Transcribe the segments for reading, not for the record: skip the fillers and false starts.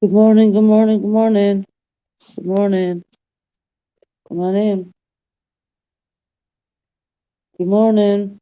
Good morning, good morning, good morning, good morning. Come on in. Good morning.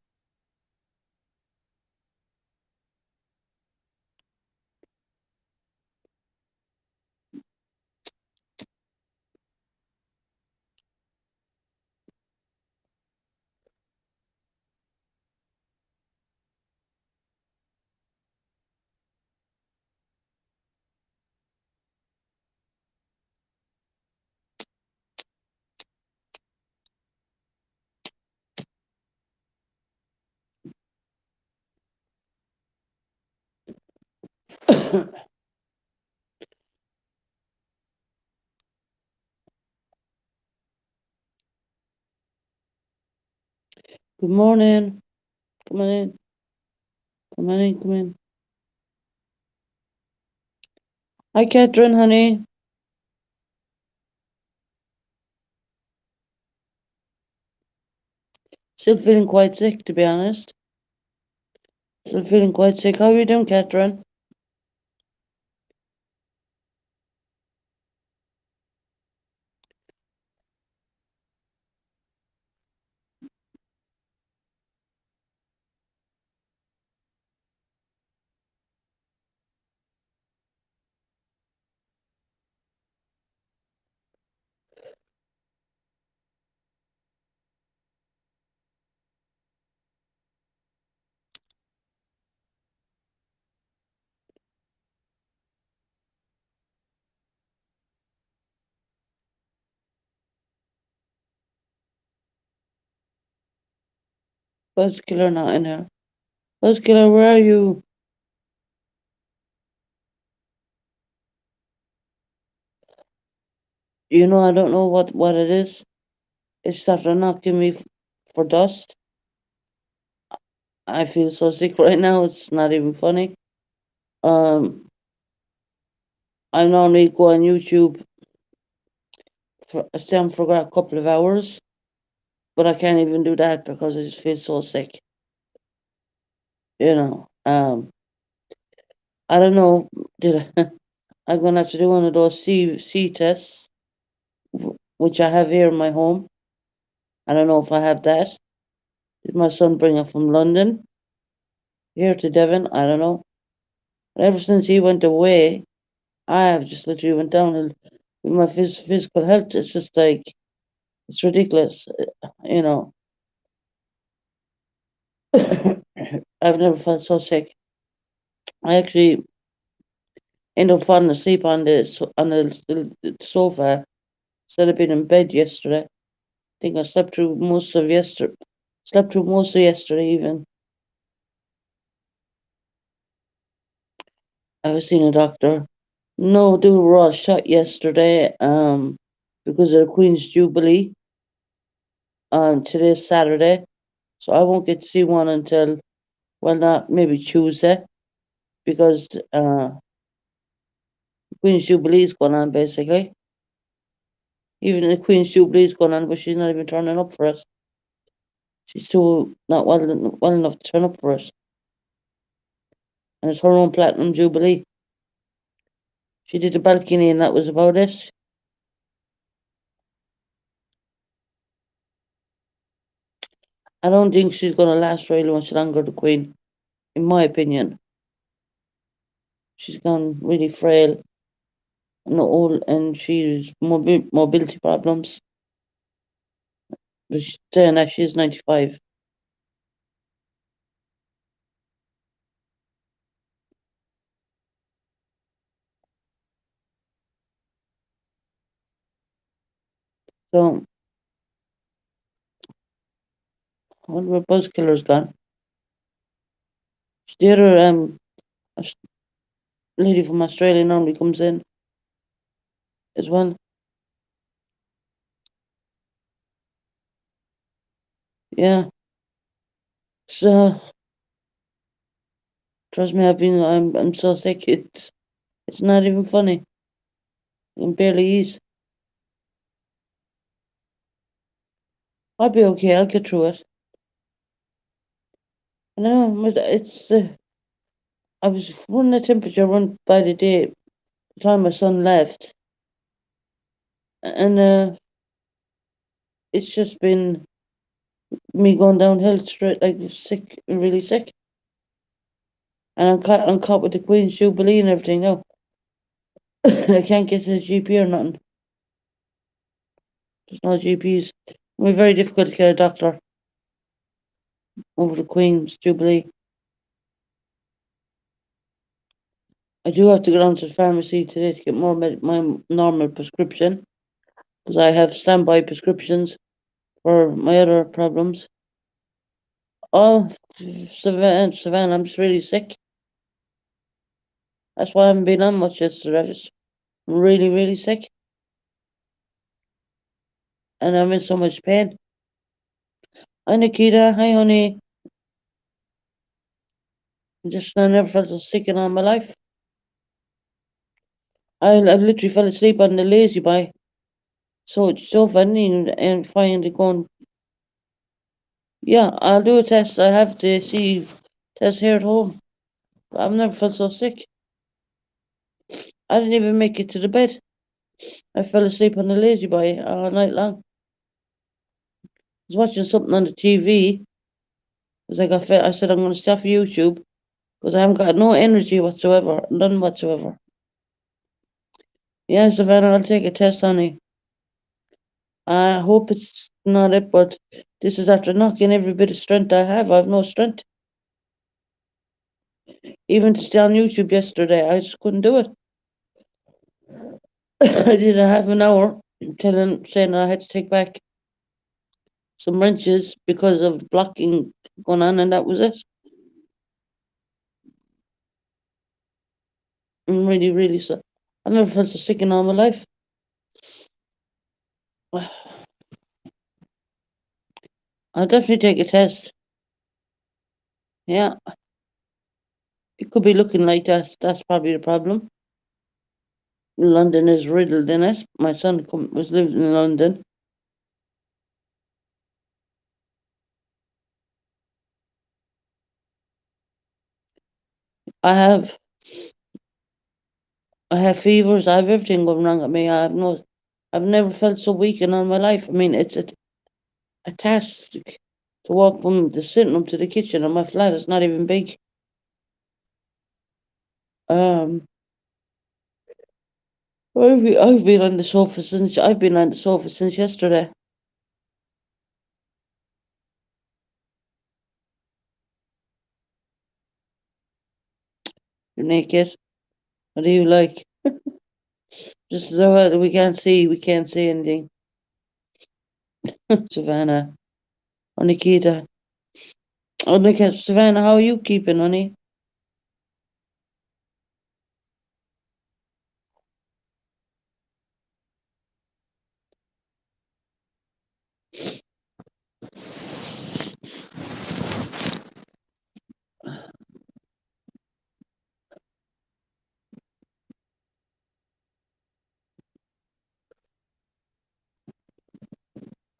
Good morning. Come on in. Come on in. Come in. Hi, Catherine, honey. Still feeling quite sick, to be honest. Still feeling quite sick. How are you doing, Catherine? Buzzkiller not in here. Buzzkiller, where are you? I don't know what it is. It's after knocking me for dust. I feel so sick right now. It's not even funny. Um, I normally go on YouTube for stand for a couple of hours, but I can't even do that because I just feel so sick. You know. I don't know. Did I, I'm gonna have to do one of those C tests, which I have here in my home. I don't know if I have that. Did my son bring it from London here to Devon? I don't know. But ever since he went away, I have just literally went downhill with my physical health. It's just like it's ridiculous. You know. I've never felt so sick. I actually ended up falling asleep on the sofa instead of being in bed yesterday. I think I slept through most of yesterday. Slept through most of yesterday even. I was seeing a doctor. No, they were all shut yesterday. Because of the Queen's Jubilee. Today's Saturday, so I won't get to see one until not maybe Tuesday because Queen's Jubilee is going on basically. Even the Queen's Jubilee is going on, but she's not even turning up for us. She's too not well enough to turn up for us, and it's her own platinum jubilee. She did the balcony, and that was about it. I don't think she's going to last very much longer, the Queen, in my opinion. She's gone really frail and old, and she's mobility problems. But she's saying that she's 95. So, I wonder where Buzzkiller's gone. The other lady from Australia normally comes in as well. Yeah. So, trust me, I'm so sick. It's not even funny. I can barely eat. I'll be okay. I'll get through it. I know. It's I was running the temperature run by the day the time my son left, and it's just been me going downhill straight, like sick, really sick. And I'm caught with the Queen's Jubilee and everything now. I can't get to the GP or nothing. There's no GPs. It'll be very difficult to get a doctor over the Queen's Jubilee. I do have to go down to the pharmacy today to get my normal prescription, because I have standby prescriptions for my other problems. Oh, Savannah, I'm just really sick. That's why I haven't been on much yesterday. I'm just really, really sick. And I'm in so much pain. Hi, Nikita. Hi, honey. I never felt so sick in all my life. I literally fell asleep on the lazy boy. So it's so funny and finally going, yeah, I'll do a test. I have the C test here at home. I've never felt so sick. I didn't even make it to the bed. I fell asleep on the lazy boy all night long. I was watching something on the TV. Because I said I'm going to stop YouTube because I haven't got no energy whatsoever, none whatsoever. Yeah, Savannah, I'll take a test, honey. I hope it's not it, but this is after knocking every bit of strength I have. I have no strength. Even to stay on YouTube yesterday, I just couldn't do it. I did a half an hour saying I had to take back some wrenches because of blocking going on, and that was it. I'm really, really so. I've never felt so sick in all my life. I'll definitely take a test. Yeah, it could be looking like that. That's probably the problem. London is riddled in it. My son was living in London. I have I have fevers. I have everything going wrong with me. I've never felt so weak in all my life. I mean, it's a task to walk from the sitting room to the kitchen, and my flat is not even big. Um, I've been on the sofa since yesterday. You're naked. What do you like? Just so we can't see anything. Savannah, oh Nikita, oh Nikita, Savannah, how are you keeping, honey?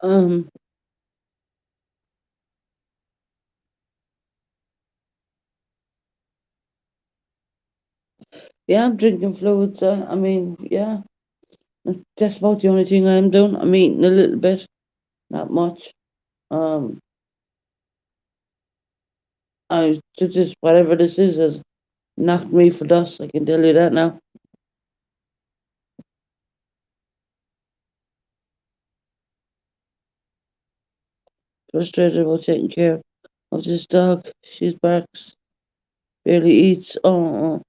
Um, yeah, I'm drinking fluids. I mean, yeah, that's about the only thing I'm doing. I'm eating a little bit, not much. Um, I just whatever this is has knocked me for dust. I can tell you that now. Frustrated about taking care of this dog. She barks, barely eats. Oh,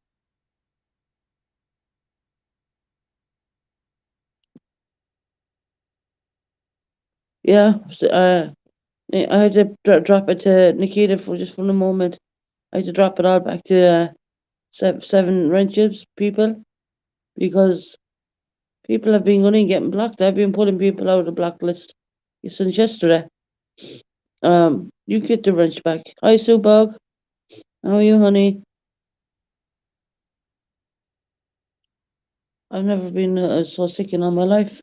yeah. I had to drop it to Nikita for just for the moment. I had to drop it all back to seven wrenches people because people have been going and getting blocked. I've been pulling people out of the block list since yesterday. You get the wrench back. Hi, Sue Bug. How are you, honey? I've never been so sick in all my life.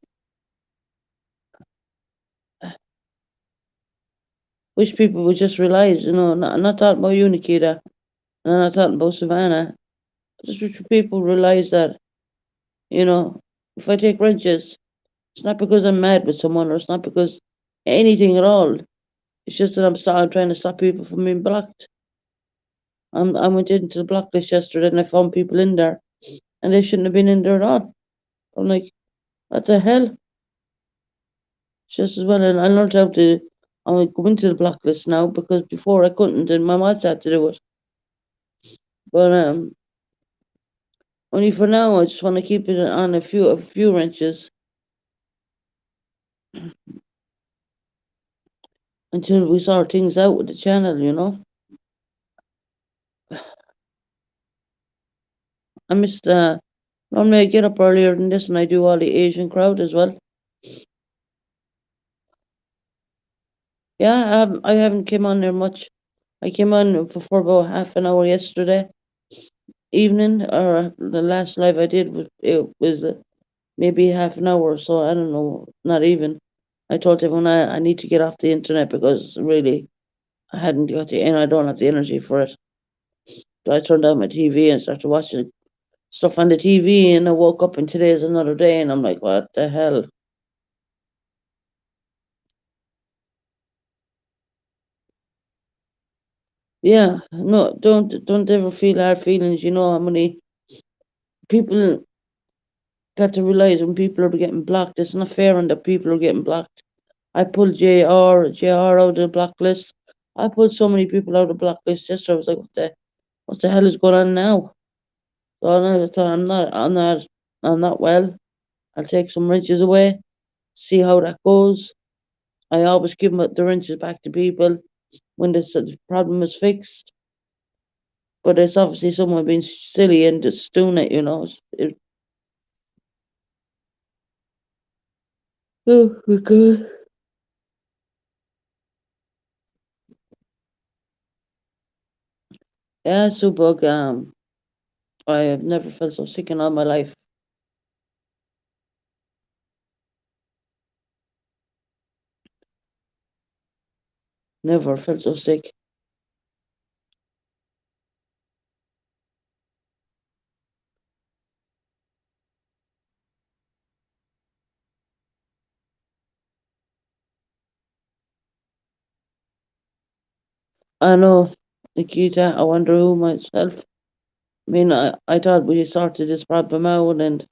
Wish people would just realize, I'm not talking about you, Nikita, and I'm not talking about Savannah. Just wish people realize that You know, if I take wrenches, it's not because I'm mad with someone, or it's not because anything at all. It's just that I'm trying to stop people from being blocked. I went into the block list yesterday and I found people in there and they shouldn't have been in there at all. I'm like, what the hell? Just as well, and I learned how to. I go into the block list now because before I couldn't, and my mom had to do it. But only for now, I just want to keep it on a few wrenches until we sort things out with the channel. I missed. Normally I get up earlier than this, and I do all the Asian crowd as well. Yeah, I haven't came on there much. I came on for about half an hour yesterday evening, or the last live I did was maybe half an hour or so. I don't know, not even. I told everyone I need to get off the internet because really I hadn't got the and I don't have the energy for it. So I turned on my TV and started watching stuff on the TV, and I woke up and today is another day, and I'm like, what the hell? Yeah, no, don't ever feel hard feelings. You know how many people got to realize when people are getting blocked, it's not fair and that people are getting blocked. I pulled JR out of the block list. I pulled so many people out of the block list yesterday. I was like, what the hell is going on now? So I thought I'm not well. I'll take some wrenches away, see how that goes. I always give the wrenches back to people when the problem is fixed. But it's obviously someone being silly and just doing it, oh my god. Yeah, so bug. I have never felt so sick in all my life. Never felt so sick. I know, Nikita. I wonder who myself. I mean, I thought we sorted this problem out, and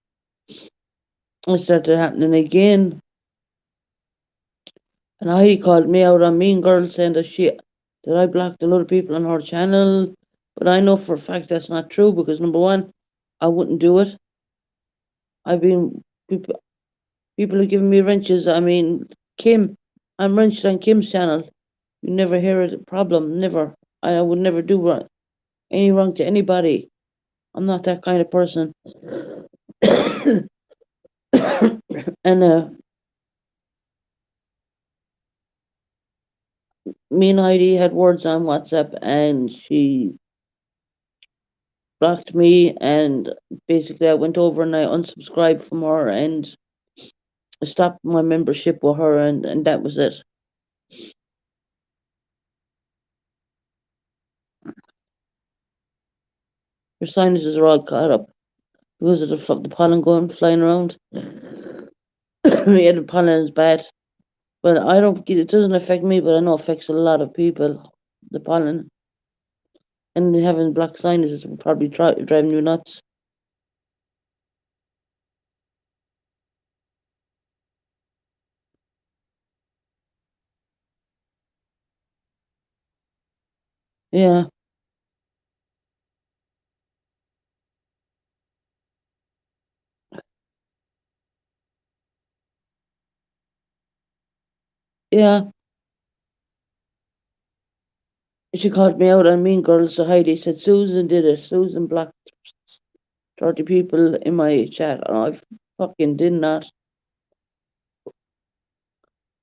it started happening again. And Heidi called me out on Mean Girl saying that I blocked a lot of people on her channel. But I know for a fact that's not true because number one, I wouldn't do it. I've been people have given me wrenches. I mean, Kim, I'm wrenched on Kim's channel. You never hear a problem, never. I would never do any wrong to anybody. I'm not that kind of person. And me and Heidi had words on WhatsApp, and she blocked me, and basically I went over and I unsubscribed from her and I stopped my membership with her, and that was it. Her sinuses are all caught up because of the pollen going flying around. Yeah, the pollen is bad, but I don't. It doesn't affect me, but I know it affects a lot of people. The pollen and having black sinuses will probably drive you nuts. Yeah, yeah. She called me out on Mean Girls. So Heidi said Susan did it. Susan blocked 30 people in my chat, and I fucking did not.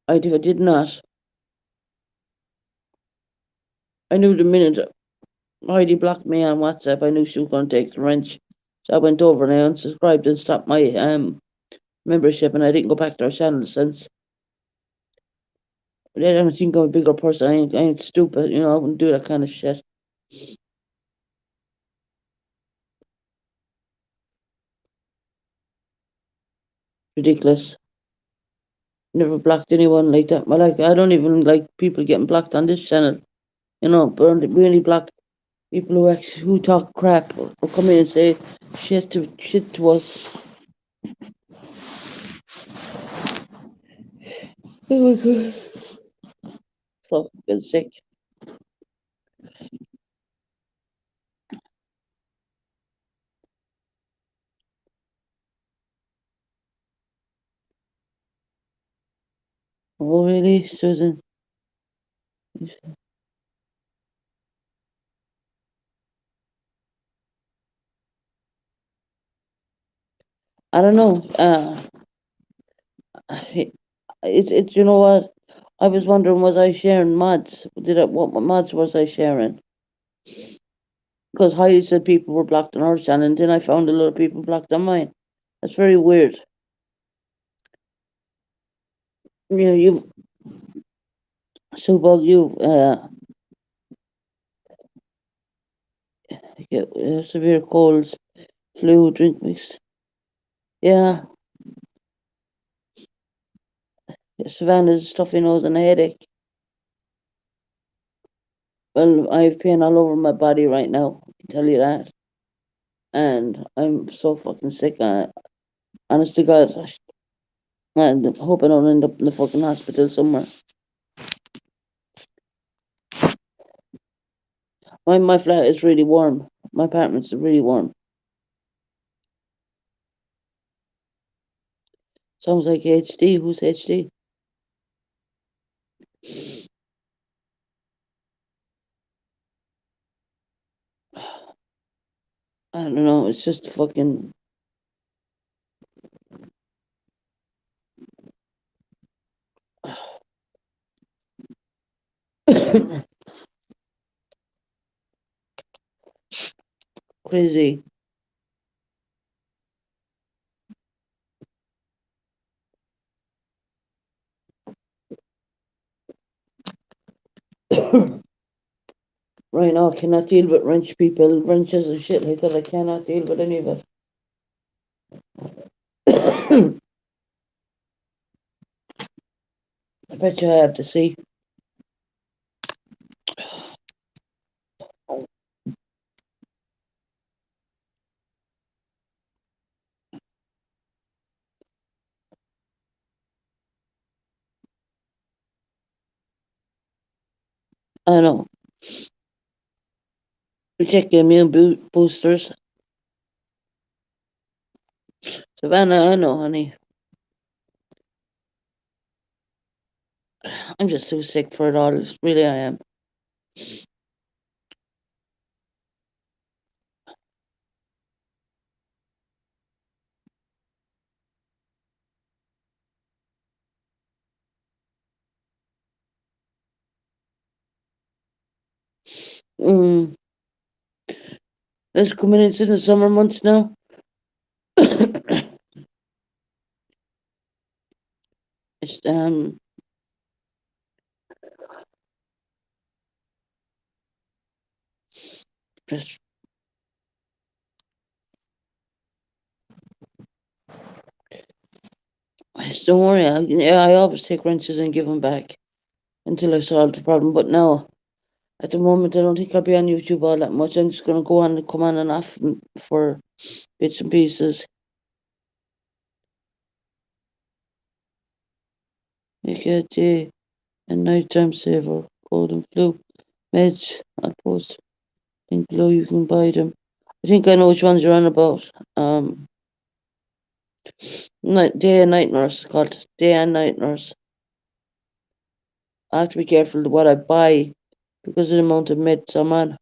I did not. I knew the minute Heidi blocked me on WhatsApp, I knew she was going to take the wrench. So I went over and I unsubscribed and stopped my membership, and I didn't go back to her channel since. I don't think I'm a bigger person. I ain't stupid, I wouldn't do that kind of shit. Ridiculous. Never blocked anyone like that. Well, like I don't even like people getting blocked on this channel. But we only block people who talk crap or come in and say shit to us. Oh my god, so fucking sick. Oh really, Susan? I don't know. It's you know what? I was wondering, was I sharing mods? What mods was I sharing? Because Heidi said people were blocked on her channel, and then I found a lot of people blocked on mine. That's very weird. You, Subal, you get severe colds, flu, drink mix. Yeah, Savannah's stuffy nose and a headache. Well, I have pain all over my body right now. I can tell you that. And I'm so fucking sick. Honest to God, I hope I don't end up in the fucking hospital somewhere. My flat is really warm. My apartment's really warm. Sounds like HD. Who's HD? I don't know. It's just fucking crazy. Right now, I cannot deal with wrench people, wrenches and shit like that. I cannot deal with any of it. I bet you I have to see. I know. We check your immune boosters. Savannah, I know, honey. I'm just too sick for it all. Really, I am. Mm. It's coming into the summer months now. It's just don't worry. I always take wrenches and give them back until I solve the problem. But now, at the moment, I don't think I'll be on YouTube all that much. I'm just gonna go on and come on and off for bits and pieces. You get a nighttime saver, cold and flu meds. I'll post link below. You can buy them. I think I know which ones you're on about. Day and night nurse. It's called day and night nurse. I have to be careful what I buy because of the amount of meds I'm on.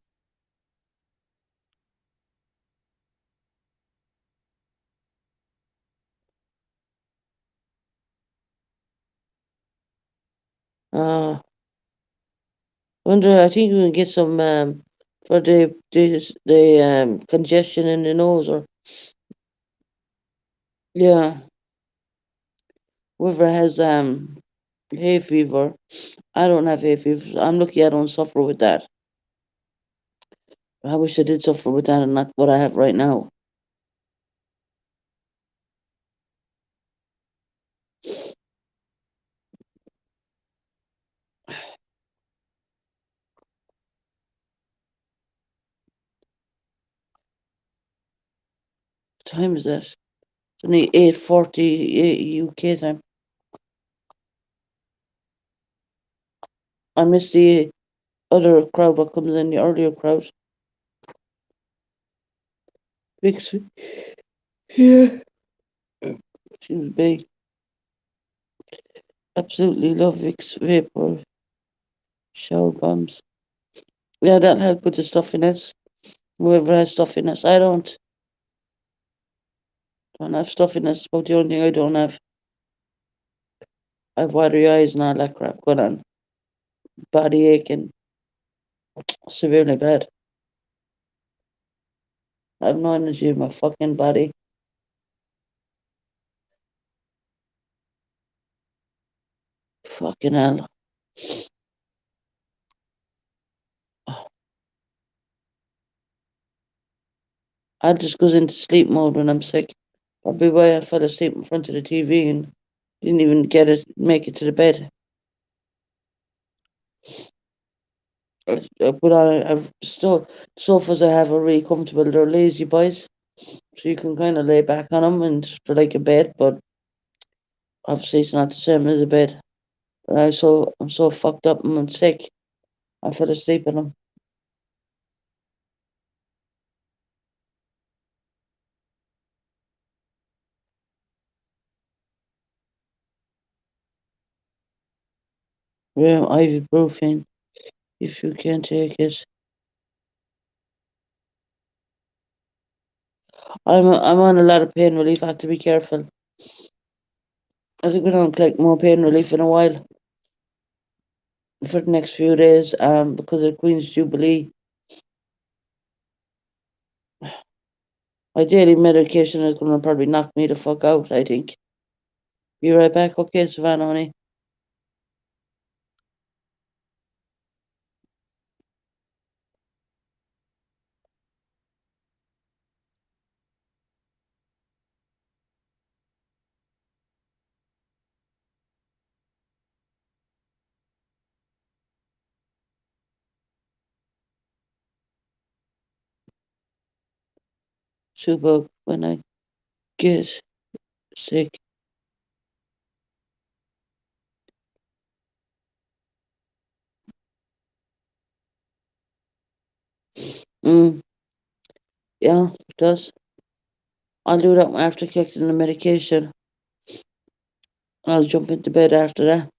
Wonder. I think we can get some for the congestion in the nose or yeah. Whoever has hay fever. I don't have hay fever. So I'm lucky I don't suffer with that. I wish I did suffer with that and not what I have right now. time is it? It's only 8:40 UK time. I miss the other crowd that comes in, the earlier crowd. Vicks, yeah, she was big. Absolutely love Vicks Vapor shower bombs. Yeah, that help with the stuffiness. Whoever has stuffiness, I don't have stuffiness. About the only thing I don't have. I have watery eyes and all that crap going on. Body aching, severely bad. I have no energy in my fucking body. Fucking hell. I just goes into sleep mode when I'm sick. Probably why I fell asleep in front of the TV and didn't even make it to the bed. But I've still, sofas I have are really comfortable. They're lazy boys, so you can kind of lay back on them and they're like a bed, but obviously it's not the same as a bed. I'm so fucked up and I'm sick. I fell asleep in them. Yeah, ibuprofen if you can't take it. I'm on a lot of pain relief. I have to be careful. I think we don't collect more pain relief in a while for the next few days. Because of Queen's Jubilee. My daily medication is gonna probably knock me the fuck out, I think. Be right back, okay, Savannah, honey. Super when I get sick. Mm, yeah, it does. I'll do that after collecting the medication. I'll jump into bed after that.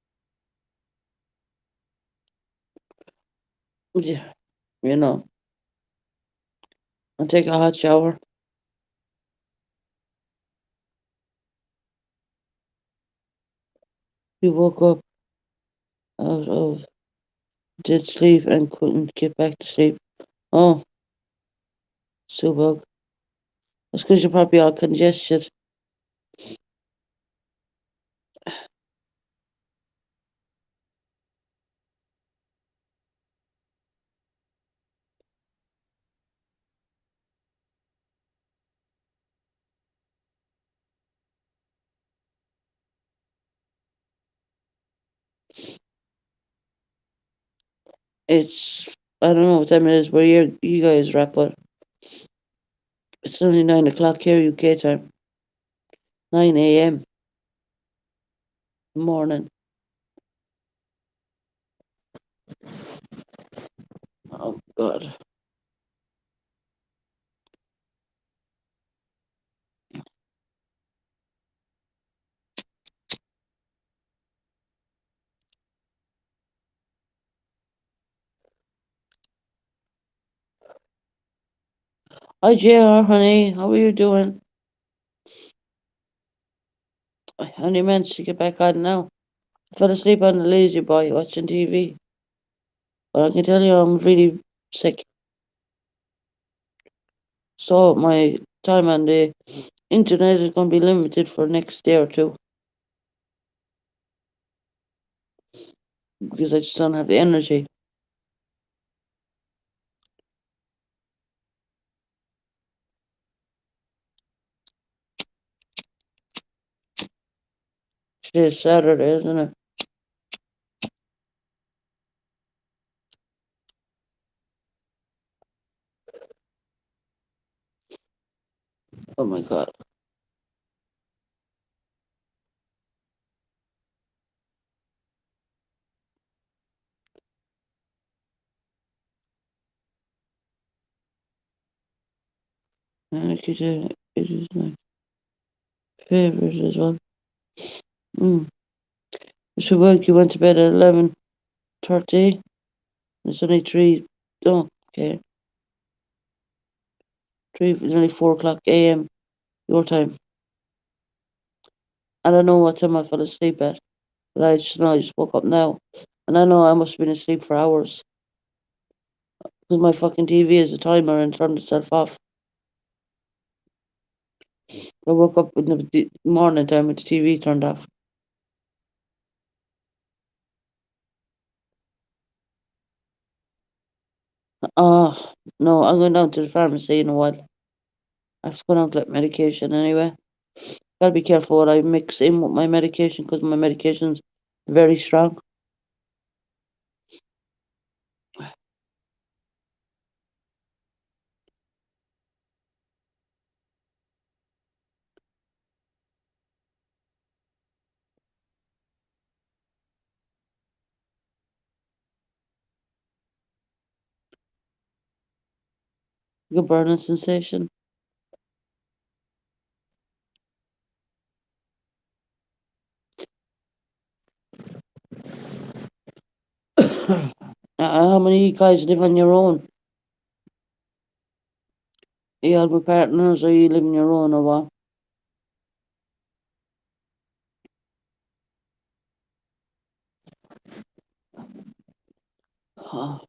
Yeah, you know, I'll take a hot shower. We woke up out of dead sleep and couldn't get back to sleep. Oh, Subug. That's because you're probably all congested. It's, I don't know what time it is where you guys wrap up. It's only 9 o'clock here, UK time. 9 a.m. morning. Oh, God. Hi, JR, honey. How are you doing? I only managed to get back on now. I fell asleep on the lazy boy watching TV. But I can tell you I'm really sick. So my time on the internet is going to be limited for next day or two. Because I just don't have the energy. Today's Saturday, isn't it? Oh my God. It is my favorite as well. Mm. So work, you went to bed at 11:30. It's only 3. Oh, okay. 3, it's only 4 o'clock a.m. your time. I don't know what time I fell asleep at, but I just know I just woke up now. And I know I must have been asleep for hours. Because my fucking TV is a timer and turned itself off. I woke up in the morning time with the TV turned off. No, I'm going down to the pharmacy in a while. I have to go down to collect medication anyway. Gotta be careful what I mix in with my medication because my medication's very strong. Good burning sensation. How many guys live on your own? Are you all with partners or you live on your own or what? Oh,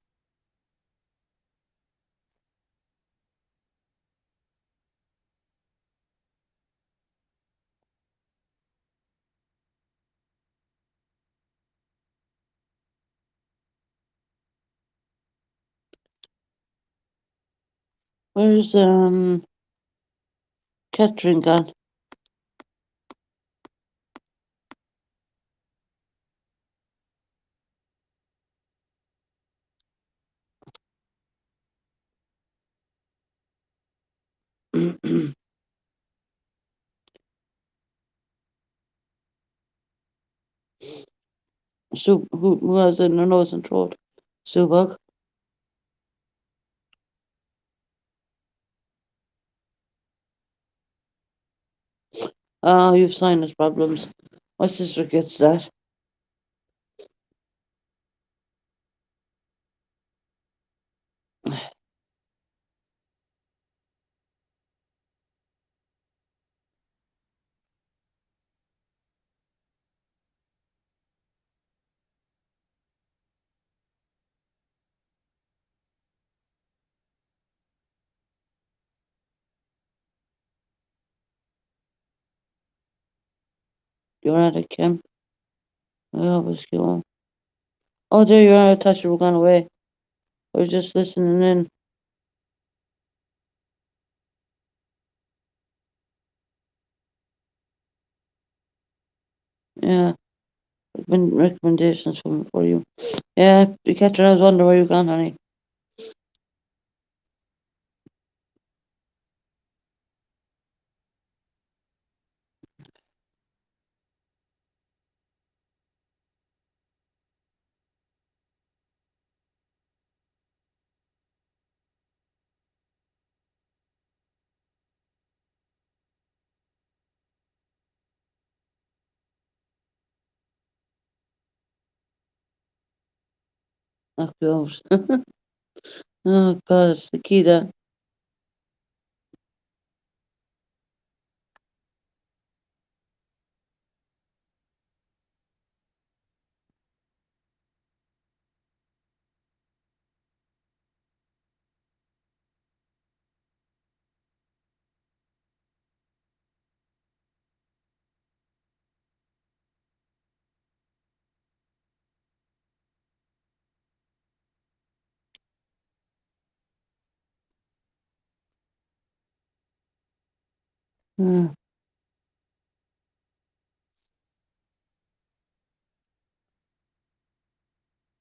where's Catherine gone? Who has in her nose and throat? Sue Bug? Ah, you've sinus problems. My sister gets that. You're at a camp. I always go. Oh, there you are. I thought you were gone away. I was just listening in. Yeah, been recommendations for you. Yeah, Catherine, I was wondering where you gone, honey. Knock you out. Oh God, it's the key there. Yeah.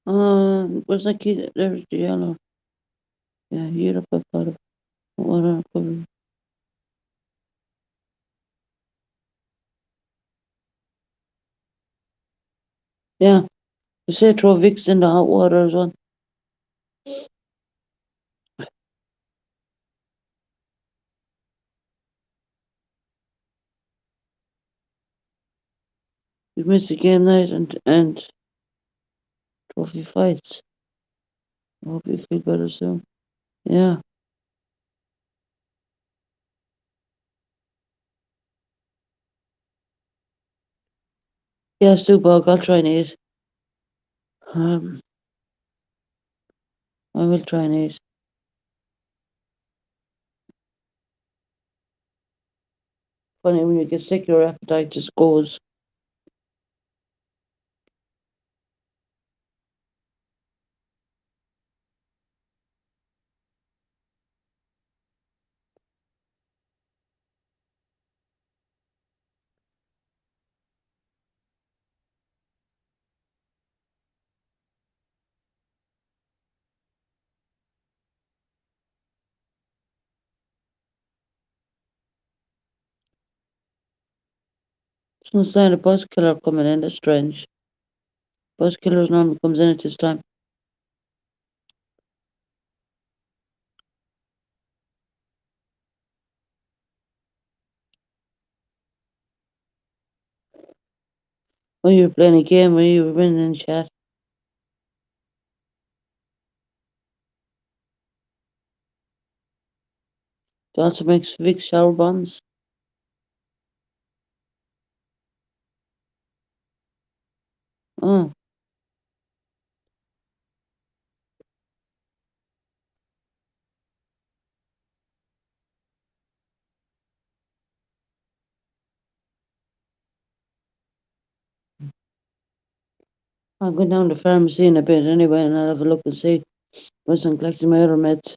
Where's the key? There's the yellow. Yeah, Europe, I thought of water cover. Yeah, you say throw Vicks in the hot water as well. We missed a game night and trophy fights. I hope you feel better soon. Yeah. Yeah, Bog, I'll try and eat. Um, I will try and eat. Funny when you get sick, your appetite just goes. There's no sign of bus killer coming in. That's strange. Bus killers normally comes in at this time. Oh, you were playing a game where you were winning in chat. It also makes Vic shower buns. Oh, I'll go down to the pharmacy in a bit anyway and I'll have a look and see once I'm collecting my other meds.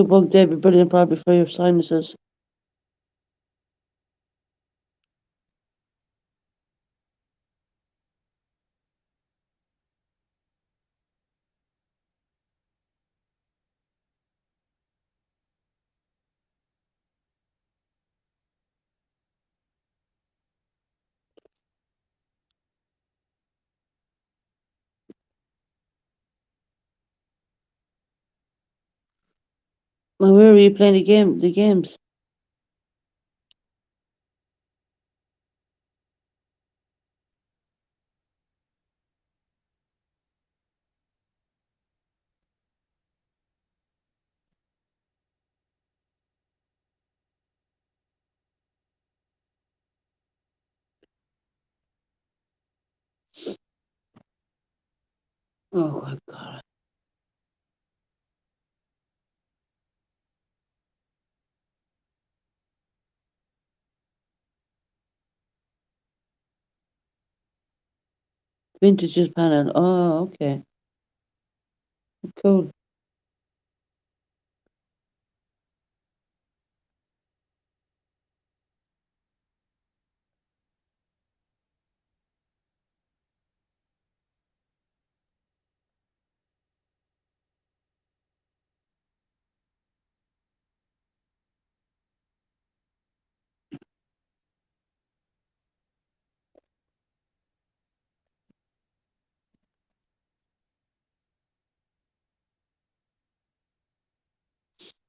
Bug Day would be brilliant probably for your sinuses. Well, where are you playing the games? Oh my god. Vintages panel. Oh, okay. Cool.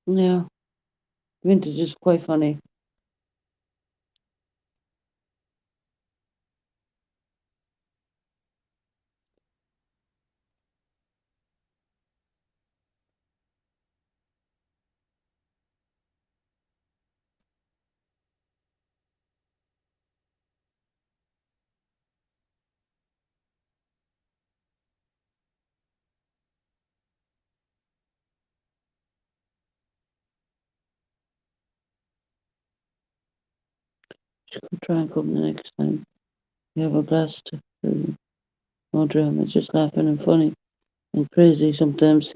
Yeah. Vintage is quite funny. Try and come the next time. You have a blast. No drama, just laughing and funny and crazy sometimes.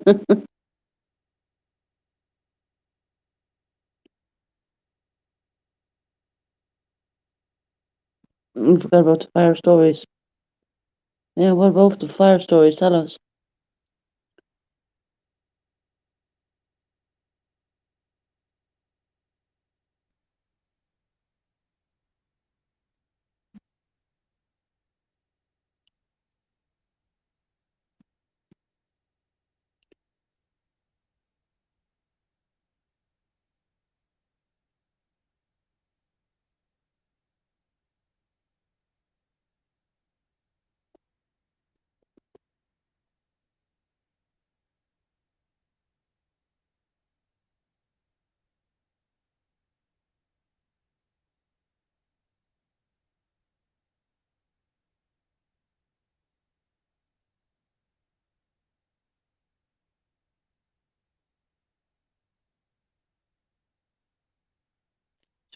You forgot about the fire stories. Yeah, what about the fire stories? Tell us.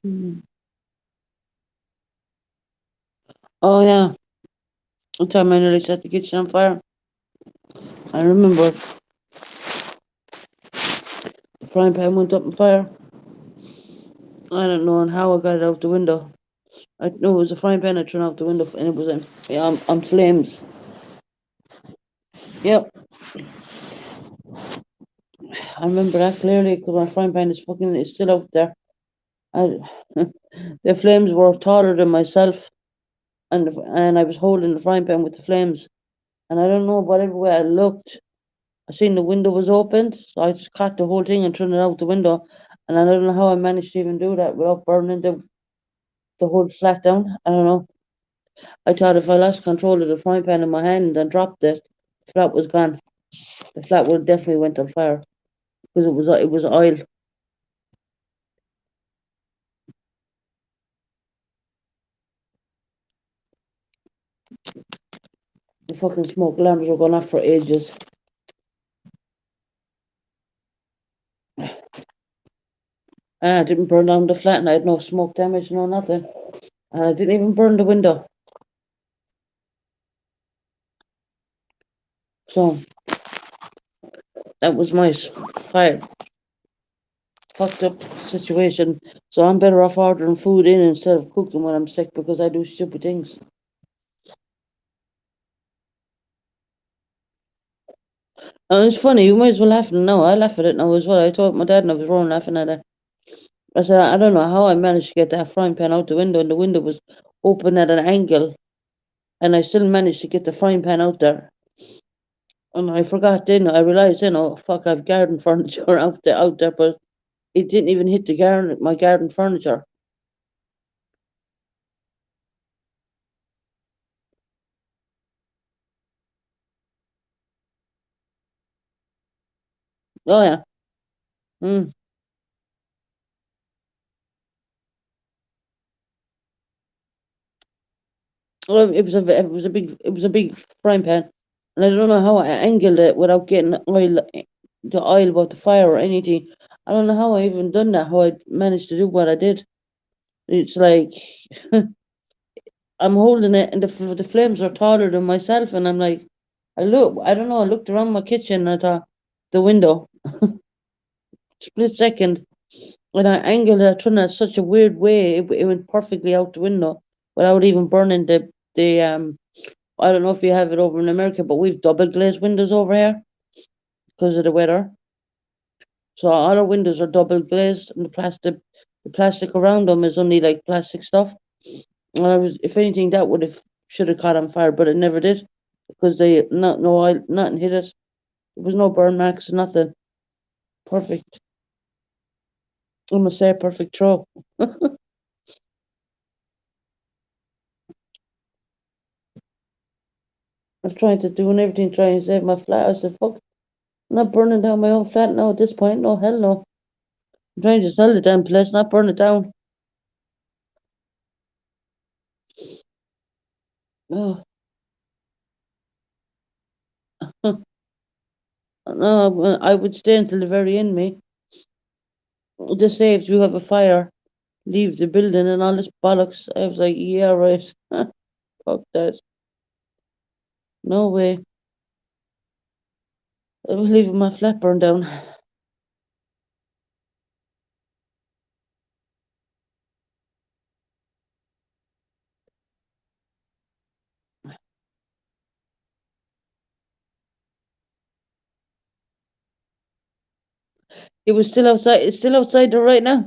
Mm. Oh yeah, one time I nearly set the kitchen on fire. I remember the frying pan went up on fire. I don't know how I got it out the window. I know it was a frying pan I turned out the window and it was on flames. Yep, I remember that clearly because my frying pan is still out there. I, the flames were taller than myself, and I was holding the frying pan with the flames. And I don't know, whatever way I looked, I seen the window was opened, so I just cut the whole thing and turned it out the window. And I don't know how I managed to even do that without burning the whole flat down. I don't know. I thought if I lost control of the frying pan in my hand and dropped it, the flat was gone. The flat would definitely went on fire because it was oil. The fucking smoke alarms were going off for ages. And I didn't burn down the flat, and I had no smoke damage, no nothing. And I didn't even burn the window. So that was my fire fucked up situation. So I'm better off ordering food in instead of cooking when I'm sick because I do stupid things. And it's funny, you might as well laugh at it now. I laugh at it now as well. I told my dad and I was rolling laughing at it. I said, I don't know how I managed to get that frying pan out the window, and the window was open at an angle, and I still managed to get the frying pan out there. And I forgot then, I realised then, oh fuck, I've garden furniture out there, but it didn't even hit my garden furniture. Oh yeah. Mm. Well, it was a big frying pan, and I don't know how I angled it without getting the oil about the fire or anything. I don't know how I even done that. How I managed to do what I did. It's like I'm holding it, and the flames are taller than myself, and I'm like, I don't know. I looked around my kitchen, and I thought the window, split second, when I angled it, I turned it such a weird way. It went perfectly out the window without even burning the. I don't know if you have it over in America, but we've double glazed windows over here because of the weather. So all our windows are double glazed, and the plastic around them is only like plastic stuff. And if anything, that should have caught on fire, but it never did because no oil, nothing hit it. There was no burn marks, nothing. Perfect. I must say, perfect throw. I was trying to do everything, trying to save my flat. I said, "Fuck, I'm not burning down my own flat now at this point. No, hell no. I'm trying to sell the damn place, not burn it down." Oh, no, well, I would stay until the very end, mate. Just say if you have a fire, leave the building and all this bollocks. I was like, yeah, right. Fuck that. No way. I was leaving my flat burned down. It was still outside. It's still outside there right now.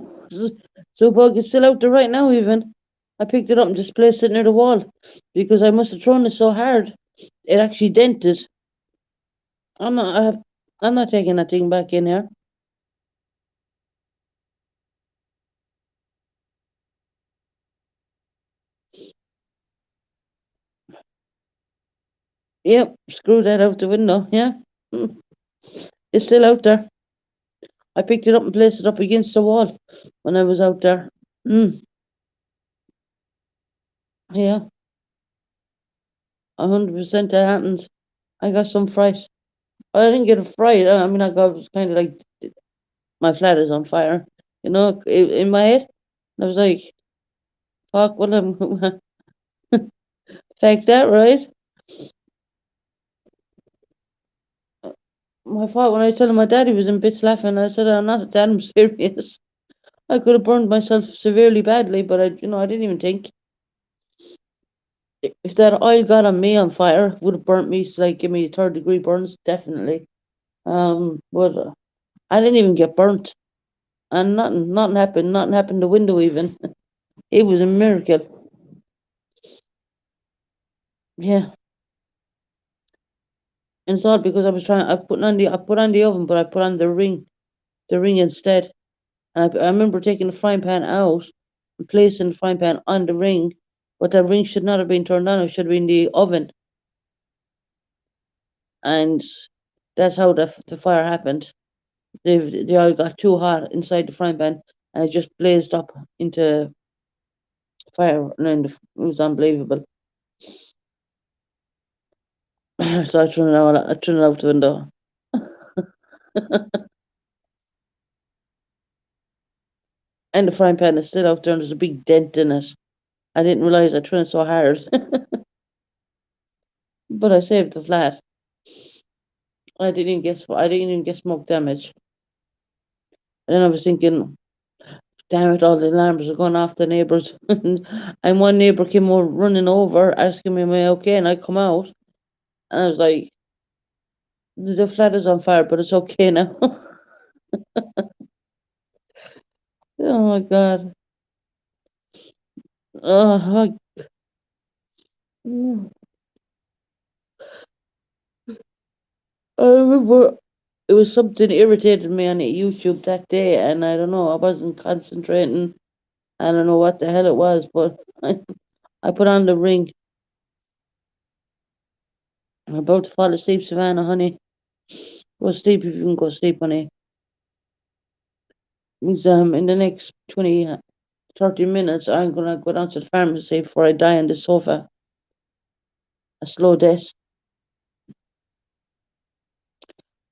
So bug is still out there right now. Even I picked it up and just placed it near the wall because I must have thrown it so hard it actually dented. I'm not. I'm not taking that thing back in here. Yep, screw that out the window. Yeah, Mm. It's still out there. I picked it up and placed it up against the wall when I was out there. Mm, yeah, 100% that happens. I got some fright. I didn't get a fright. I mean, I was kind of like my flat is on fire. In my head. And I was like, fuck, well, I'm fact that, right? My fault when I told him my daddy was in bits laughing. I said, I'm not, Dad, I'm serious. I could have burned myself severely badly, but I didn't even think. If that oil got on me on fire, it would have burnt me, like, give me third degree burns, definitely. But I didn't even get burnt. And nothing happened the window even. It was a miracle. Yeah. And it's odd because I put on the oven, but I put on the ring instead. And I remember taking the frying pan out and placing the frying pan on the ring, but the ring should not have been turned on. It should have been the oven, and that's how the fire happened. The oil got too hot inside the frying pan, and it just blazed up into fire, and it was unbelievable. So I turned it out the window, and the frying pan is still out there, and there's a big dent in it. I didn't realize I turned it so hard, but I saved the flat. I didn't even get smoke damage. And then I was thinking, damn it, all the alarms are going off the neighbours. And one neighbour came over running over, asking me, am I okay? And I come out, and I was like, the flat is on fire, but it's okay now. Oh my God. Oh, I remember it was something irritated me on YouTube that day, and I don't know, I wasn't concentrating. I don't know what the hell it was, but I put on the ring. I'm about to fall asleep, Savannah, honey. Go sleep if you can go sleep, honey. Because, in the next 30 minutes, I'm gonna go down to the pharmacy before I die on the sofa. A slow death.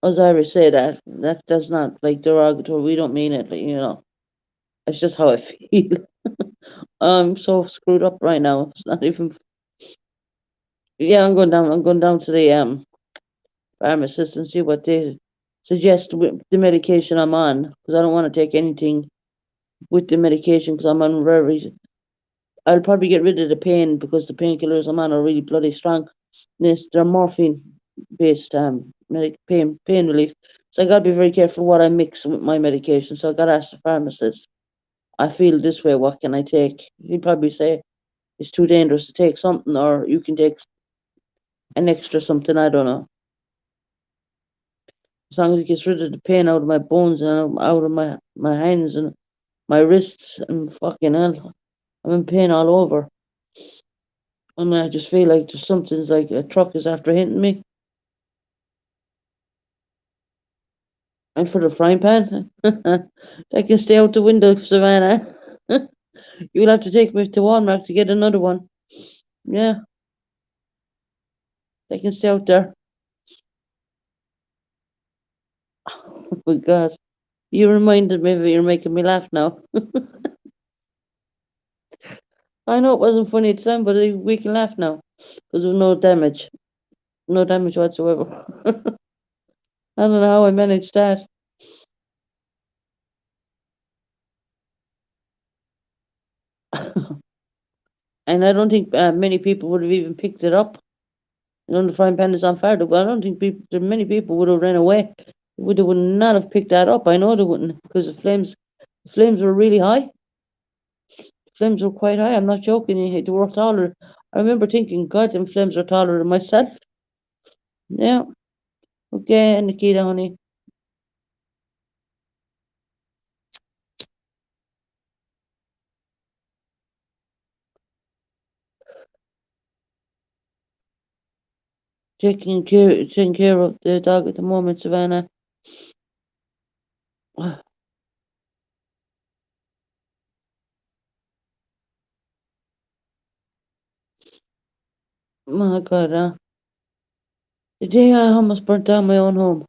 As I always say that. That does not like derogatory. We don't mean it, It's just how I feel. I'm so screwed up right now. It's not even. Yeah, I'm going down. I'm going down to the pharmacist and see what they suggest with the medication I'm on, because I don't want to take anything with the medication because I'm on very. I'll probably get rid of the pain because the painkillers I'm on are really bloody strong. They're morphine based pain relief. So I gotta be very careful what I mix with my medication. So I gotta ask the pharmacist. I feel this way. What can I take? He'd probably say it's too dangerous to take something, or you can take an extra something. I don't know. As long as it gets rid of the pain out of my bones and out of my hands and my wrists and fucking hell, I'm in pain all over. And I just feel like there's something's like a truck is after hitting me. And for the frying pan, I can stay out the window, Savannah. You'll have to take me to Walmart to get another one. Yeah, they can stay out there. Oh my God. You reminded me of it. You're making me laugh now. I know it wasn't funny at the time, but we can laugh now because of no damage. No damage whatsoever. I don't know how I managed that. And I don't think many people would have even picked it up. The frying pan is on fire, but I don't think many people would have ran away. Would not have picked that up. I know they wouldn't because the flames were really high. The flames were quite high. I'm not joking. They were taller. I remember thinking, God, them flames are taller than myself. Yeah. Okay, Nikita, honey. Taking care of the dog at the moment, Savannah. My God, the day I almost burnt down my own home.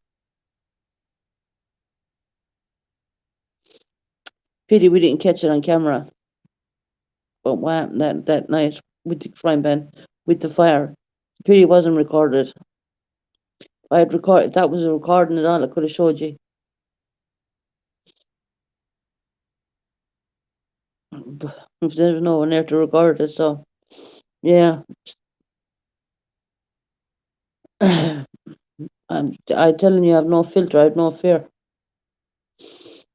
Pity we didn't catch it on camera. about what happened that night with the frying pan, with the fire. Pity it wasn't recorded. If I had recorded, if that was a recording at all, I could have showed you. But there's no one there to record it, so yeah. I telling you, I have no filter. I have no fear.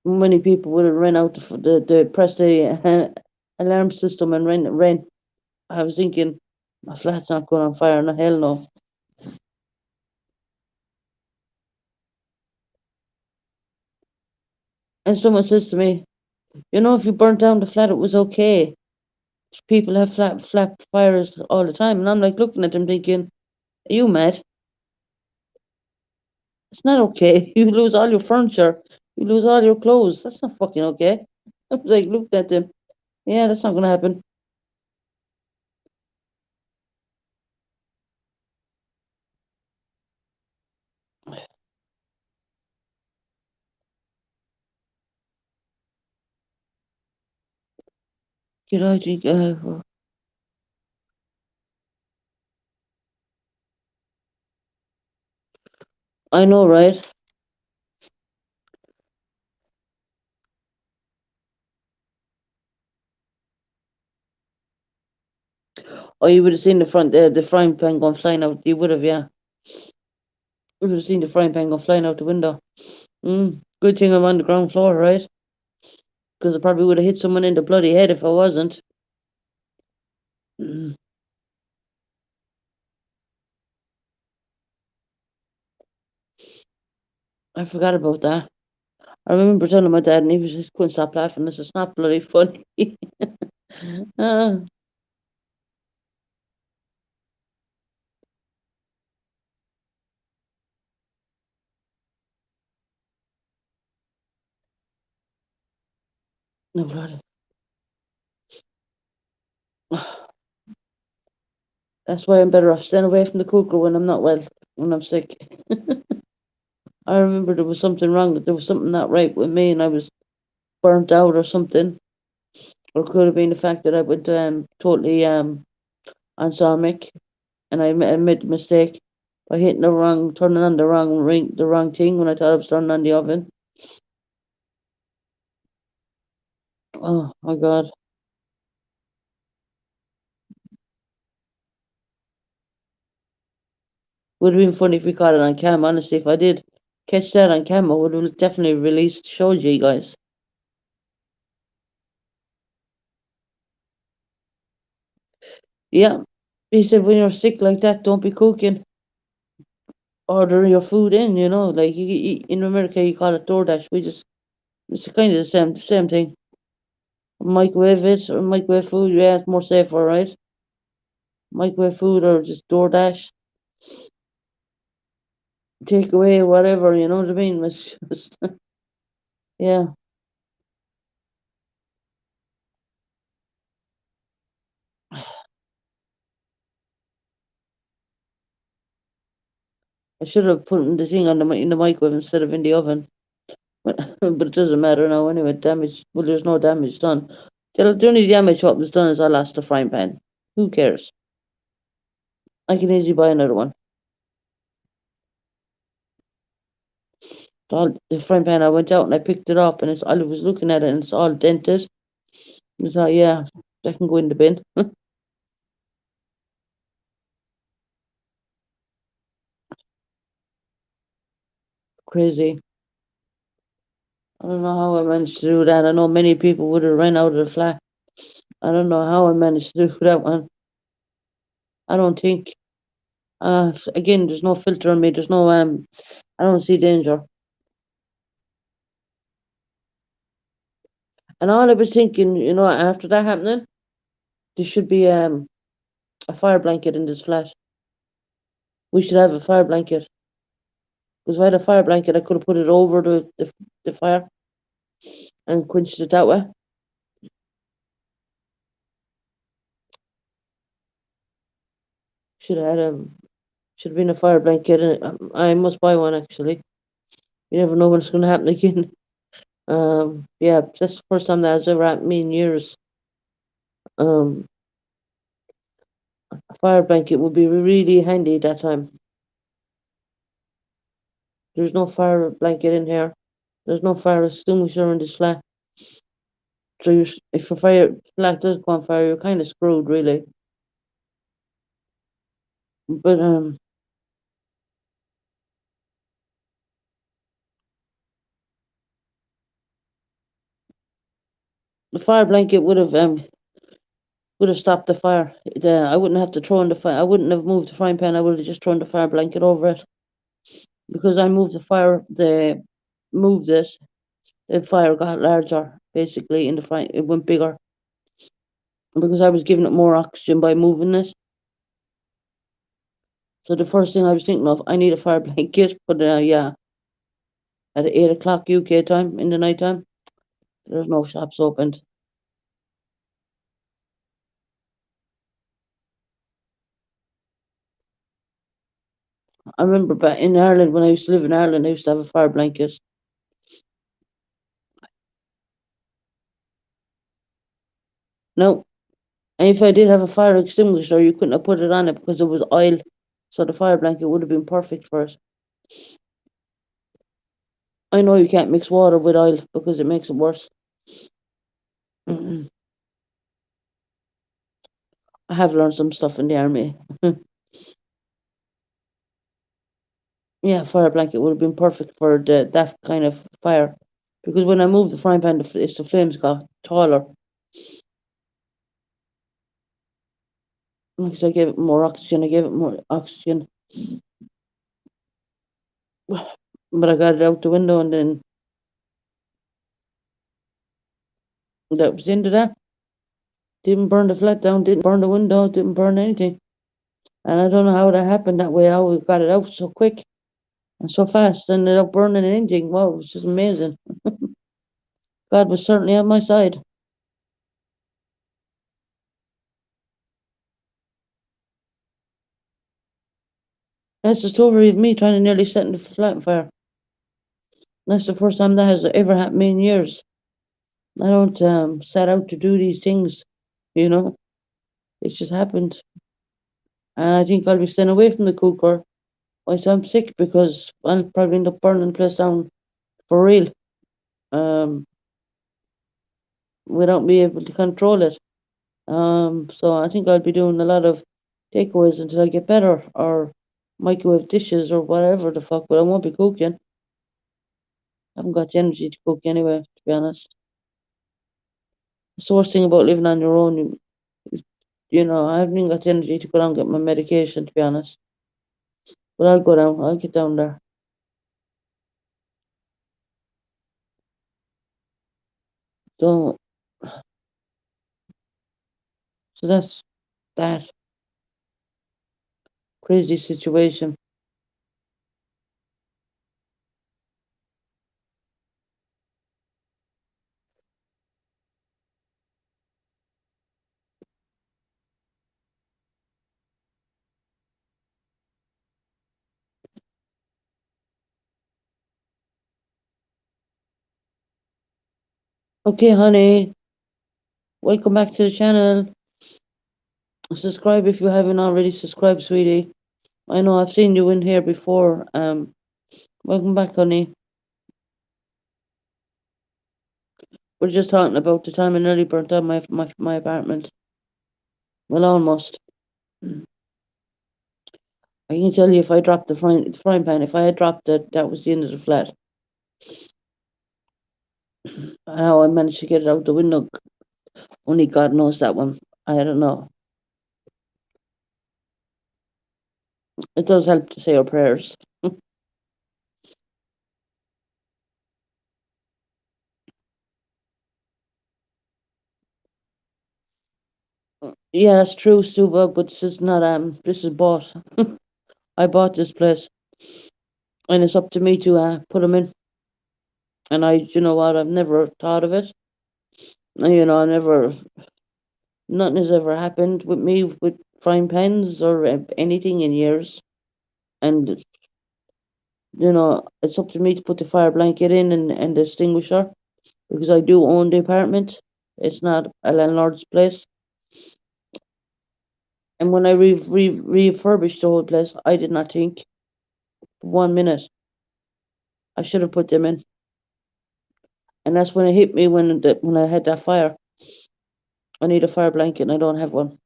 Many people would have ran out the press the alarm system and ran. I was thinking, my flat's not going on fire. No, hell no. And someone says to me, if you burnt down the flat, it was okay. People have flat fires all the time. And I'm like looking at them thinking, are you mad? It's not okay. You lose all your furniture. You lose all your clothes. That's not fucking okay. I was like looking at them. Yeah, that's not going to happen. I think, I know, right? Or you would have seen the frying pan going flying out. You would have, yeah. You would have seen the frying pan going flying out the window. Good thing I'm on the ground floor, right? Because I probably would have hit someone in the bloody head if I wasn't. Mm, I forgot about that. I remember telling my dad, and he was just couldn't stop laughing. This is not bloody funny. Ah, no bloody. That's why I'm better off staying away from the cooker when I'm not well, when I'm sick. I remember there was something wrong. There was something not right with me, and I was burnt out or something. Or it could have been the fact that I went totally anemic, and I made the mistake by turning on the wrong the wrong thing when I thought I was turning on the oven. Oh my God. Would have been funny if we caught it on cam. Honestly, if I did catch that on cam, I would have definitely showed you guys. Yeah. He said when you're sick like that, don't be cooking. Order your food in, like in America you call it DoorDash. It's kind of the same thing. Microwave it or microwave food, yeah, it's more safer, right? Microwave food or just DoorDash, take away whatever, you know what I mean? It's just, yeah. I should have put the thing on in the microwave instead of in the oven. But, but it doesn't matter now anyway. Damage, well, there's no damage done. The only damage what was done is I lost the frying pan. Who cares? I can easily buy another one. The frying pan, I went out and I picked it up, and I was looking at it and it's all dented. I thought, yeah, that can go in the bin. Crazy. I don't know how I managed to do that. I know many people would have ran out of the flat. I don't know how I managed to do that one. I don't think. Again, there's no filter on me. There's no I don't see danger. And all I was thinking, after that happening, there should be a fire blanket in this flat. We should have a fire blanket. Because if I had a fire blanket, I could have put it over the fire and quenched it that way. Should have had should have been a fire blanket. And I must buy one actually. You never know when it's going to happen again. Yeah, that's the first time that has ever happened to me in years. Um, a fire blanket would be really handy that time. There's no fire blanket in here. There's no fire extinguisher in this flat. So if a flat does go on fire, you're kind of screwed, really. But the fire blanket would have stopped the fire. I wouldn't have to throw in the fire. I wouldn't have moved the frying pan. I would have just thrown the fire blanket over it because I moved the fire. Moved it. The fire got larger. Basically, in the fire, it went bigger because I was giving it more oxygen by moving it. So the first thing I was thinking of, I need a fire blanket. But yeah, at 8 o'clock UK time in the night time, there's no shops opened. I remember back in Ireland when I used to live in Ireland, I used to have a fire blanket. No, and if I did have a fire extinguisher, you couldn't have put it on it because it was oil. So the fire blanket would have been perfect for it. I know you can't mix water with oil because it makes it worse. I have learned some stuff in the army. Yeah, fire blanket would have been perfect for that kind of fire. Because when I moved the frying pan, the flames got taller. Because I gave it more oxygen. I gave it more oxygen. But I got it out the window and then that was the end of that. Didn't burn the flat down, didn't burn the window, didn't burn anything. And I don't know how that happened that way, how we got it out so quick and so fast, and ended up burning anything. Wow, it was just amazing. God was certainly on my side. That's the story of me trying to nearly set the flat on fire. That's the first time that has ever happened to me in years. I don't set out to do these things, you know. It just happened. And I think I'll be staying away from the cooker once I'm sick because I'll probably end up burning the place down for real. Um, without being able to control it. So I think I'll be doing a lot of takeaways until I get better, or microwave dishes, or whatever the fuck. But I won't be cooking. I haven't got the energy to cook anyway, to be honest. It's the worst thing about living on your own. I haven't even got the energy to go down and get my medication, to be honest. But I'll go down. I'll get down there. So, so that's that crazy situation. Okay, honey. Welcome back to the channel. Subscribe if you haven't already subscribed, sweetie. I know I've seen you in here before. Welcome back, honey. We're just talking about the time I nearly burnt down my apartment. Well, almost. I can tell you if I dropped the frying pan, if I had dropped it, that was the end of the flat. And how I managed to get it out the window, only God knows that one. I don't know. It does help to say our prayers. Yeah, that's true, Suba, but this is not, this is bought. I bought this place, and it's up to me to put them in. And you know what, I've never thought of it. I never, nothing has ever happened with me with frying pans or anything in years. And it's up to me to put the fire blanket in and the extinguisher because I do own the apartment. It's not a landlord's place. And when I refurbished the whole place, I did not think for 1 minute I should have put them in. And that's when it hit me when I had that fire. I need a fire blanket and I don't have one.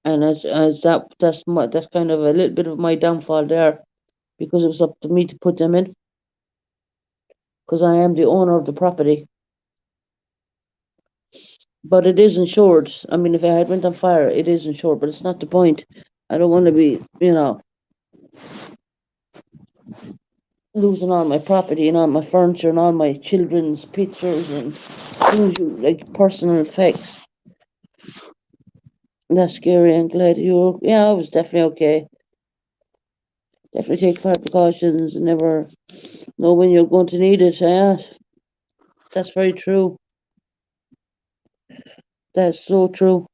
And as that's kind of a little bit of my downfall there, because it was up to me to put them in, because I am the owner of the property. But it is insured. I mean, if I had went on fire, it is insured, but it's not the point. I don't want to be, losing all my property and all my furniture and all my children's pictures and things like personal effects. That's scary. I'm glad yeah, I was definitely okay. Definitely take fire precautions and never know when you're going to need it. Yeah, that's very true. That's so true.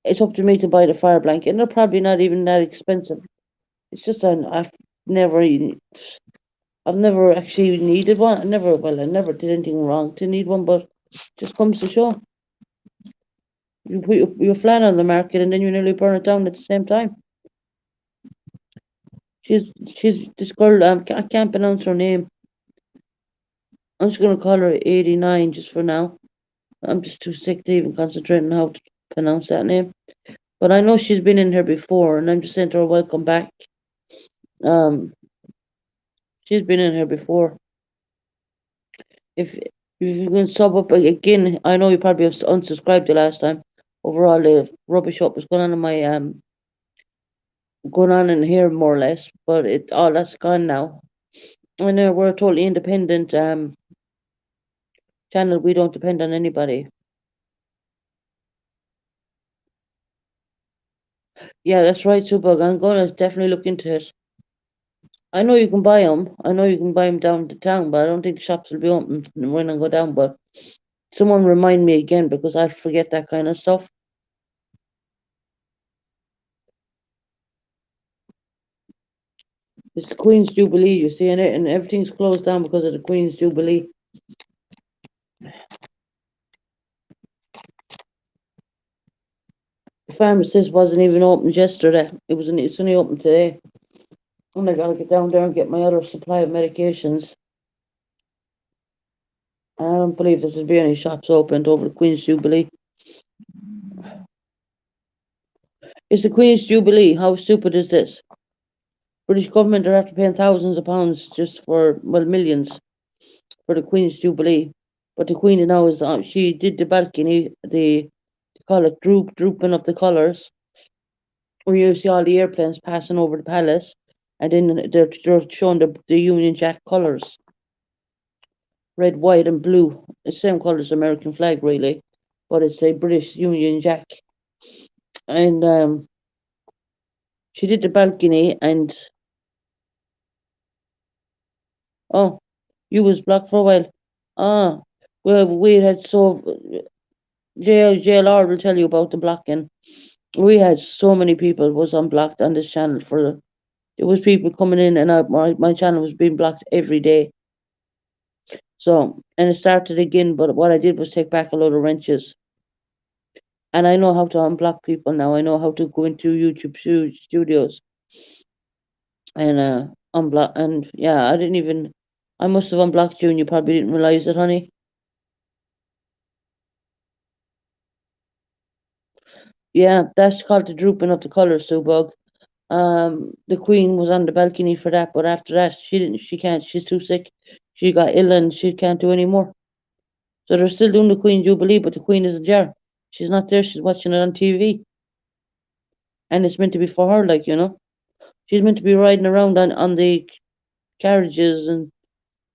It's up to me to buy the fire blanket, and they're probably not even that expensive. It's just never, I've never actually needed one. I never did anything wrong to need one, but just comes to show. You put your flat on the market and then you nearly burn it down at the same time. She's this girl. I can't pronounce her name. I'm just gonna call her 89 just for now. I'm just too sick to even concentrate on how to pronounce that name. But I know she's been in here before, and I'm just saying to her, welcome back. Um, she's been in here before. If you can sub up again, I know you probably have unsubscribed the last time. Over all the rubbish what was going on in my going on in here more or less, but all that's gone now. And we're a totally independent channel. We don't depend on anybody. Yeah, that's right, Subug. I'm gonna definitely look into it. I know you can buy them. I know you can buy them down to town, but I don't think shops will be open when I go down. But someone remind me again because I forget that kind of stuff. It's the Queen's Jubilee, you see, and everything's closed down because of the Queen's Jubilee. The pharmacist wasn't even open yesterday. It's only open today. And I gotta get down there and get my other supply of medications. I don't believe there'll be any shops opened over the Queen's Jubilee. It's the Queen's Jubilee. How stupid is this? British government are after paying thousands of pounds just for, well, millions for the Queen's Jubilee. But the Queen now is she did the balcony, they call it drooping of the colours, where you see all the airplanes passing over the palace, and then they're showing the Union Jack colours, red, white, and blue. The same colour as the American flag, really, but it's a British Union Jack. And she did the balcony, and oh, you was blocked for a while. Ah, well, we had JLR will tell you about the blocking. We had so many people was unblocked on this channel there was people coming in and out. My channel was being blocked every day. So, and it started again, but what I did was take back a load of wrenches. And I know how to unblock people now. I know how to go into YouTube studios and unblock. And yeah, I must have unblocked you and you probably didn't realize it, honey. Yeah, that's called the drooping of the colours, Sue Bug. The Queen was on the balcony for that, but after that, she can't, she's too sick. She got ill and she can't do any more. So they're still doing the Queen Jubilee, but the Queen is a jar. She's not there, she's watching it on TV. And it's meant to be for her, like, She's meant to be riding around on the carriages and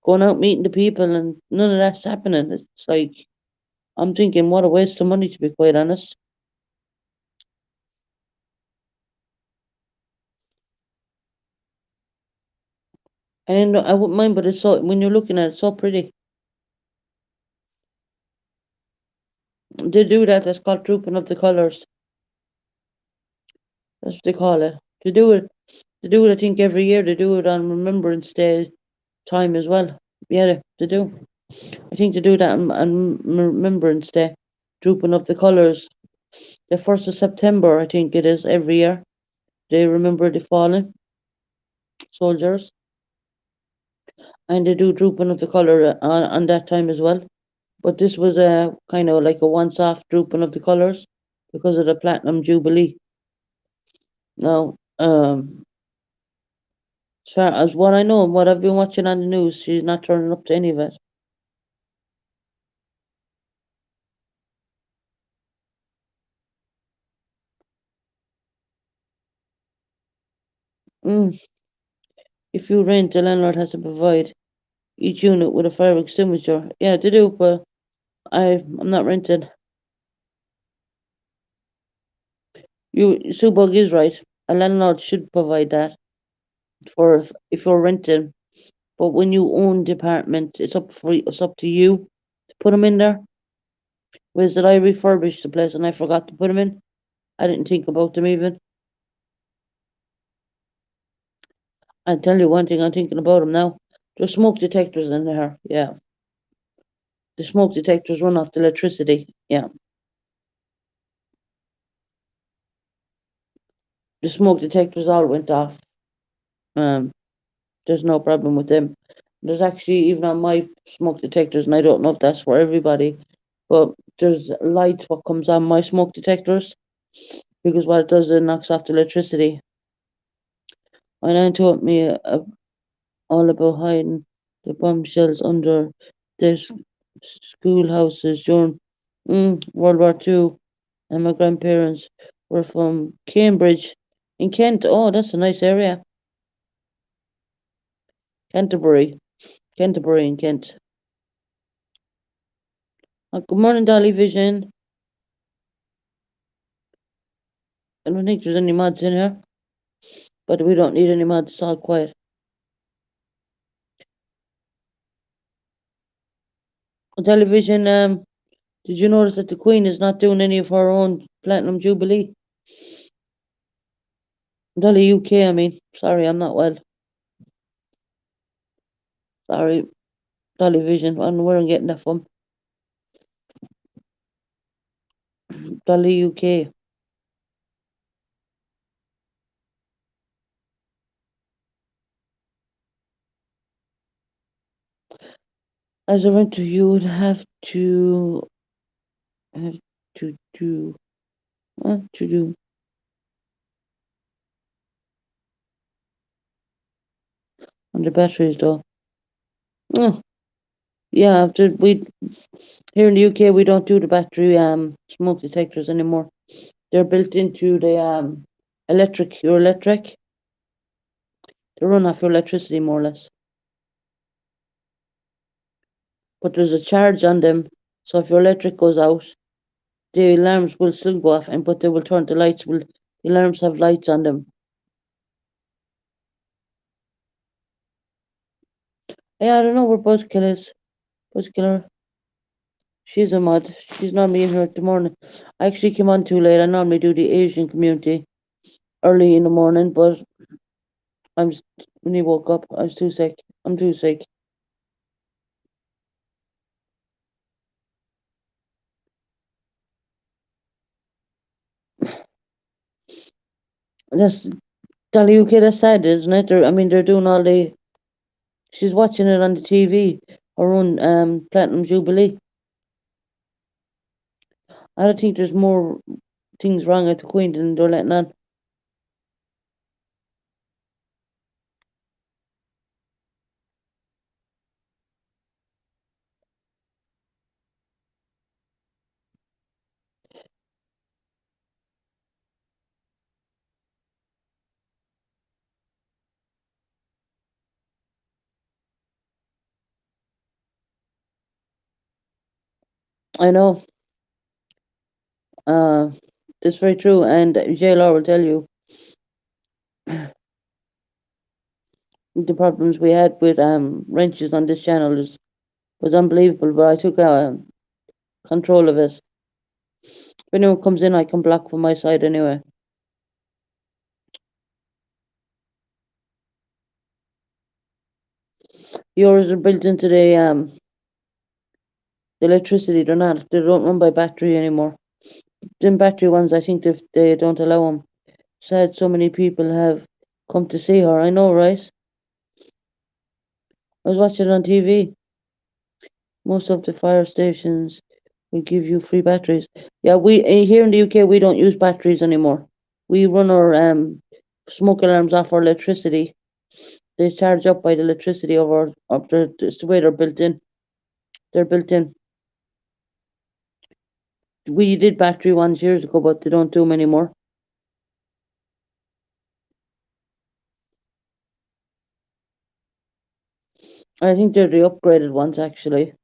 going out meeting the people, and none of that's happening. It's like, I'm thinking, what a waste of money, to be quite honest. And I wouldn't mind, but when you're looking at it, it's so pretty. They do that, that's called drooping of the colours. That's what they call it. They do it, I think, every year. They do it on Remembrance Day time as well. Yeah, they do. I think they do that on Remembrance Day, drooping of the colours. The 1st of September, I think it is, every year. They remember the fallen soldiers, and they do drooping of the colour on that time as well. But this was a kind of like a once-off drooping of the colours because of the Platinum Jubilee. Now, as far as what I know and what I've been watching on the news, she's not turning up to any of it. Mm. If you rent, the landlord has to provide each unit with a fire extinguisher. Yeah, they do, but I'm not renting. Subug is right. A landlord should provide that for if you're renting. But when you own the apartment, it's up to you to put them in there. Whereas that I refurbished the place and I forgot to put them in. I didn't think about them even. I'll tell you one thing, I'm thinking about them now. There's smoke detectors in there. Yeah, the smoke detectors run off the electricity. Yeah, the smoke detectors all went off. Um, there's no problem with them. There's actually even on my smoke detectors, and I don't know if that's for everybody, but there's lights what comes on my smoke detectors because what it does, it knocks off the electricity. My nan taught me all about hiding the bombshells under their schoolhouses during World War Two, and my grandparents were from Cambridge in Kent. Oh, that's a nice area. Canterbury. Canterbury in Kent. Good morning, Dolly Vision. I don't think there's any mods in here, but we don't need any mods. It's all quiet. Television. Did you notice that the Queen is not doing any of her own Platinum Jubilee? Dolly UK. I mean, sorry, I'm not well. Sorry, Dolly Vision. I don't know where I'm getting that from. Dolly UK. As a renter, you would have to do to do. On the batteries though. Mm, yeah, after we here in the UK we don't do the battery smoke detectors anymore. They're built into the your electric. They run off your electricity more or less. But there's a charge on them, so if your electric goes out, the alarms will still go off, and but they will turn the alarms have lights on them. Yeah, I don't know where Buzzkill is. Buzzkiller. She's a mod. She's normally in here at the morning. I actually came on too late. I normally do the Asian community early in the morning, but when he woke up, I was too sick. I'm too sick. That's Dolly UK. That's sad, isn't it? I mean, they're doing all the. She's watching it on the TV. Her own Platinum Jubilee. I don't think there's more things wrong at the Queen than they're letting on. I know. Uh, that's very true. And JLR will tell you the problems we had with wrenches on this channel was unbelievable. But I took control of it. If anyone comes in, I can block from my side anyway. Yours are built into the electricity. They're not. They don't run by battery anymore. Them battery ones, I think they don't allow them. Sad, so many people have come to see her. I know, right? I was watching it on TV. Most of the fire stations will give you free batteries. Yeah, we here in the UK we don't use batteries anymore. We run our smoke alarms off our electricity. They charge up by the electricity of it's the way they're built in. They're built in. We did battery ones years ago, but they don't do them anymore. I think they're the upgraded ones actually.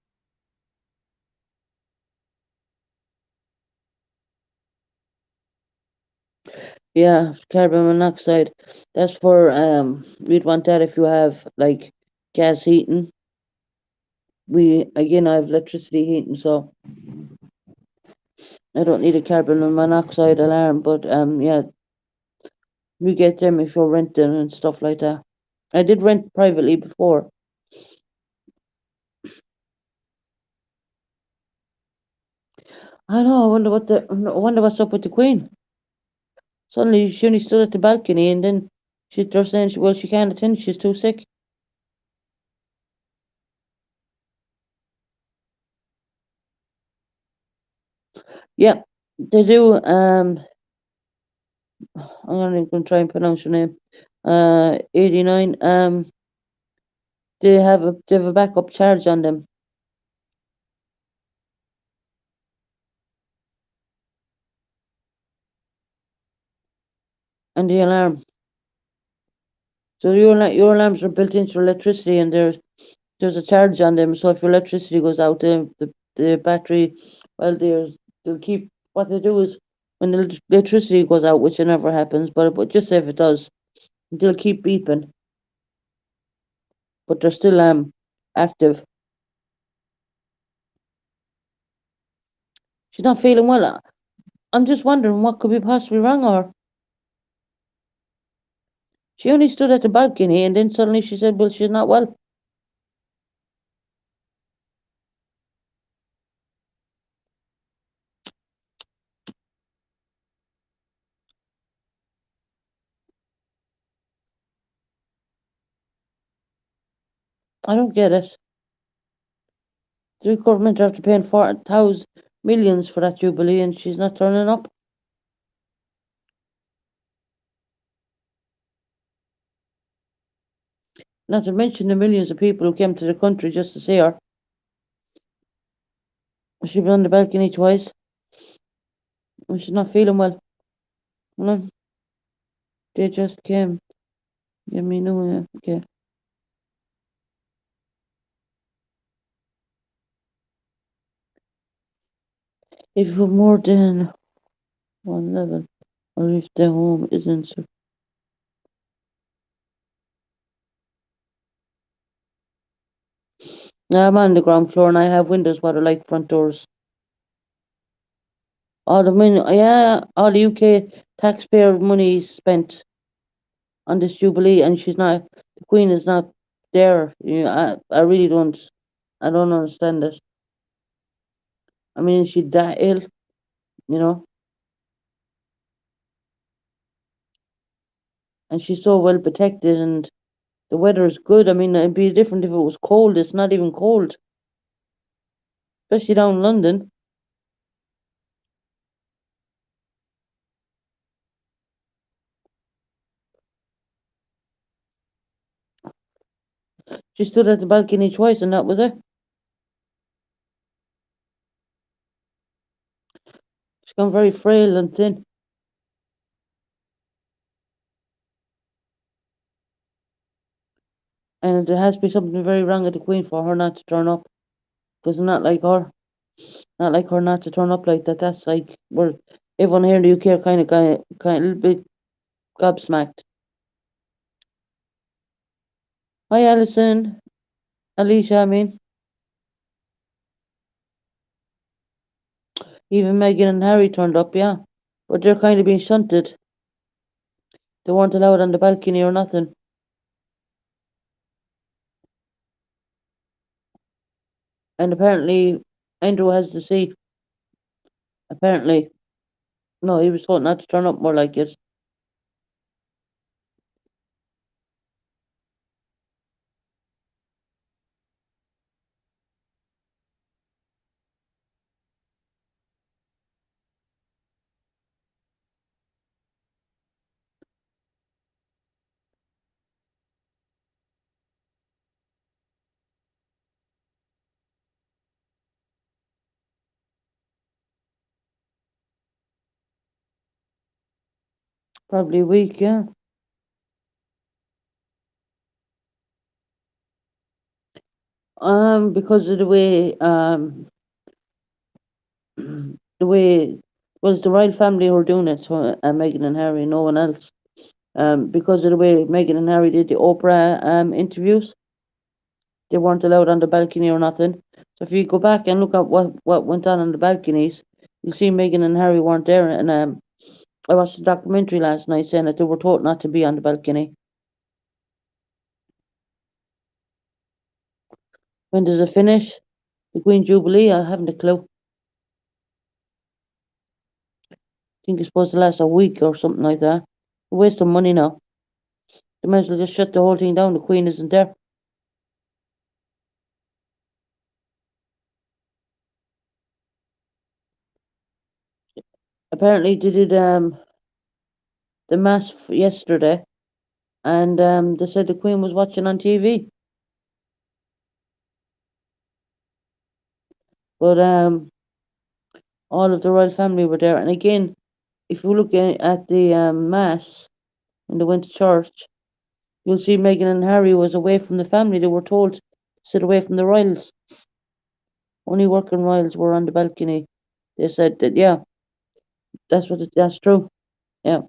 Yeah, carbon monoxide. That's for we'd want that if you have like gas heating. We again I have electricity heating, so I don't need a carbon monoxide alarm, but yeah, we get them if you're renting and stuff like that. I did rent privately before. I know, I wonder what's up with the Queen. Suddenly she only stood at the balcony and then they're saying well she can't attend, she's too sick. Yeah, they do. I'm not even gonna try and pronounce your name. 89. They have a backup charge on them and the alarm. So your alarms are built into electricity and there's a charge on them. So if your electricity goes out, the battery, well, they'll keep. What they do is when the electricity goes out, which it never happens, but just say if it does, they'll keep beeping, but they're still active. She's not feeling well. I'm just wondering what could be possibly wrong with her. She only stood at the balcony and then suddenly she said, "Well, she's not well." I don't get it. The government are after paying 40,000 millions for that jubilee, and she's not turning up. Not to mention the millions of people who came to the country just to see her. She's been on the balcony twice, and she's not feeling well. No, they just came. Yeah, me know. Yeah, okay. If you have more than one level, or if the home isn't. Now I'm on the ground floor, and I have windows what are like front doors. All the money, yeah, all the UK taxpayer money spent on this jubilee, and she's not. The Queen is not there. I really don't. I don't understand it. I mean, she that ill, you know, and she's so well protected, and the weather is good. I mean, it'd be different if it was cold. It's not even cold, especially down in London. She stood at the balcony twice, and that was it. She's gone very frail and thin, and there has to be something very wrong with the Queen for her not to turn up. Because not like her, not like her not to turn up like that. That's like we're everyone here in the UK are kind of a little bit gobsmacked. Hi, Alison, Alicia. I mean, even Meghan and Harry turned up, yeah, but they're kind of being shunted. They weren't allowed on the balcony or nothing. And apparently, Andrew has the see. Apparently, no, he was told not to turn up more like it. Probably a week, yeah. Because of the way, the way, well, it's the royal family who are doing it, so, Meghan and Harry, no one else. Because of the way Meghan and Harry did the Oprah interviews, they weren't allowed on the balcony or nothing. So if you go back and look at what went on the balconies, you see Meghan and Harry weren't there. And I watched a documentary last night saying that they were told not to be on the balcony. When does it finish? The Queen Jubilee? I haven't a clue. I think it's supposed to last a week or something like that. Waste some money now. They might as well just shut the whole thing down. The Queen isn't there. Apparently, they did the mass yesterday, and they said the Queen was watching on TV. But all of the royal family were there. And again, if you look at the mass when they went to church, you'll see Meghan and Harry was away from the family. They were told to sit away from the royals. Only working royals were on the balcony. They said that, yeah, that's true. Yeah.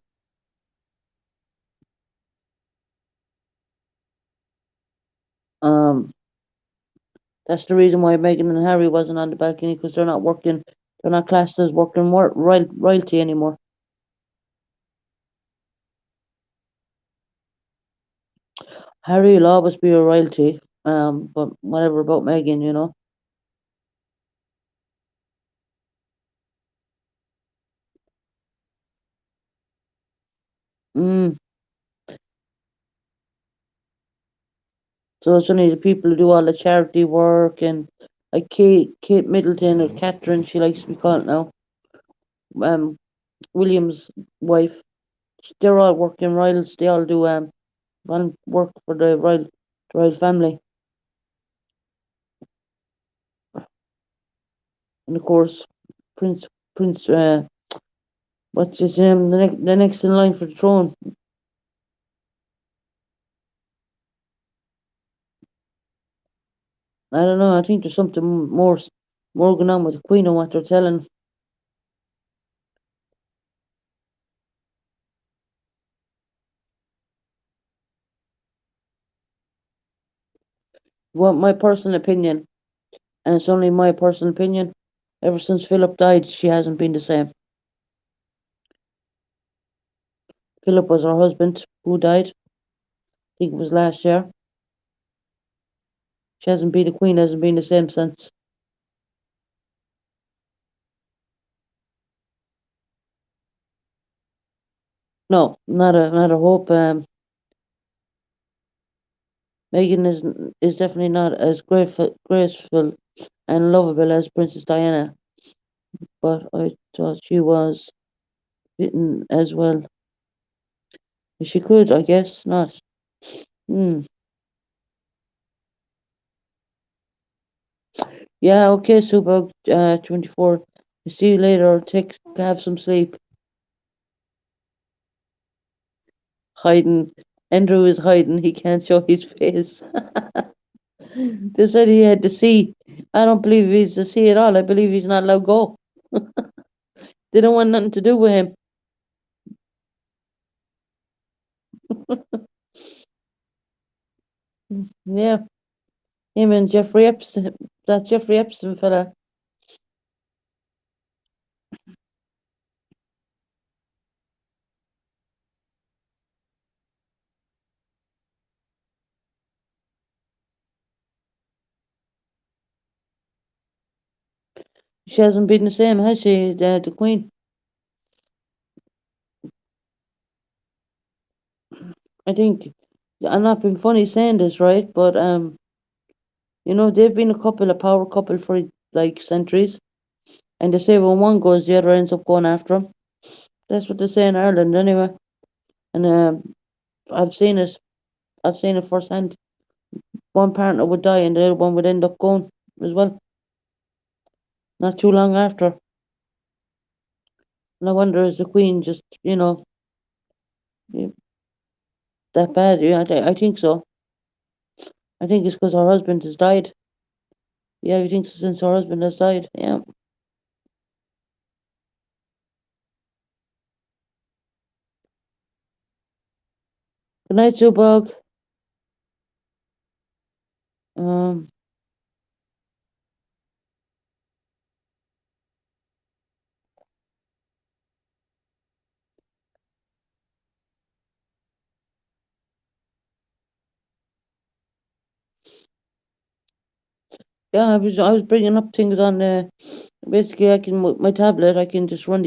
Um, that's the reason why Meghan and Harry wasn't on the balcony, because they're not working. They're not classed as working royalty anymore. Harry will always be a royalty. But whatever about Meghan. Mm. So it's only the people who do all the charity work, and like Kate Middleton, or Catherine, she likes to be called now. Um, William's wife. They're all working royals. They all do work for the royal family. And of course, Prince what's his name? The next in line for the throne. I don't know. I think there's something more going on with the Queen and what they're telling. What my personal opinion, and it's only my personal opinion. Ever since Philip died, she hasn't been the same. Philip was her husband who died. I think it was last year. She hasn't been the Queen. Hasn't been the same since. No, not a hope. Meghan is definitely not as graceful and lovable as Princess Diana, but I thought she was fitting as well. She could, I guess, not. Hmm. Yeah, okay, Subug, 24. See you later. Have some sleep. Hiding. Andrew is hiding. He can't show his face. They said he had to see. I don't believe he's to see at all. I believe he's not allowed to go. They don't want nothing to do with him. Yeah, him and Jeffrey Epstein. That Jeffrey Epstein fella. She hasn't been the same, has she, the Queen? I think I'm not being funny saying this, right? But they've been a couple, a power couple for like centuries, and they say when one goes, the other ends up going after him. That's what they say in Ireland, anyway. And I've seen it. I've seen it firsthand. One partner would die, and the other one would end up going as well. Not too long after. And I wonder, is the Queen just, that bad? Yeah, I think so. I think it's because her husband has died. Yeah, I think since her husband has died. Yeah. Good night, Zubog. Um, yeah, I was bringing up things on basically I can with my tablet I can just run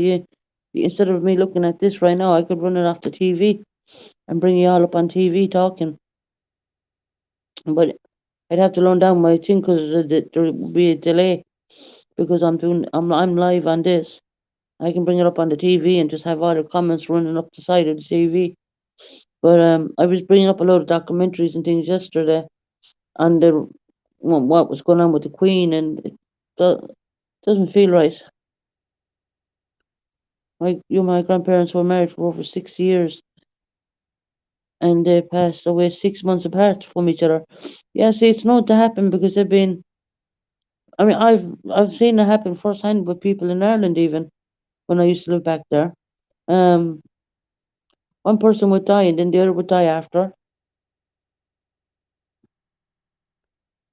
instead of me looking at this right now I could run it off the TV and bring you all up on TV talking. But I'd have to run down my thing because there would be a delay because I'm live on this. I can bring it up on the TV and just have all the comments running up the side of the TV. But I was bringing up a lot of documentaries and things yesterday on what was going on with the Queen, and it doesn't feel right. My grandparents were married for over 6 years, and they passed away 6 months apart from each other. Yeah, see, it's known to happen because they've been. I mean, I've seen it happen firsthand with people in Ireland, even when I used to live back there. Um, one person would die, and then the other would die after.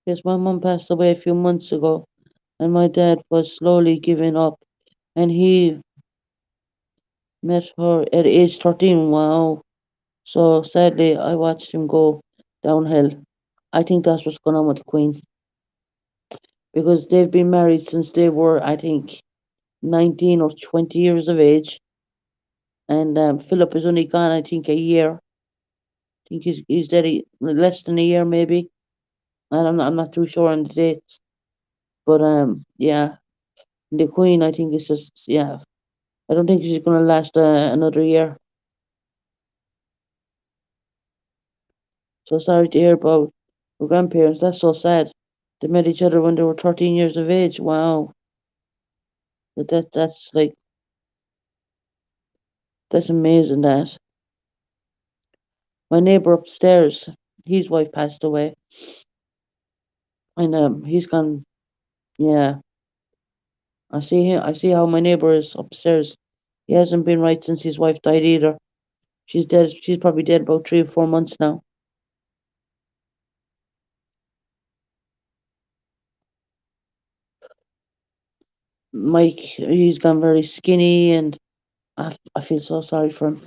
Yes, my mum passed away a few months ago, and my dad was slowly giving up, and he met her at age 13. Wow. So sadly, I watched him go downhill. I think that's what's going on with the Queen because they've been married since they were, I think, 19 or 20 years of age. And Philip is only gone, I think, a year. I think he's dead less than a year, maybe. And I'm not too sure on the dates. But yeah, the Queen, I think, is just, yeah. I don't think she's going to last another year. So sorry to hear about her grandparents. That's so sad. They met each other when they were 13 years of age. Wow. But that's like, that's amazing that. My neighbour upstairs, his wife passed away. And he's gone, yeah. I see how my neighbour is upstairs. He hasn't been right since his wife died either. She's dead. She's probably dead about 3 or 4 months now. Mike, he's gone very skinny, and I feel so sorry for him.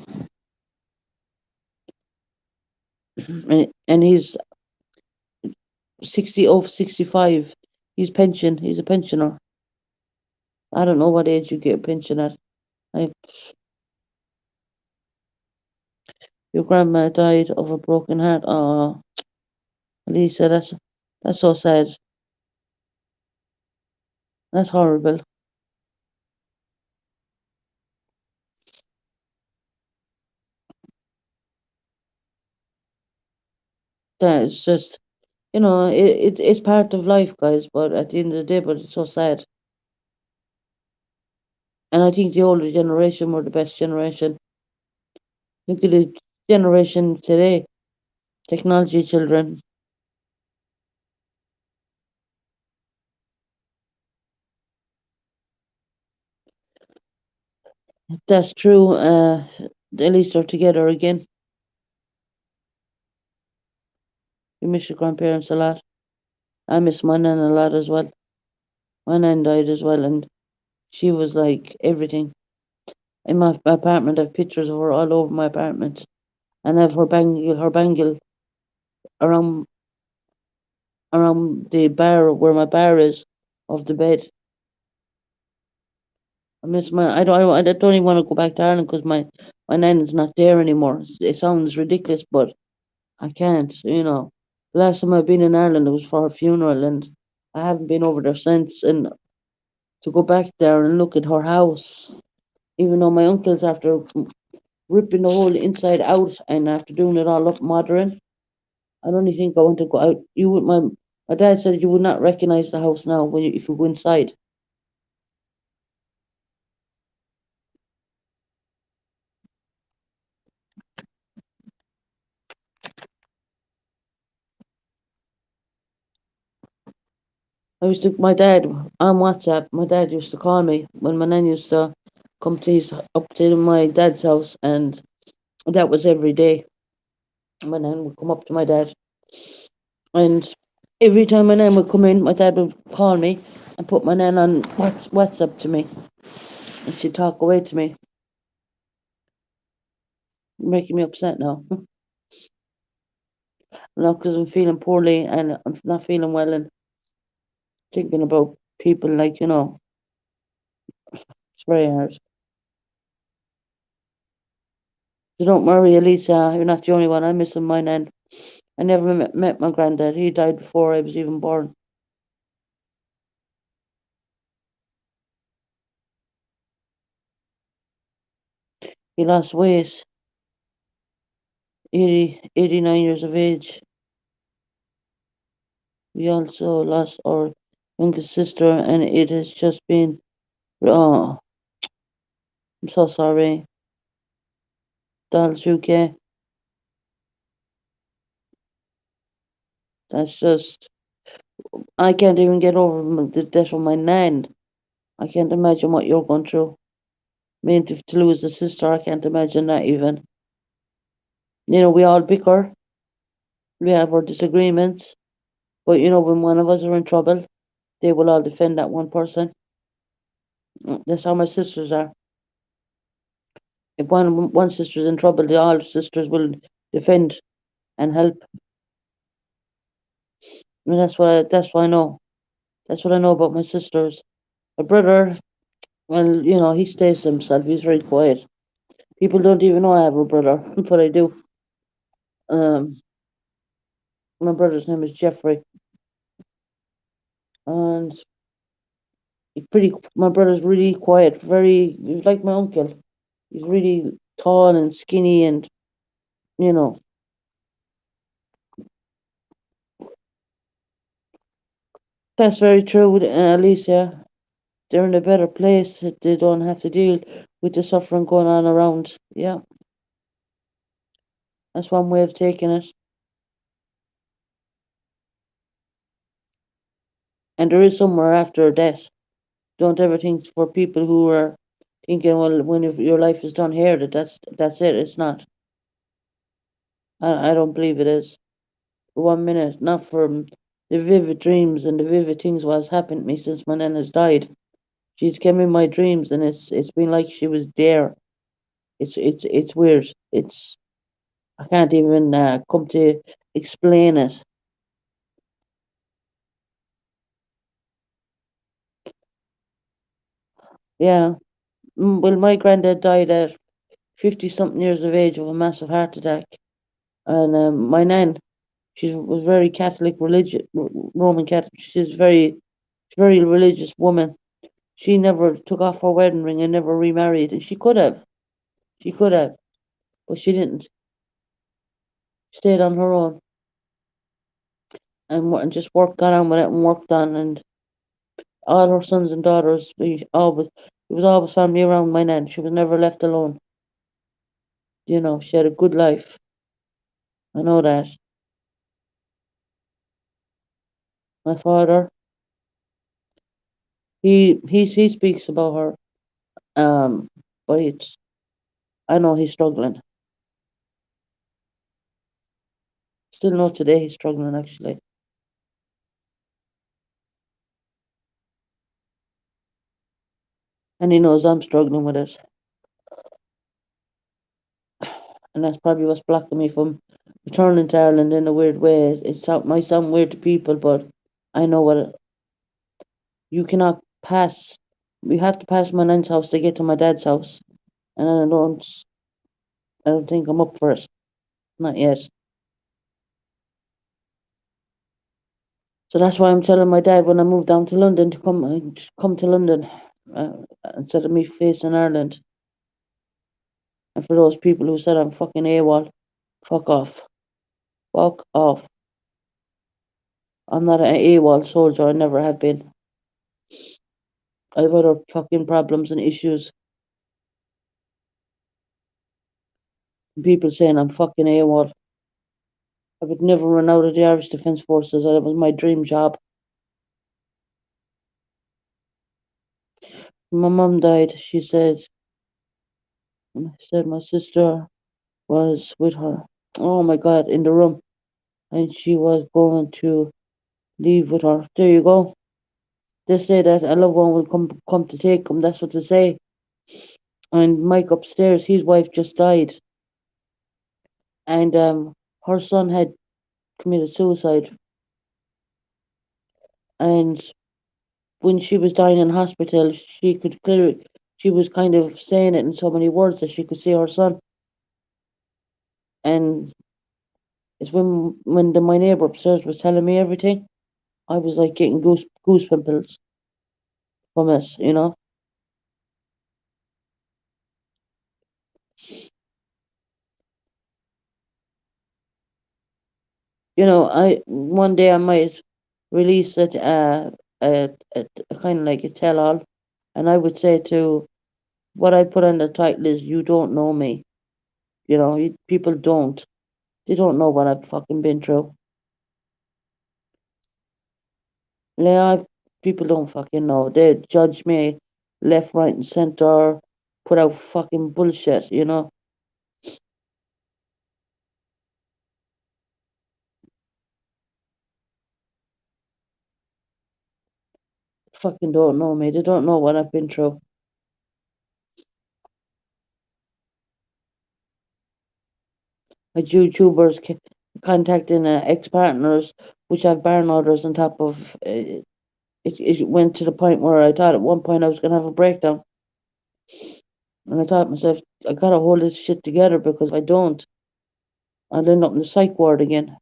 And he's 60 over 65. He's a pensioner. I don't know what age you get a pension at. I, your grandma died of a broken heart. Oh, Lisa, that's so sad. That's horrible. That's just, it's part of life, guys. But at the end of the day, but it's so sad. And I think the older generation were the best generation. Look at the generation today, technology children. That's true. At least they're together again. You miss your grandparents a lot. I miss my nan a lot as well. My nan died as well, and she was like everything. In my apartment, I have pictures of her all over my apartment, and I have her bangle around the bar where my bar is of the bed. I miss my. I don't even want to go back to Ireland because my nan is not there anymore. It sounds ridiculous, but I can't. The last time I've been in Ireland, it was for her funeral, and I haven't been over there since. And to go back there and look at her house, even though my uncle's after ripping the whole inside out and after doing it all up modern, I don't even think I want to go out. You would my dad said you would not recognize the house now if you go inside. My dad on WhatsApp. My dad used to call me when my nan used to come to his up to my dad's house, and that was every day. My nan would come up to my dad, and every time my nan would come in, my dad would call me and put my nan on WhatsApp to me, and she'd talk away to me, making me upset now. Now because I'm feeling poorly and I'm not feeling well, and thinking about people it's very hard. So don't worry, Elisa, you're not the only one. I'm missing my nan. I never met my granddad. He died before I was even born. He lost weight, 89 years of age. We also lost our youngest sister, and it has just been. Oh, I'm so sorry. Dolls UK. That's just. I can't even get over the death of my nan. I can't imagine what you're going through. I mean, to lose a sister, I can't imagine that even. We all bicker, we have our disagreements, but when one of us are in trouble, they will all defend that one person. That's how my sisters are. If one sister's in trouble, the all sisters will defend and help. And that's what I know. That's what I know about my sisters. My brother, well, he stays to himself. He's very quiet. People don't even know I have a brother, but I do. Um, my brother's name is Jeffrey, and My brother's really quiet. He's like my uncle. He's really tall and skinny, and you know, that's very true. Alicia, they're in a better place. They don't have to deal with the suffering going on around. Yeah, that's one way of taking it. And there is somewhere after death. Don't ever think for people who are thinking, well, when your life is done here, that's it. It's not. I don't believe it is. For 1 minute, not from the vivid dreams and the vivid things what's happened to me since my nana's died. She's came in my dreams, and it's been like she was there. It's weird. I can't even come to explain it. Yeah. Well, my granddad died at 50 something years of age of a massive heart attack, and my nan, she was very Catholic, religious, Roman Catholic. Very religious woman. She never took off her wedding ring and never remarried, and she could have. She could have, but she didn't. Stayed on her own and just worked on with it and worked on, and all her sons and daughters. There was always family around my nan. She was never left alone. She had a good life. I know that. My father, he speaks about her. But I know he's struggling. Still know today he's struggling actually, and he knows I'm struggling with it, and that's probably what's blocking me from returning to Ireland in a weird way. Might sound weird to people, but I know what you cannot pass we have to pass my nan's house to get to my dad's house, and I don't think I'm up for it. Not yet. So that's why I'm telling my dad when I move down to London to come to London uh, instead of me facing Ireland. And for those people who said I'm fucking AWOL, fuck off. Fuck off. I'm not an AWOL soldier. I never have been. I have other fucking problems and issues. People saying I'm fucking AWOL. I would never run out of the Irish Defence Forces. That was my dream job. My mum died. Said my sister was with her. Oh my God, in the room, and she was going to leave with her. There you go. They say that a loved one will come to take them. That's what they say. And Mike upstairs, his wife just died, and her son had committed suicide. And when she was dying in hospital, she was kind of saying it in so many words that she could see her son. And it's when my neighbour upstairs was telling me everything, I was like getting goose pimples from it, you know. I one day I might release a kind of like a tell all, and I would say to what I put on the title is "You don't know me." People don't. They don't know what I've fucking been through. Yeah, people don't fucking know. They judge me left, right, and center. Put out fucking bullshit. Fucking don't know me. They don't know what I've been through. Like YouTubers contacting ex-partners, which have barn orders on top of. It went to the point where I thought at one point I was gonna have a breakdown, and I thought to myself, I gotta hold this shit together because if I don't, I'll end up in the psych ward again.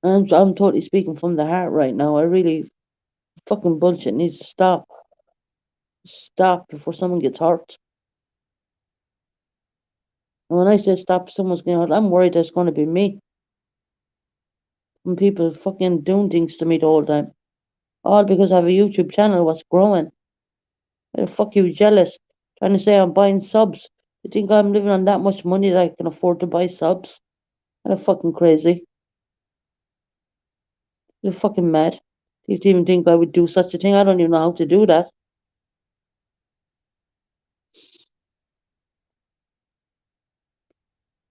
And I'm totally speaking from the heart right now. I really fucking bullshit needs to stop. Stop before someone gets hurt. And when I say stop, someone's getting hurt, I'm worried that's going to be me. When people fucking doing things to me the whole time. All because I have a YouTube channel what's growing. Why the fuck you jealous? Trying to say I'm buying subs. You think I'm living on that much money that I can afford to buy subs? I'm fucking crazy. You're fucking mad. You even think I would do such a thing? I don't even know how to do that.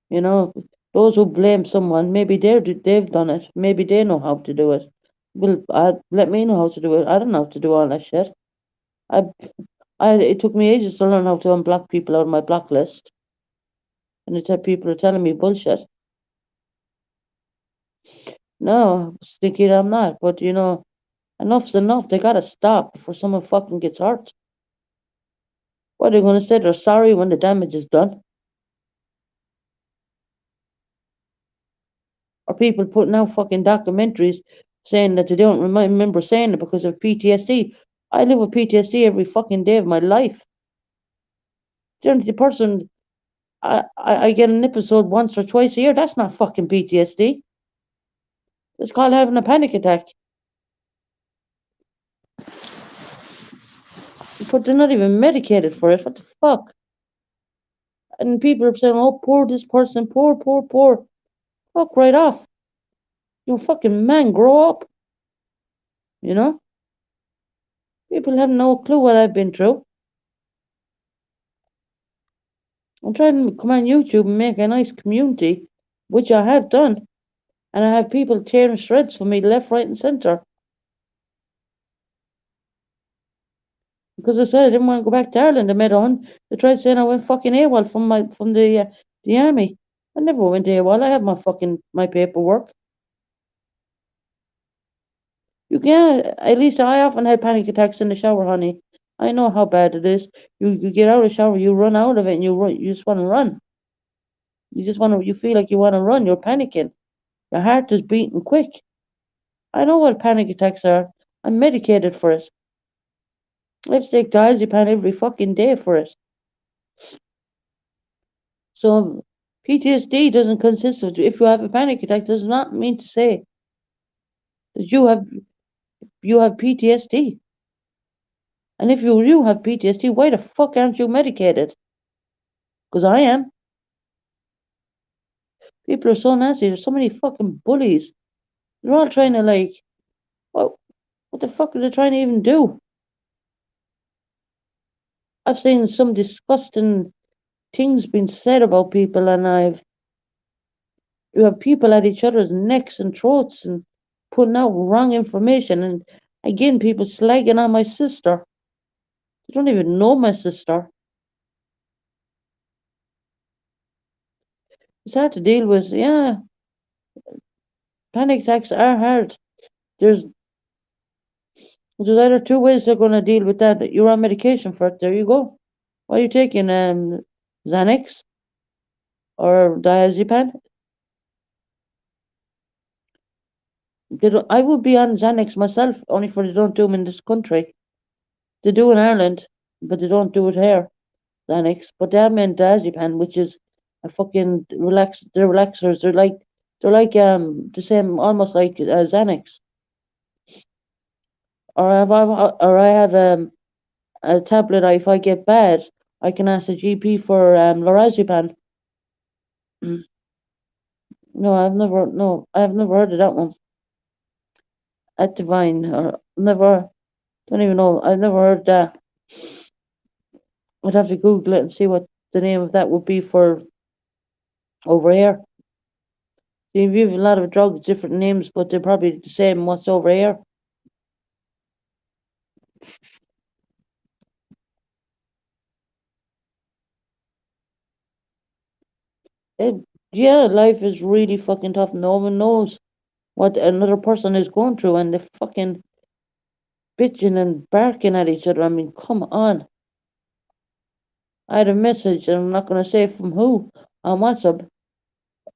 You know, those who blame someone, maybe they've done it. Maybe they know how to do it. Well, let me know how to do it. I don't know how to do all that shit. I, it took me ages to learn how to unblock people out of my block list, and people are telling me bullshit. No, I was thinking I'm not, but enough's enough. They gotta stop before someone fucking gets hurt. What are they gonna say? They're sorry when the damage is done? Or people putting out fucking documentaries saying that they don't remember saying it because of PTSD. I live with PTSD every fucking day of my life. The only person I get an episode once or twice a year. That's not fucking PTSD. It's called having a panic attack. But they're not even medicated for it. What the fuck? And people are saying, "Oh, poor this person, poor, poor, poor." Fuck right off. You fucking man, grow up. You know. People have no clue what I've been through. I'm trying to come on YouTube and make a nice community, which I have done, and I have people tearing shreds for me left, right, and centre. Because I said I didn't want to go back to Ireland. I met on. They tried saying I went fucking AWOL from the army. I never went AWOL. I have my paperwork. You can't. At least I often had panic attacks in the shower, honey. I know how bad it is. You get out of the shower, you run out of it, and you run. You just want to run. You just want to. You feel like you want to run. You're panicking. Your heart is beating quick. I know what panic attacks are. I'm medicated for it. I have to take diazepam every fucking day for it. So PTSD doesn't consist of. If you have a panic attack, does not mean to say that you have PTSD. And if you do have PTSD, why the fuck aren't you medicated? Because I am. People are so nasty. There's so many fucking bullies. They're all trying to what the fuck are they trying to even do? I've seen some disgusting things being said about people, and you have people at each other's necks and throats and putting out wrong information, and again, people slagging on my sister. They don't even know my sister. It's hard to deal with. Yeah, panic attacks are hard. There's there's either two ways they're going to deal with that. You're on medication for it. There you go. What are you taking? Xanax or diazepam? I would be on Xanax myself, only for they don't do them in this country. They do in Ireland, but they don't do it here. Xanax, but they have them in diazepam, which is a fucking relax. They're relaxers. They're like the same, almost like Xanax. Or I have a tablet. If I get bad, I can ask the GP for lorazepam. No, I've never heard of that one. At Divine, or never, don't even know. I've never heard that. I'd have to Google it and see what the name of that would be for over here. You have a lot of drugs, different names, but they're probably the same. What's over here? It, yeah, life is really fucking tough. No one knows what another person is going through, and they're fucking bitching and barking at each other. I mean, come on. I had a message, and I'm not going to say from who, on WhatsApp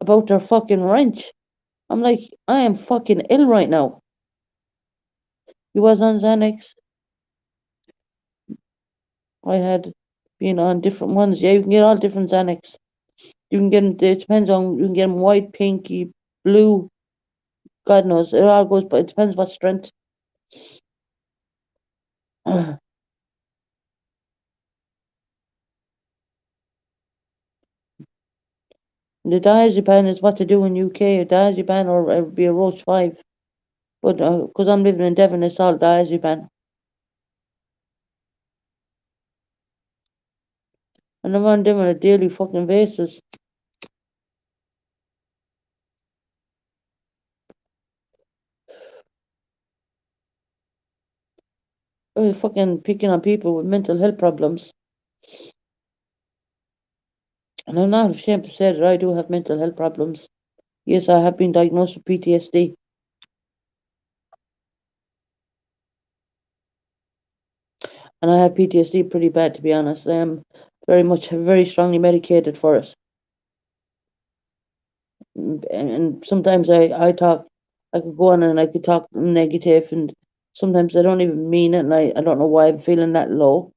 about their fucking wrench. I'm like, I am fucking ill right now. He was on Xanax. I had been on different ones. Yeah, you can get all different Xanax. You can get them, it depends on, you can get them white, pinky, blue, God knows. It all goes, but it depends what strength. The diazepam is what they do in UK, a diazepam or it would be a Roche 5. But because I'm living in Devon, it's all diazepam. And I'm on them on a daily fucking basis. Fucking picking on people with mental health problems. And I'm not ashamed to say that I do have mental health problems. Yes, I have been diagnosed with PTSD. And I have PTSD pretty bad, to be honest. I am very strongly medicated for it. And sometimes I could go on and I could talk negative, and sometimes I don't even mean it, and I don't know why I'm feeling that low,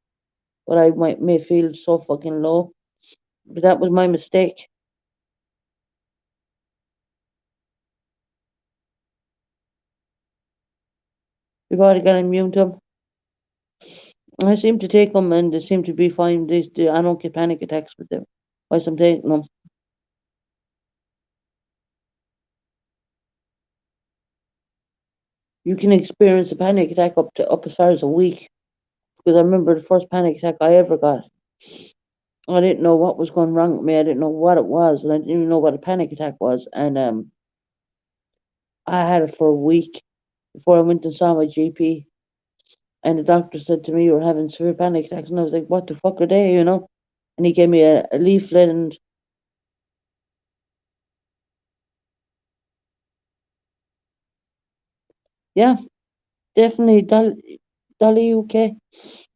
but may feel so fucking low. But that was my mistake. We've already got immune to them. I seem to take them, and they seem to be fine. I don't get panic attacks with them. Why I'm taking them. You can experience a panic attack up as far as a week. Because I remember the first panic attack I ever got. I didn't know what was going wrong with me. I didn't know what it was, and I didn't even know what a panic attack was. And I had it for a week before I went and saw my GP. And the doctor said to me, "You're having severe panic attacks." And I was like, "What the fuck are they?" And he gave me a leaflet, and yeah, Definitely Dolly UK.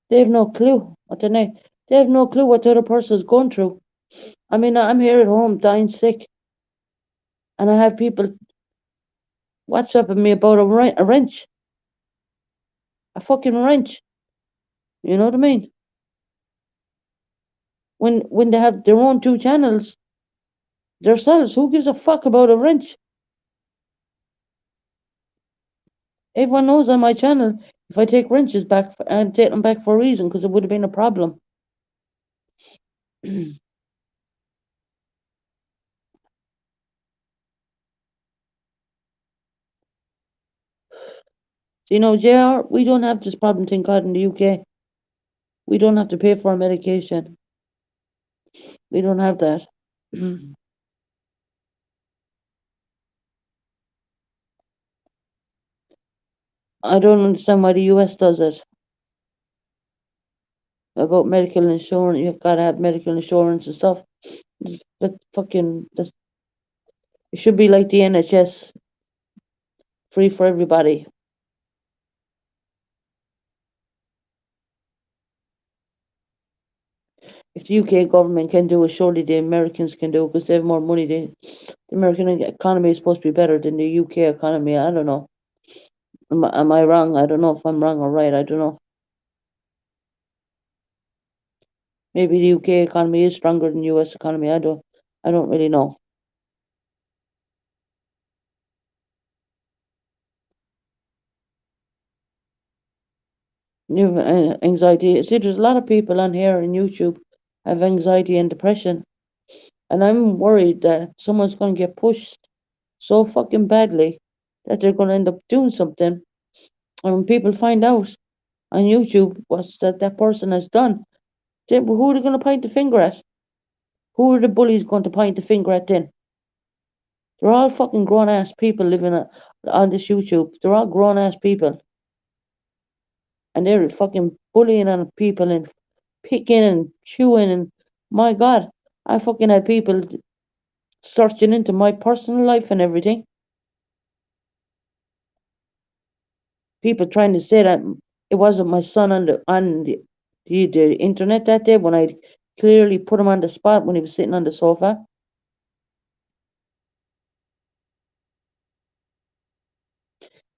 They have no clue what they have no clue what the other person is going through. I mean, I'm here at home dying sick, and I have people WhatsApping me about a wrench, a fucking wrench. You know what I mean? When they have their own two channels themselves, who gives a fuck about a wrench? Everyone knows on my channel, if I take wrenches back, I take them back for a reason, because it would have been a problem. Do you know, JR, we don't have this problem, thank God, in the UK. We don't have to pay for our medication. We don't have that. I don't understand why the US does it. About medical insurance, you've got to have medical insurance and stuff. That fucking, it should be like the NHS, free for everybody. If the UK government can do it, surely the Americans can do it because they have more money. The American economy is supposed to be better than the UK economy. I don't know. Am I wrong? I don't know if I'm wrong or right. I don't know. Maybe the UK economy is stronger than the US economy. I don't really know. You have anxiety. See, there's a lot of people on here on YouTube have anxiety and depression, and I'm worried that someone's going to get pushed so fucking badly that they're going to end up doing something. And when people find out on YouTube what that person has done, who are they going to point the finger at? Who are the bullies going to point the finger at then? They're all fucking grown ass people living on this YouTube. They're all grown ass people, and they're fucking bullying on people and picking and chewing. And my God, I fucking had people searching into my personal life and everything. People trying to say that it wasn't my son on the internet that day when I clearly put him on the spot when he was sitting on the sofa.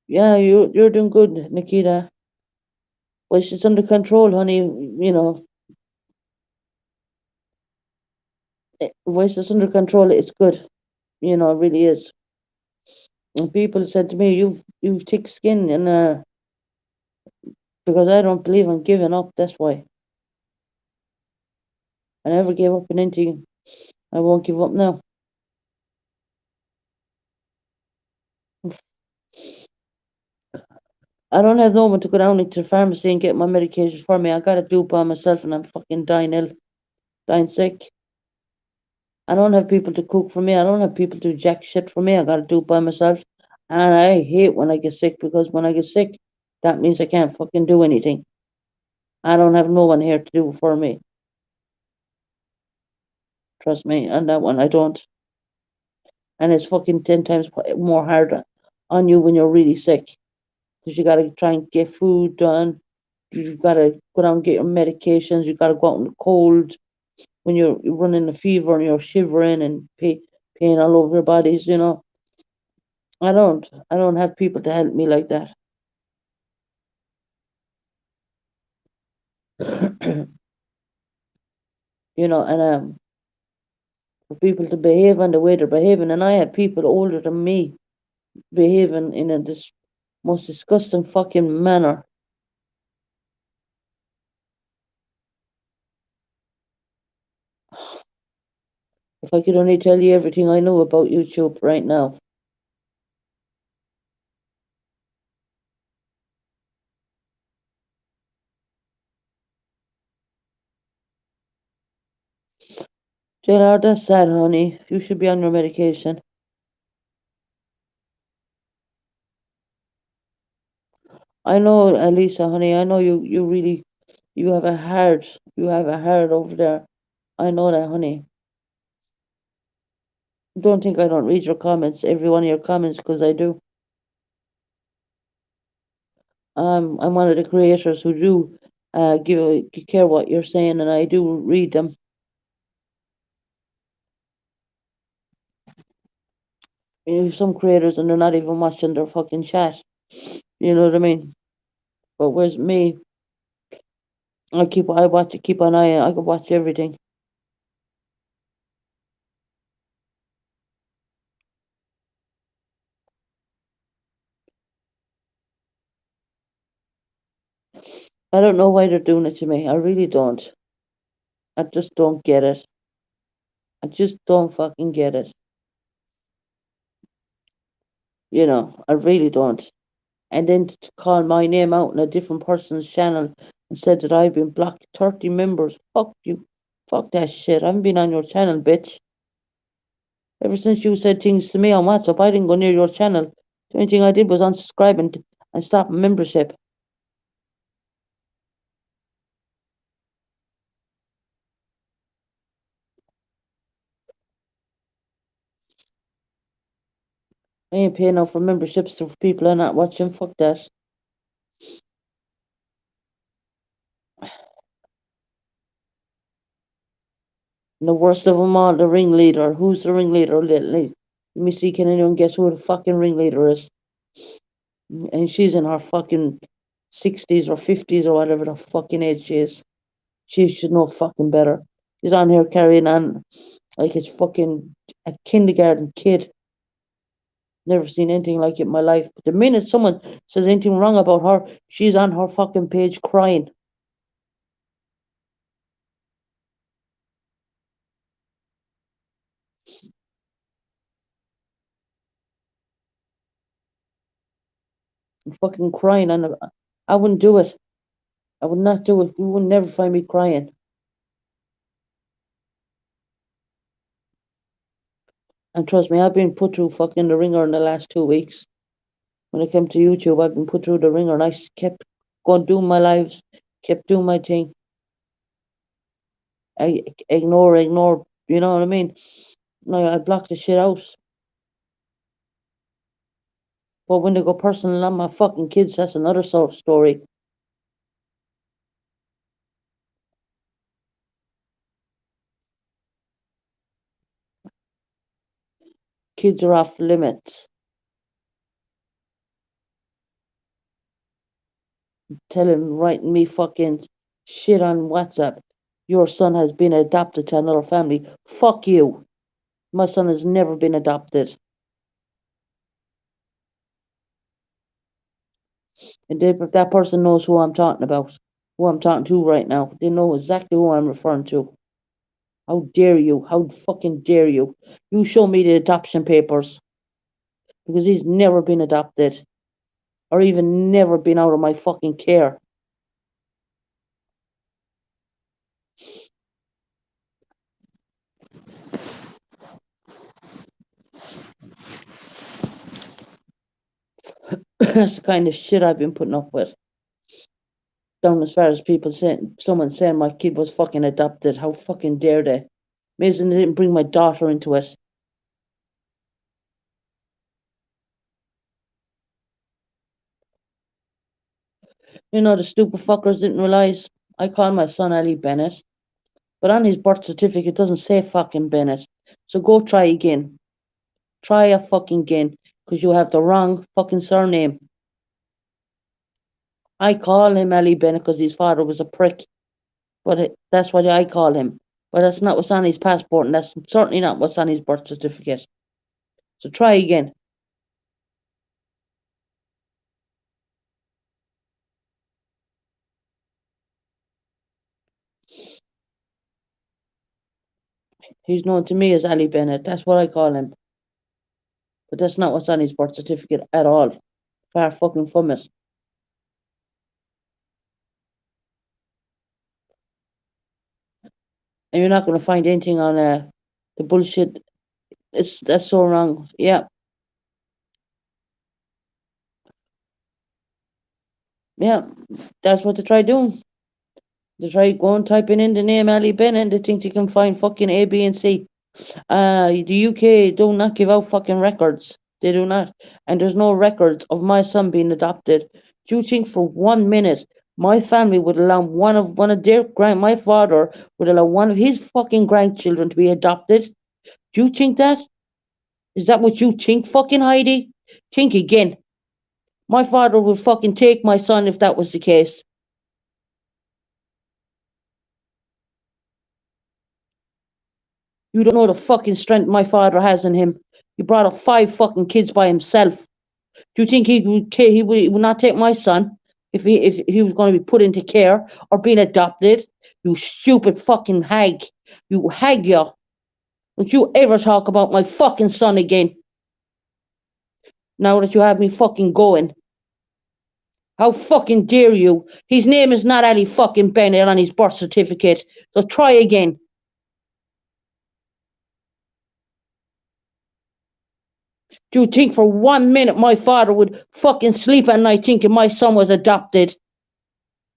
Yeah, you're doing good, Nikita. Well, she's under control, honey. You know, when she's under control, it's good. You know, it really is. And people said to me, "You've thick skin," and because I don't believe in giving up. That's why I never gave up in anything. I won't give up now. I don't have no one to go down into the pharmacy and get my medication for me. I gotta do it by myself, and I'm fucking dying ill, dying sick. I don't have people to cook for me. I don't have people to do jack shit for me. I gotta do it by myself. And I hate when I get sick because when I get sick, that means I can't fucking do anything. I don't have no one here to do it for me. Trust me, on that one, I don't. And it's fucking 10 times more hard on you when you're really sick because you gotta try and get food done. You gotta go down and get your medications. You gotta go out in the cold when you're running a fever and you're shivering and pain all over your bodies. You know, I don't have people to help me like that. You know, and for people to behave in the way they're behaving, and I have people older than me behaving in this most disgusting fucking manner. If I could only tell you everything I know about YouTube right now. JR, that's sad, honey. You should be on your medication. I know, Elisa, honey. I know you really, you have a heart. You have a heart over there. I know that, honey. Don't think I don't read your comments, every one of your comments, because I do. I'm one of the creators who do give care what you're saying, and I do read them. You know, some creators and they're not even watching their fucking chat. You know what I mean? But where's me? I watch keep an eye on I can watch everything. I don't know why they're doing it to me. I really don't. I just don't get it. I just don't fucking get it. You know, I really don't. And then to call my name out in a different person's channel and said that I've been blocked 30 members. Fuck you. Fuck that shit. I haven't been on your channel, bitch. Ever since you said things to me on WhatsApp, I didn't go near your channel. The only thing I did was unsubscribe and stop membership. I ain't paying out for memberships for people I'm not watching. Fuck that. And the worst of them all, the ringleader. Who's the ringleader lately? Let me see, can anyone guess who the fucking ringleader is? And she's in her fucking 60s or 50s or whatever the fucking age she is. She should know fucking better. She's on here carrying on like it's fucking a kindergarten kid. Never seen anything like it in my life. But the minute someone says anything wrong about her, she's on her fucking page crying. And fucking crying. And I wouldn't do it. I would not do it. You would never find me crying. And trust me, I've been put through fucking the ringer in the last 2 weeks. When it came to YouTube, I've been put through the ringer and I kept going doing my lives, kept doing my thing. I ignore, you know what I mean? No, I block the shit out. But when they go personal on my fucking kids, that's another sort of story. Kids are off limits. Telling, writing me fucking shit on WhatsApp. Your son has been adopted to another family. Fuck you. My son has never been adopted. And that person knows who I'm talking about, who I'm talking to right now. They know exactly who I'm referring to. How dare you? How fucking dare you? You show me the adoption papers because he's never been adopted or even never been out of my fucking care. That's the kind of shit I've been putting up with. Down as far as people saying, someone saying my kid was fucking adopted. How fucking dare they? Amazing they didn't bring my daughter into it. You know, the stupid fuckers didn't realise I call my son Ali Bennett, but on his birth certificate it doesn't say fucking Bennett. So go try again. Try a fucking again, because you have the wrong fucking surname. I call him Ali Bennett because his father was a prick, but that's what I call him. But that's not what's on his passport, and that's certainly not what's on his birth certificate. So try again. He's known to me as Ali Bennett. That's what I call him. But that's not what's on his birth certificate at all. Far fucking from it. And you're not going to find anything on the bullshit. That's so wrong. Yeah, yeah. That's what they try doing. They try going typing in the name Ali Bennett. They think they can find fucking A, B, and C. The UK do not give out fucking records. They do not. And there's no records of my son being adopted. Do you think for 1 minute my family would allow my father would allow one of his fucking grandchildren to be adopted? Do you think that? Is that what you think, fucking Heidi? Think again. My father would fucking take my son if that was the case. You don't know the fucking strength my father has in him. He brought up 5 fucking kids by himself. Do you think he would not take my son if he was going to be put into care or being adopted? You stupid fucking hag. You hag, you. Don't you ever talk about my fucking son again. Now that you have me fucking going. How fucking dare you? His name is not Ali fucking Bennett on his birth certificate. So try again. Do you think for 1 minute my father would fucking sleep at night thinking my son was adopted?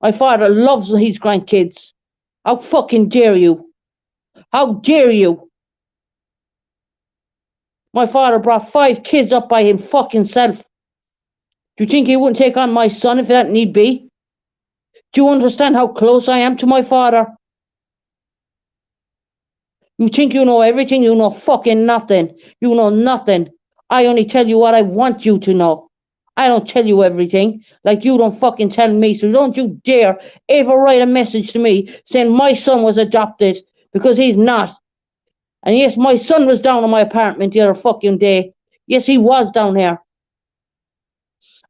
My father loves his grandkids. How fucking dare you? How dare you? My father brought 5 kids up by him fucking self. Do you think he wouldn't take on my son if that need be? Do you understand how close I am to my father? You think you know everything? You know fucking nothing. You know nothing. I only tell you what I want you to know. I don't tell you everything, like you don't fucking tell me. So don't you dare ever write a message to me saying my son was adopted, because he's not. And yes, my son was down in my apartment the other fucking day. Yes, he was down here.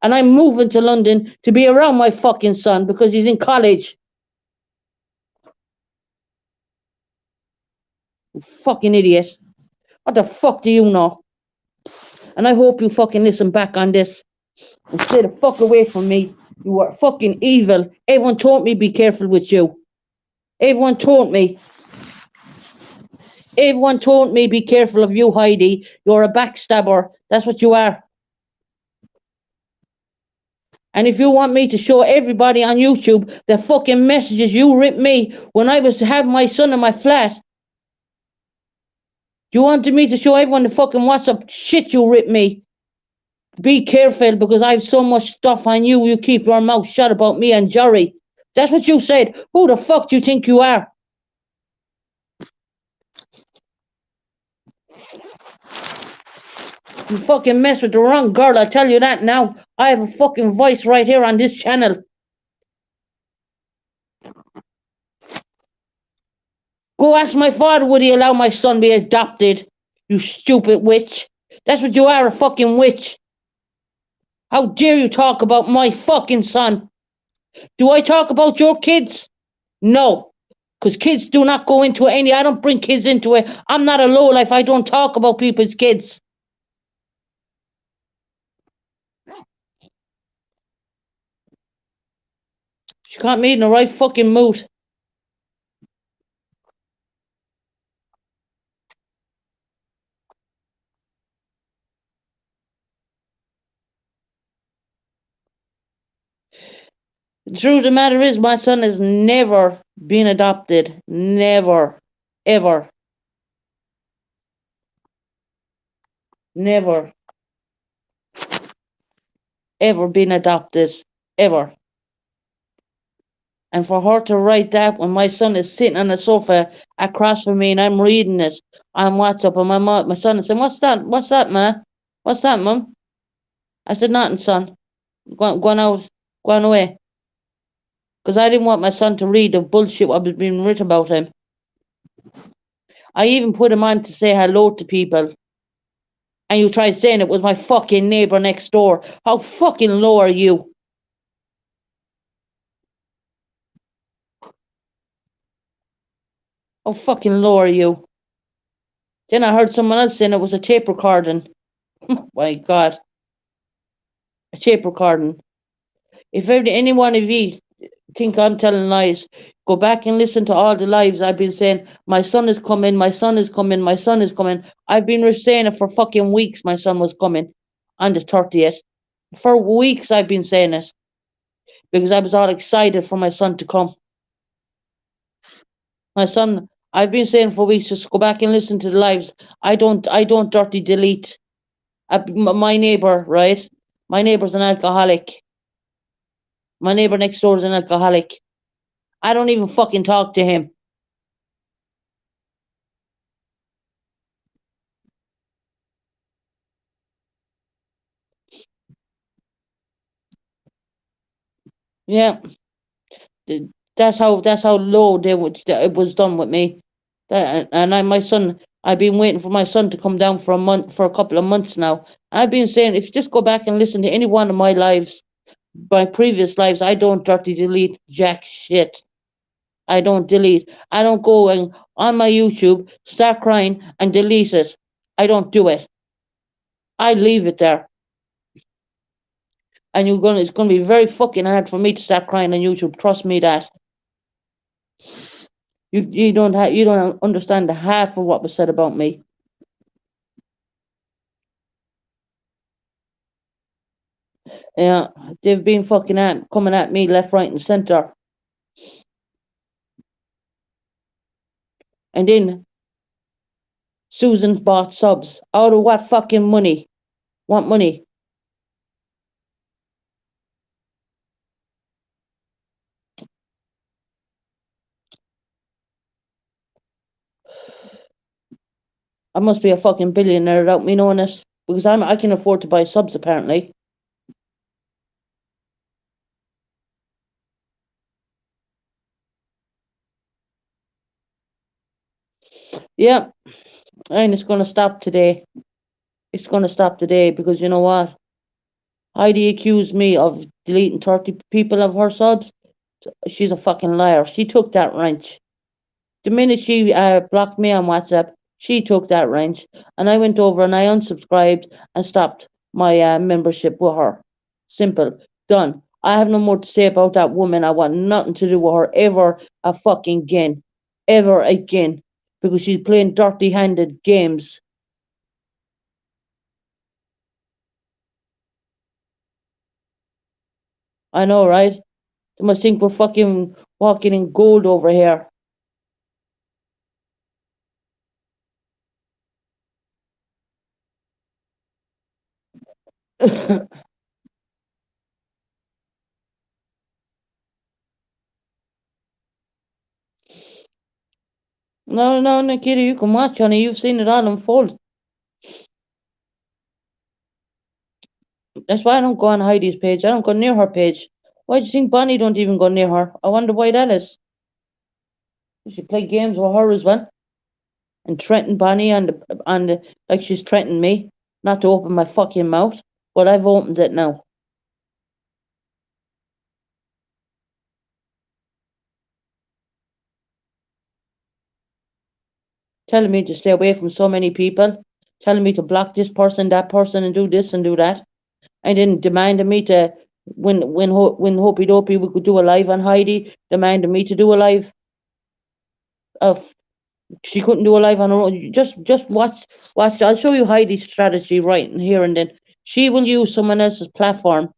And I'm moving to London to be around my fucking son because he's in college. You fucking idiot. What the fuck do you know? And I hope you fucking listen back on this and stay the fuck away from me. You are fucking evil. Everyone told me be careful with you. Everyone told me. Everyone told me be careful of you, Heidi. You're a backstabber. That's what you are. And if you want me to show everybody on YouTube the fucking messages you ripped me when I was to have my son in my flat, you wanted me to show everyone the fucking WhatsApp shit you ripped me. Be careful because I have so much stuff on you. You keep your mouth shut about me and Jerry. That's what you said. Who the fuck do you think you are? You fucking mess with the wrong girl, I'll tell you that now. I have a fucking voice right here on this channel. Go ask my father would he allow my son be adopted, you stupid witch. That's what you are, a fucking witch. How dare you talk about my fucking son? Do I talk about your kids? No. Because kids do not go into any, I don't bring kids into it. I'm not a lowlife, I don't talk about people's kids. She got me in the right fucking mood. The truth of the matter is, my son has never been adopted. Never. Ever. Never. Ever been adopted. Ever. And for her to write that when my son is sitting on the sofa across from me and I'm reading it on WhatsApp, and my son is saying, "What's that? What's that, ma? What's that, mum?" I said, "Nothing, son. Go out. Go on away." Because I didn't want my son to read the bullshit what was being written about him. I even put him on to say hello to people. And you tried saying it was my fucking neighbour next door. How fucking low are you? How fucking low are you? Then I heard someone else saying it was a tape recording. My God. A tape recording. If any one of you think I'm telling lies, go back and listen to all the lives I've been saying. My son is coming, my son is coming, my son is coming. I've been saying it for fucking weeks. My son was coming on the 30th. For weeks I've been saying it because I was all excited for my son to come. My son, I've been saying for weeks, just go back and listen to the lives. I don't dirty delete. My neighbour, right? My neighbour's an alcoholic. My neighbor next door is an alcoholic. I don't even fucking talk to him. Yeah, that's how low it was done with me. My son, I've been waiting for my son to come down for a couple of months now. I've been saying, if you just go back and listen to any one of my lives, my previous lives, I don't dirty delete jack shit. I don't delete. I don't go and on my YouTube start crying and delete it. I don't do it. I leave it there. And it's gonna be very fucking hard for me to start crying on YouTube. Trust me that. You don't understand the half of what was said about me. Yeah, they've been coming at me left, right, and centre. And then Susan bought subs. Out of what fucking money? What money? I must be a fucking billionaire without me knowing it. Because I can afford to buy subs apparently. Yeah, and it's gonna stop today. It's gonna stop today because you know what? Heidi accused me of deleting 30 people of her subs. She's a fucking liar. She took that wrench. The minute she blocked me on WhatsApp, she took that wrench, and I went over and I unsubscribed and stopped my membership with her. Simple. Done. I have no more to say about that woman. I want nothing to do with her ever a fucking again. Ever again. Because she's playing dirty handed games. I know, right? They must think we're fucking walking in gold over here. No, no, Nikita, you can watch, honey. You've seen it all unfold. That's why I don't go on Heidi's page. I don't go near her page. Why do you think Bonnie don't even go near her? I wonder why that is. She play games with her as well and threaten Bonnie like she's threatened me not to open my fucking mouth. But I've opened it now. Telling me to stay away from so many people, telling me to block this person, that person, and do this and do that. And then demanding me to when Hopey Dopey we could do a live on Heidi, demanding me to do a live of she couldn't do a live on her own. Just watch. I'll show you Heidi's strategy right in here and then. She will use someone else's platform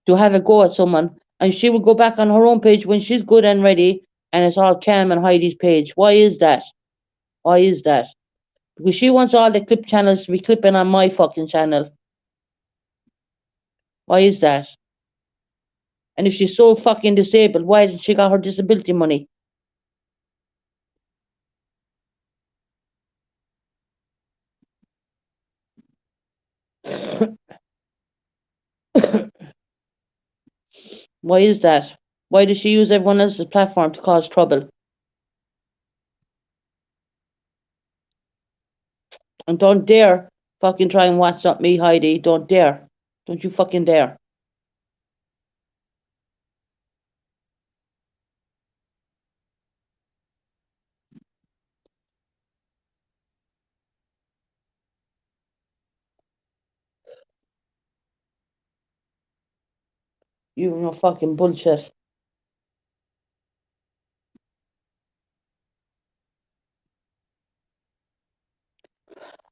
to have a go at someone, and she will go back on her own page when she's good and ready, and it's all Cam and Heidi's page. Why is that? Why is that? Because she wants all the clip channels to be clipping on my fucking channel. Why is that? And if she's so fucking disabled, why hasn't she got her disability money? Why is that? Why does she use everyone else's platform to cause trouble? And don't dare fucking try and WhatsApp me, Heidi. Don't dare. Don't you fucking dare. You know fucking bullshit.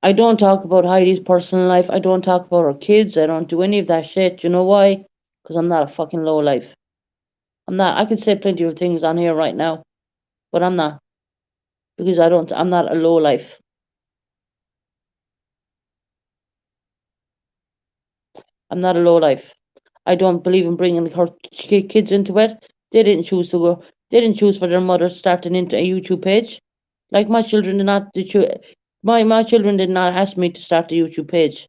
I don't talk about Heidi's personal life. I don't talk about her kids. I don't do any of that shit. You know why? Because I'm not a fucking low life. I'm not. I could say plenty of things on here right now, but I'm not. Because I don't. I'm not a low life. I'm not a low life. I don't believe in bringing her kids into it. They didn't choose to go. They didn't choose for their mother starting into a YouTube page. Like my children did not. My children did not ask me to start a YouTube page.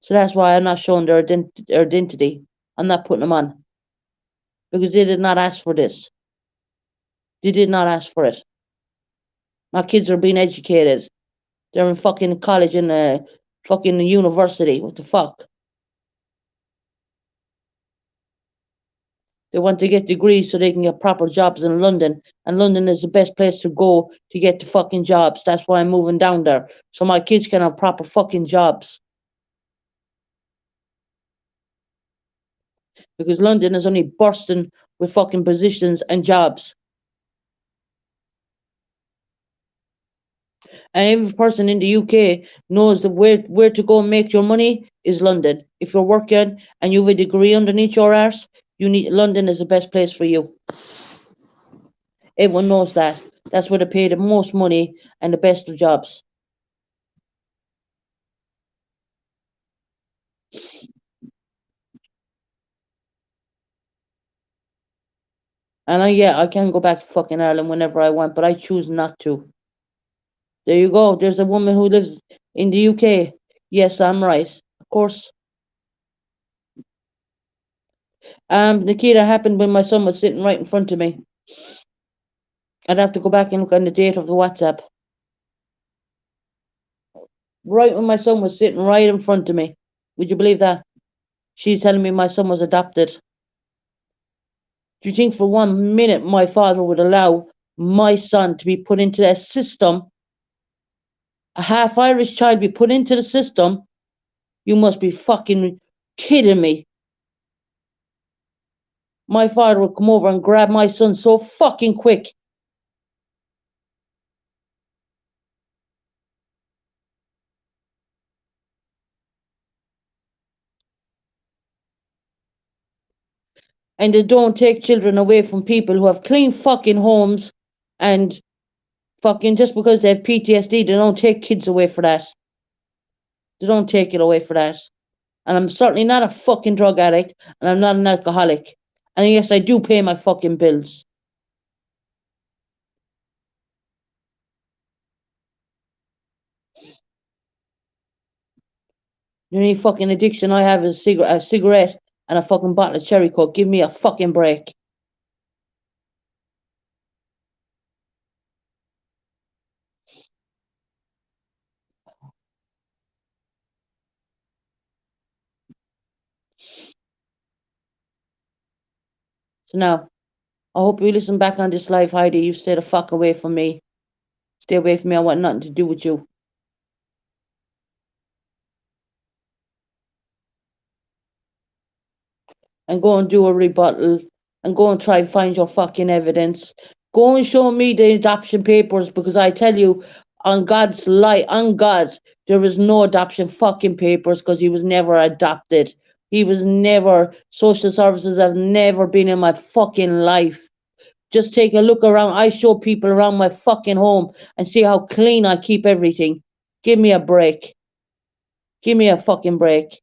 So that's why I'm not showing their identity. I'm not putting them on because they did not ask for this. They did not ask for it. My kids are being educated. They're in fucking college and fucking university. What the fuck? They want to get degrees so they can get proper jobs in London. And London is the best place to go to get the fucking jobs. That's why I'm moving down there. So my kids can have proper fucking jobs. Because London is only bursting with fucking positions and jobs. And every person in the UK knows that where to go and make your money is London. If you're working and you have a degree underneath your arse, London is the best place for you. Everyone knows that. That's where they pay the most money and the best of jobs. And I can go back to fucking Ireland whenever I want, but I choose not to. There you go. There's a woman who lives in the UK. Yes, I'm right. Of course. Nikita, happened when my son was sitting right in front of me. I'd have to go back and look on the date of the WhatsApp. Right when my son was sitting right in front of me. Would you believe that? She's telling me my son was adopted. Do you think for 1 minute my father would allow my son to be put into a system, a half Irish child be put into the system? You must be fucking kidding me. My father would come over and grab my son so fucking quick. And they don't take children away from people who have clean fucking homes and fucking just because they have PTSD, they don't take kids away for that. They don't take it away for that. And I'm certainly not a fucking drug addict and I'm not an alcoholic. And yes, I do pay my fucking bills. The only fucking addiction I have is a cigarette and a fucking bottle of cherry coke. Give me a fucking break. So now, I hope you listen back on this live, Heidi. You stay the fuck away from me. Stay away from me. I want nothing to do with you. And go and do a rebuttal and go and try and find your fucking evidence. Go and show me the adoption papers because I tell you, on God, there is no adoption fucking papers because he was never adopted. He was never, social services have never been in my fucking life. Just take a look around. I show people around my fucking home and see how clean I keep everything. Give me a break. Give me a fucking break.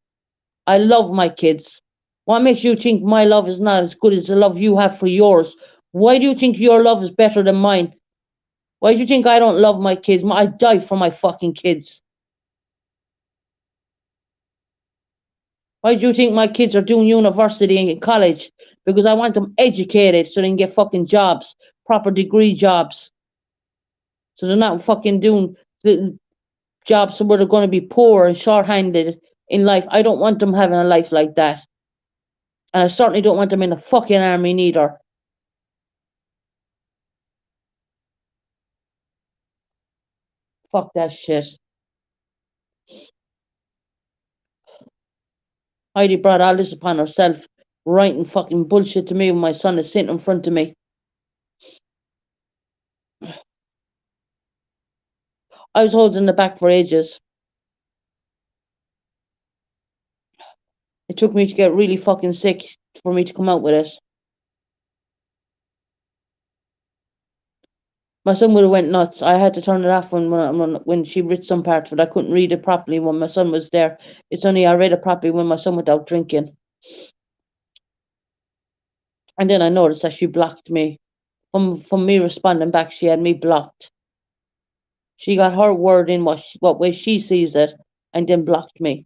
I love my kids. What makes you think my love is not as good as the love you have for yours? Why do you think your love is better than mine? Why do you think I don't love my kids? I die for my fucking kids. Why do you think my kids are doing university and college? Because I want them educated so they can get fucking jobs, proper degree jobs. So they're not fucking doing the jobs where they're going to be poor and short-handed in life. I don't want them having a life like that. And I certainly don't want them in the fucking army neither. Fuck that shit. Heidi brought all this upon herself, writing fucking bullshit to me when my son is sitting in front of me. I was holding the back for ages. It took me to get really fucking sick for me to come out with it. My son would have went nuts. I had to turn it off when she read some parts of it. I couldn't read it properly when my son was there. It's only I read it properly when my son was out drinking. And then I noticed that she blocked me. From me responding back, she had me blocked. She got her word in what way she sees it, and then blocked me.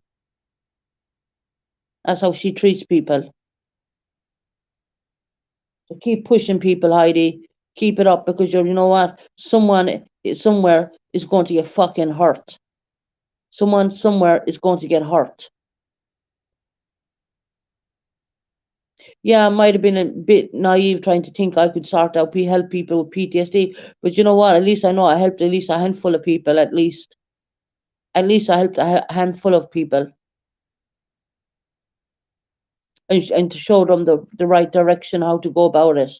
That's how she treats people. So keep pushing people, Heidi. Keep it up because you know what? Someone somewhere is going to get fucking hurt. Someone somewhere is going to get hurt. Yeah, I might have been a bit naive trying to think I could sort out help people with PTSD, but you know what? At least I know I helped at least a handful of people. At least I helped a handful of people, and to show them the right direction how to go about it.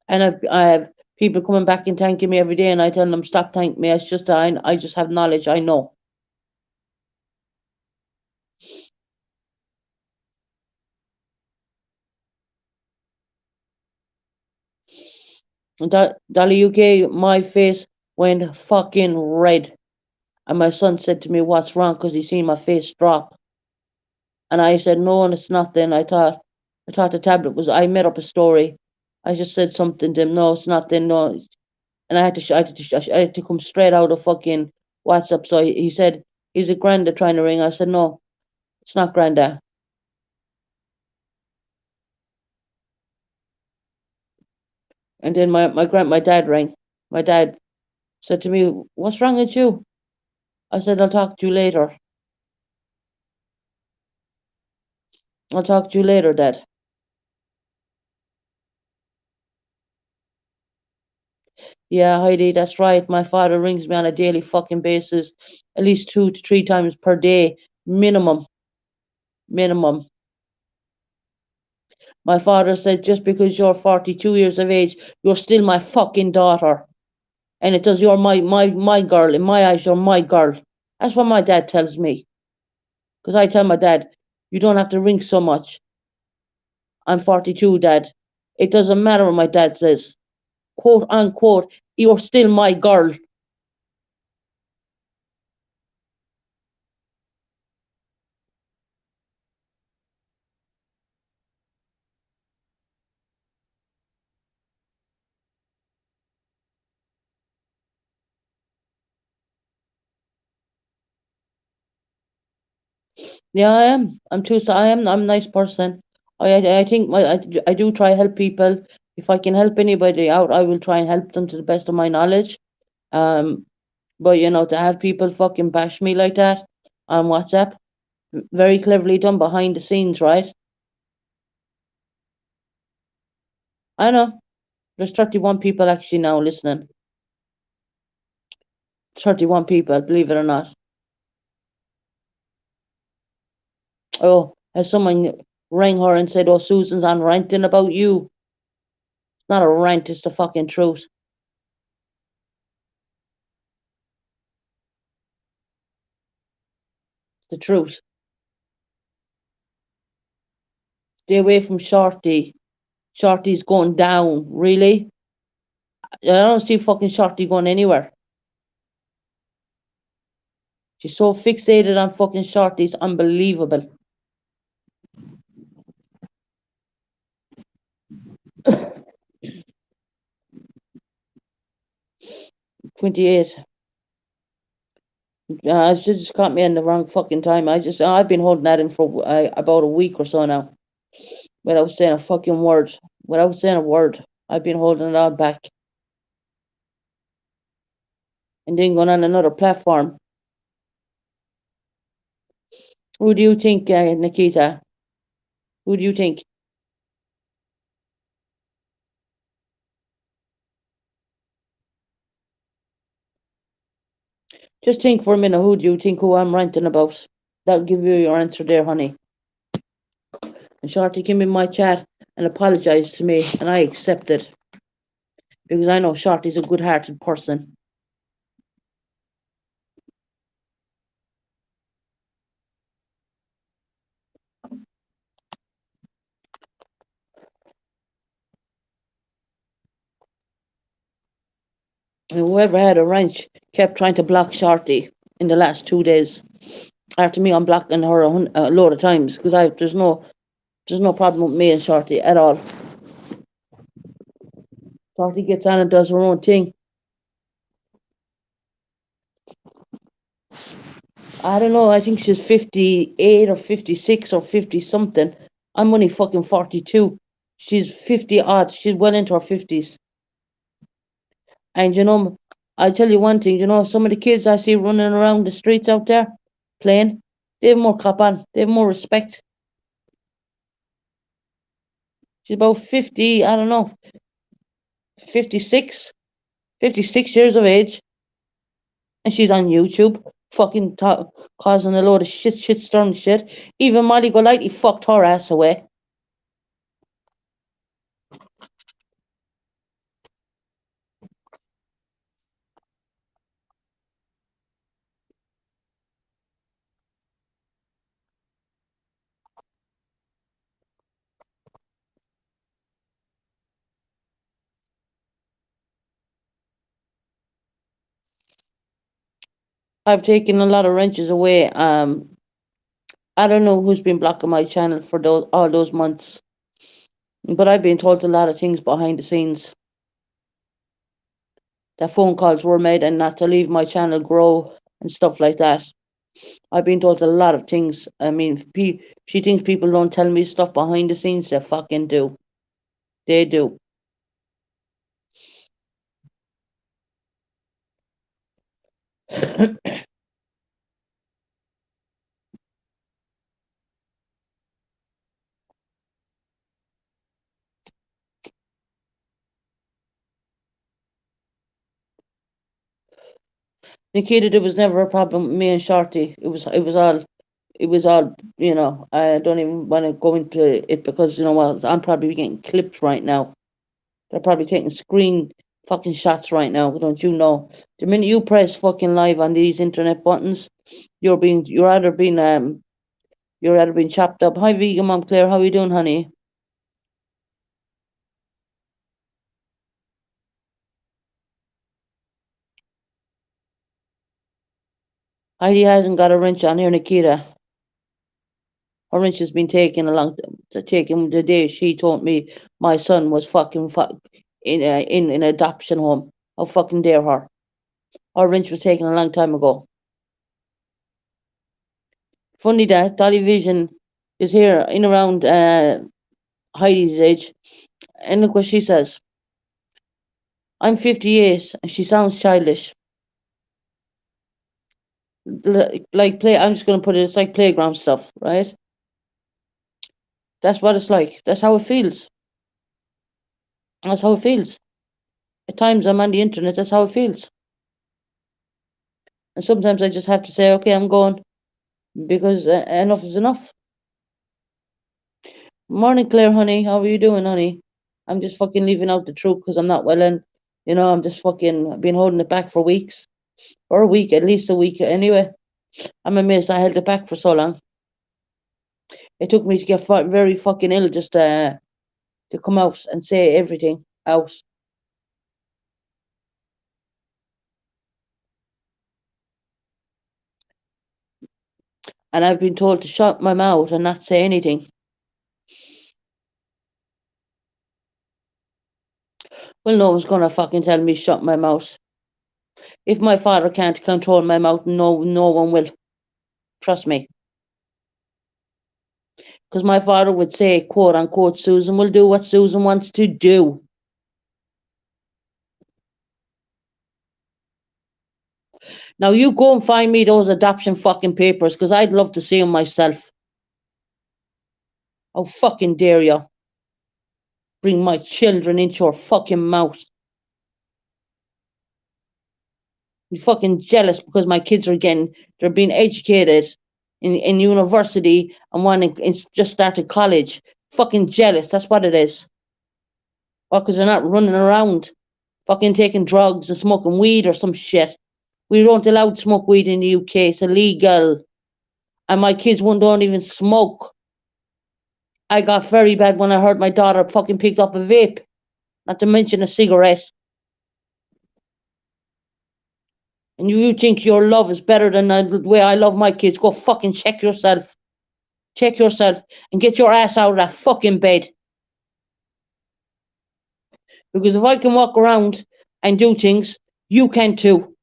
And I have people coming back and thanking me every day, and I tell them stop thanking me. It's just I just have knowledge. I know. And Dolly UK, my face went fucking red. And my son said to me, "What's wrong?" Because he seen my face drop. And I said, "No, and it's nothing." I thought the tablet was. I made up a story. I just said something to him. No, it's nothing. No, and I had to come straight out of fucking WhatsApp. So he said, "Is it Granda trying to ring?" I said, "No, it's not Granda." And then my dad rang. My dad said to me, "What's wrong with you?" I said, "I'll talk to you later. I'll talk to you later, Dad." Yeah, Heidi, that's right. My father rings me on a daily fucking basis, at least 2 to 3 times per day, minimum, minimum. My father said, just because you're 42 years of age, you're still my fucking daughter. And it does, you're my girl. In my eyes, you're my girl. That's what my dad tells me. Because I tell my dad, you don't have to ring so much. I'm 42, Dad. It doesn't matter what my dad says. Quote unquote, you're still my girl. Yeah, I am. I'm a nice person. I think I do try help people. If I can help anybody out, I will try and help them to the best of my knowledge. Um, but to have people fucking bash me like that on WhatsApp, very cleverly done behind the scenes, right? I know. There's 31 people actually now listening. 31 people, believe it or not. Oh, has someone rang her and said, "Oh, Susan's on ranting about you." It's not a rant, it's the fucking truth. It's the truth. Stay away from Shorty. Shorty's going down. Really? I don't see fucking Shorty going anywhere. She's so fixated on fucking Shorty, it's unbelievable. 28. She just caught me in the wrong fucking time. I've been holding that in for about a week or so now, without saying a fucking word. Without saying a word, I've been holding it all back, and then going on another platform. Who do you think, Nikita? Who do you think? Just think for a minute. Who do you think who I'm ranting about? That'll give you your answer there, honey. And Shorty came in my chat and apologized to me, and I accepted because I know Shorty's a good-hearted person. And whoever had a wrench kept trying to block Shorty in the last 2 days. After me unblocking her a load of times because there's no problem with me and Shorty at all. Shorty gets on and does her own thing. I don't know. I think she's 58 or 56 or 50 something. I'm only fucking 42. She's 50 odd. She's well into her 50s. And I tell you one thing. Some of the kids I see running around the streets out there playing, they have more cop on. They have more respect. She's about 50. I don't know, 56, 56 years of age, and she's on YouTube, fucking causing a load of shitstorm shit. Even Molly Golightly fucked her ass away. I've taken a lot of wrenches away. I don't know who's been blocking my channel for all those months, but I've been told a lot of things behind the scenes. That phone calls were made and not to leave my channel grow and stuff like that. I've been told a lot of things. I mean, she thinks people don't tell me stuff behind the scenes. They fucking do. They do. Nikita, there was never a problem with me and Shorty. It was all. I don't even want to go into it because what? I'm probably getting clipped right now. They're probably taking screen fucking shots right now. Don't you know? The minute you press fucking live on these internet buttons, you're either being chopped up. Hi, vegan mom Claire. How are you doing, honey? Heidi hasn't got a wrench on here, Nikita. Her wrench has been taken the day she told me my son was in an adoption home. How fucking dare her? Her wrench was taken a long time ago. Funny that Dolly Vision is here in around Heidi's age, and look what she says. I'm 58, and she sounds childish. Like play. I'm just gonna put it. It's like playground stuff, right? That's what it's like. That's how it feels. That's how it feels. At times I'm on the internet. That's how it feels. And sometimes I just have to say, okay, I'm going because enough is enough. Morning, Claire, honey. How are you doing, honey? I'm just fucking leaving out the truth because I'm not well, and I'm just fucking been holding it back for weeks, or a week, at least a week anyway. I'm amazed I held it back for so long. It took me to get very fucking ill just to come out and say everything out. And I've been told to shut my mouth and not say anything. Well, no one's gonna fucking tell me shut my mouth. If my father can't control my mouth, no one will. Trust me. Because my father would say, quote unquote, Susan will do what Susan wants to do. Now you go and find me those adoption fucking papers, because I'd love to see them myself. How fucking dare you bring my children into your fucking mouth? I'm fucking jealous because my kids they're being educated in university and just started college. Fucking jealous, that's what it is. Or because they're not running around fucking taking drugs and smoking weed or some shit. We don't allow to smoke weed in the UK. It's illegal. And my kids don't even smoke. I got very bad when I heard my daughter fucking picked up a vape, not to mention a cigarette. And you think your love is better than the way I love my kids, go fucking check yourself. Check yourself and get your ass out of that fucking bed. Because if I can walk around and do things, you can too.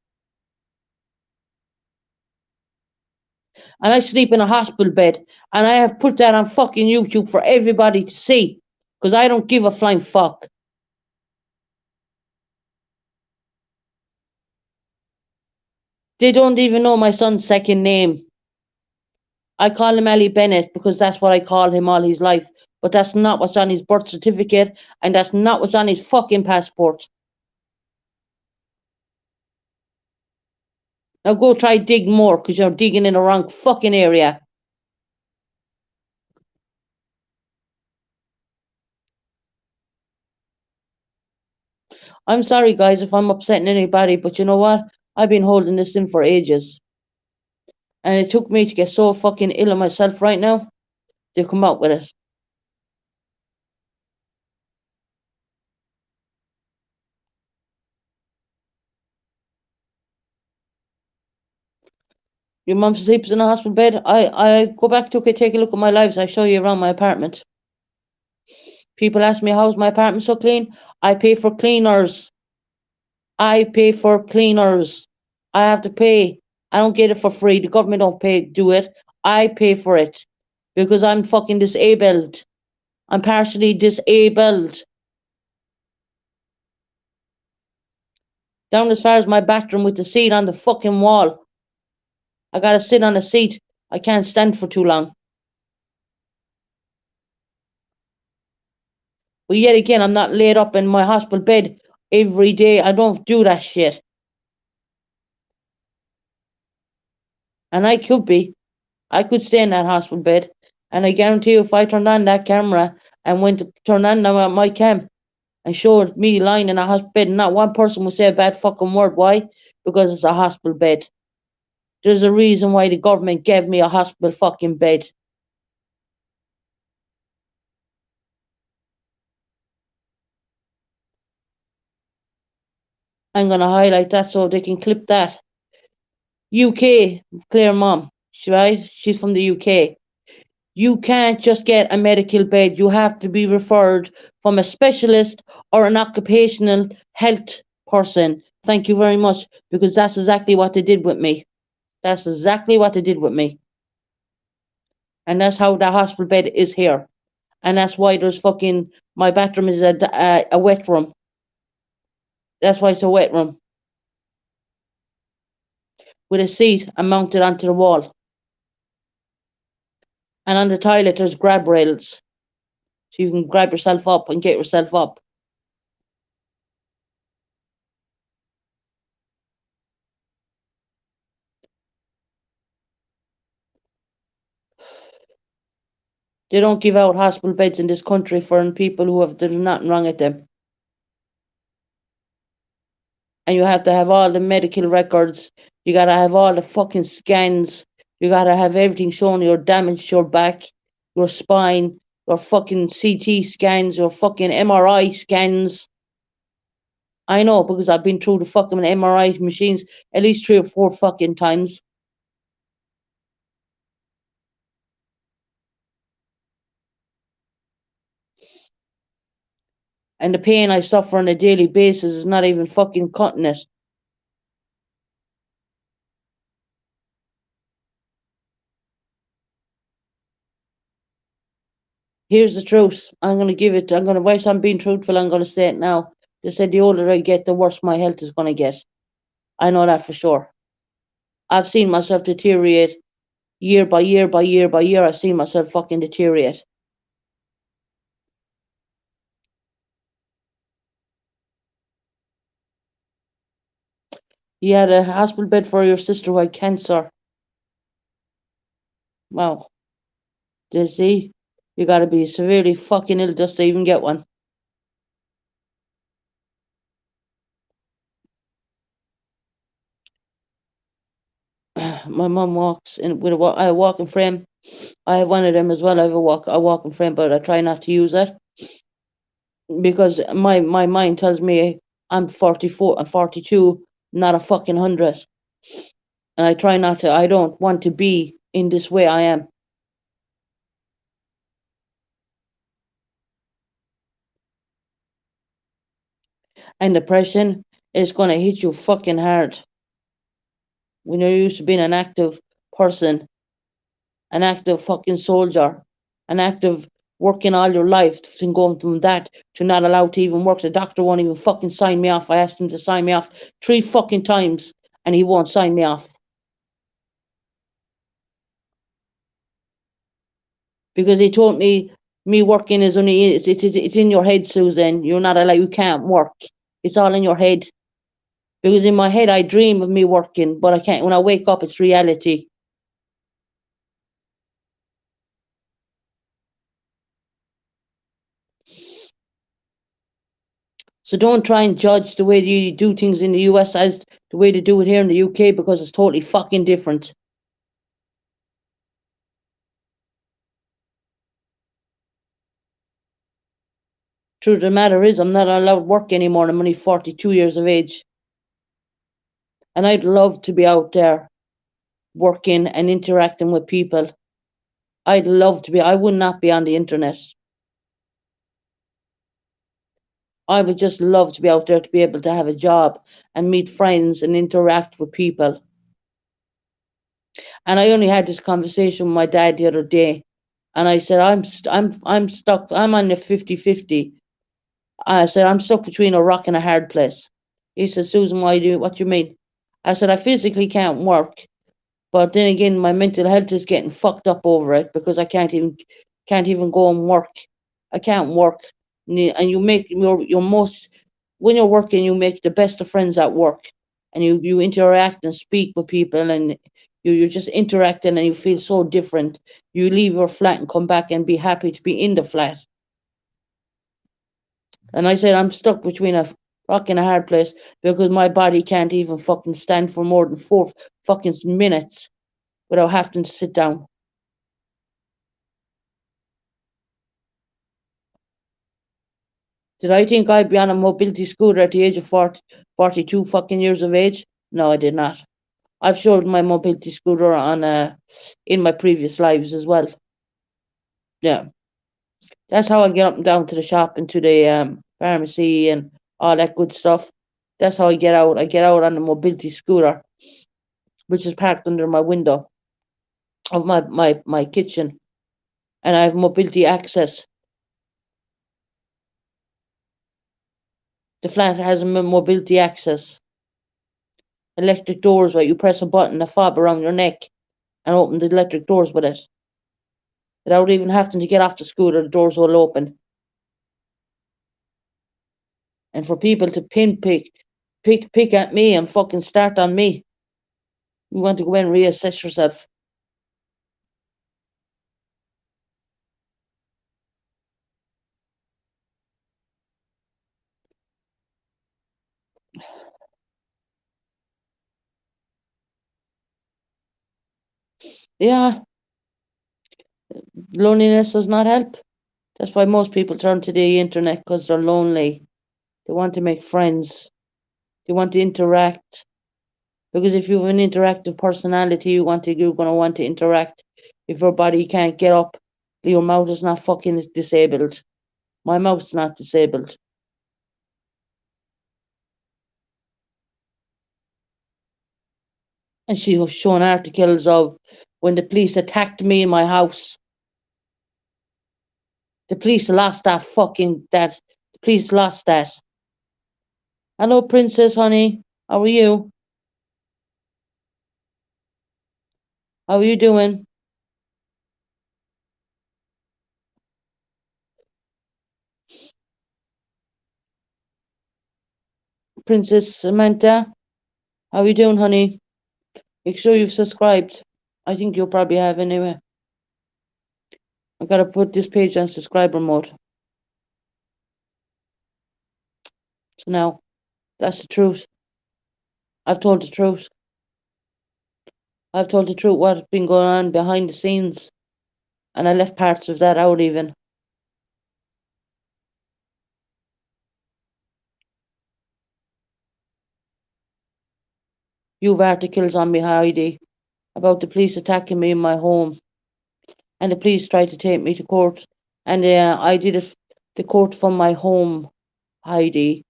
And I sleep in a hospital bed, and I have put that on fucking YouTube for everybody to see, because I don't give a flying fuck. They don't even know my son's second name. I call him Ellie Bennett because that's what I call him all his life, but that's not what's on his birth certificate, and that's not what's on his fucking passport. Now go try dig more, because you're digging in the wrong fucking area. I'm sorry, guys, if I'm upsetting anybody, but you know what? I've been holding this in for ages. And it took me to get so fucking ill of myself right now to come out with it. Your mum sleeps in a hospital bed. I go back to take a look at my lives. I show you around my apartment. People ask me, how's my apartment so clean? I pay for cleaners. I pay for cleaners. I have to pay. I don't get it for free. The government don't do it. I pay for it because I'm fucking disabled. I'm partially disabled. Down as far as my bathroom with the seat on the fucking wall. I gotta sit on a seat. I can't stand for too long. But yet again, I'm not laid up in my hospital bed every day. I don't do that shit. And I could be. I could stay in that hospital bed. And I guarantee you, if I turned on that camera and went to turn on my cam and showed me lying in a hospital bed, not one person would say a bad fucking word. Why? Because it's a hospital bed. There's a reason why the government gave me a hospital fucking bed. I'm gonna highlight that so they can clip that. UK, Claire mom, right? She's from the UK. You can't just get a medical bed. You have to be referred from a specialist or an occupational health person. Thank you very much, because that's exactly what they did with me. That's exactly what they did with me. And that's how the hospital bed is here. And that's why there's fucking, my bathroom is a wet room. That's why it's a wet room. With a seat and mounted onto the wall. And on the toilet, there's grab rails. So you can grab yourself up and get yourself up. They don't give out hospital beds in this country for people who have, there's nothing wrong with them. And you have to have all the medical records. You gotta have all the fucking scans. You gotta have everything showing your damage to your back, your spine, your fucking CT scans, your fucking MRI scans. I know, because I've been through the fucking MRI machines at least 3 or 4 fucking times. And the pain I suffer on a daily basis is not even fucking cutting it. Here's the truth. I'm gonna give it. I'm gonna. Whilst I'm being truthful, I'm gonna say it now. They said the older I get, the worse my health is gonna get. I know that for sure. I've seen myself deteriorate year by year by year by year. I've seen myself fucking deteriorate. You had a hospital bed for your sister who had cancer. Wow. You see, you gotta be severely fucking ill just to even get one. My mum walks in with a walking frame. I have one of them as well. I have a walking frame, but I try not to use it because my mind tells me I'm 44, I'm 42, not a fucking 100. And I try not to. I don't want to be in this way I am. And depression is going to hit you fucking hard when you're used to being an active person, an active fucking soldier, an active working all your life, and going from that to not allowed to even work. The doctor won't even fucking sign me off. I asked him to sign me off 3 fucking times and he won't sign me off. Because he told me working is only it's in your head, Susan. You're not allowed. You can't work. It's all in your head. Because in my head I dream of me working, but I can't. When I wake up, it's reality. So don't try and judge the way you do things in the US as the way they do it here in the UK, because it's totally fucking different. Truth of the matter is, I'm not allowed to work anymore. I'm only 42 years of age, and I'd love to be out there working and interacting with people. I'd love to be. I would not be on the internet. I would just love to be out there to be able to have a job and meet friends and interact with people. And I only had this conversation with my dad the other day, and I said I'm stuck. I'm on the 50-50. I said I'm stuck between a rock and a hard place. He said, Susan, what do you mean? I said I physically can't work, but then again my mental health is getting fucked up over it because I can't even go and work. I can't work. And you make your most when you're working, you make the best of friends at work, and you interact and speak with people, and you're just interacting, and you feel so different. You leave your flat and come back and be happy to be in the flat. And I said I'm stuck between a rock and a hard place because my body can't even fucking stand for more than 4 fucking minutes without having to sit down. Did I think I'd be on a mobility scooter at the age of 42 fucking years of age? No, I did not. I've showed my mobility scooter on in my previous lives as well. Yeah, that's how I get up and down to the shop and to the pharmacy and all that good stuff. That's how I get out. I get out on the mobility scooter, which is parked under my window of my kitchen, and I have mobility access. The flat has a mobility access. Electric doors, where you press a button, a fob around your neck, and open the electric doors with it. Without even having to get off the scooter, the doors will open. And for people to pick at me and fucking start on me, you want to go in and reassess yourself. Yeah, loneliness does not help. That's why most people turn to the internet, because they're lonely. They want to make friends. They want to interact. Because if you have an interactive personality, you're gonna want to interact. If your body can't get up, your mouth is not fucking disabled. My mouth's not disabled. And she was showing articles of when the police attacked me in my house. The police lost that. The police lost that. Hello, princess, honey. How are you? How are you doing? Princess Samantha, how are you doing, honey? Make sure you've subscribed. I think you'll probably have anyway. I gotta put this page on subscriber mode. So now, that's the truth. I've told the truth. I've told the truth what's been going on behind the scenes. And I left parts of that out even. You've articles on me, Heidi, about the police attacking me in my home, and the police tried to take me to court, and I did the court from my home, Heidi,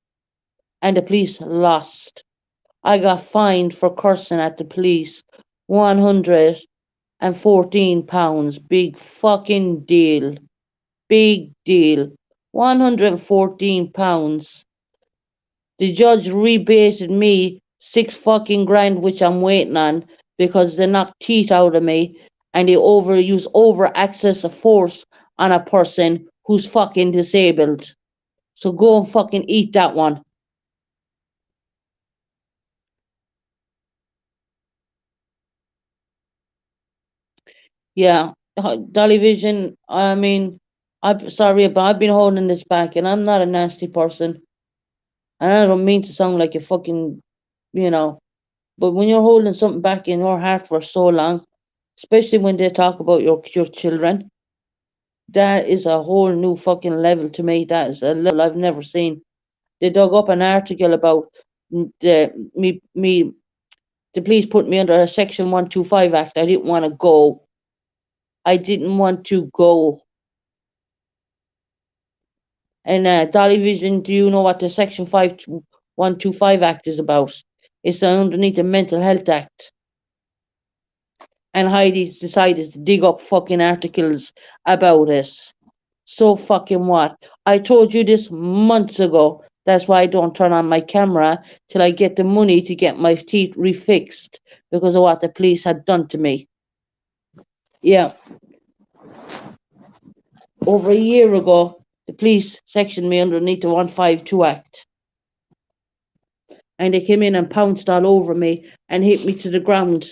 and the police lost. I got fined for cursing at the police £114. Big fucking deal. Big deal. £114. The judge rebated me 6 fucking grand, which I'm waiting on, because they knocked teeth out of me and they overuse over access of force on a person who's fucking disabled. So go and fucking eat that one. Yeah, Dolly Vision, I mean, I'm sorry, but I've been holding this back and I'm not a nasty person. And I don't mean to sound like a fucking, you know, but when you're holding something back in your heart for so long, especially when they talk about your children, that is a whole new fucking level to me. That is a level I've never seen. They dug up an article about the police put me under a Section 125 Act. I didn't want to go. I didn't want to go. And Dolly Vision, do you know what the Section 125 Act is about? It's underneath the Mental Health Act. And Heidi's decided to dig up fucking articles about it. So fucking what? I told you this months ago. That's why I don't turn on my camera till I get the money to get my teeth refixed because of what the police had done to me. Yeah. Over a year ago, the police sectioned me underneath the 152 Act. And they came in and pounced all over me and hit me to the ground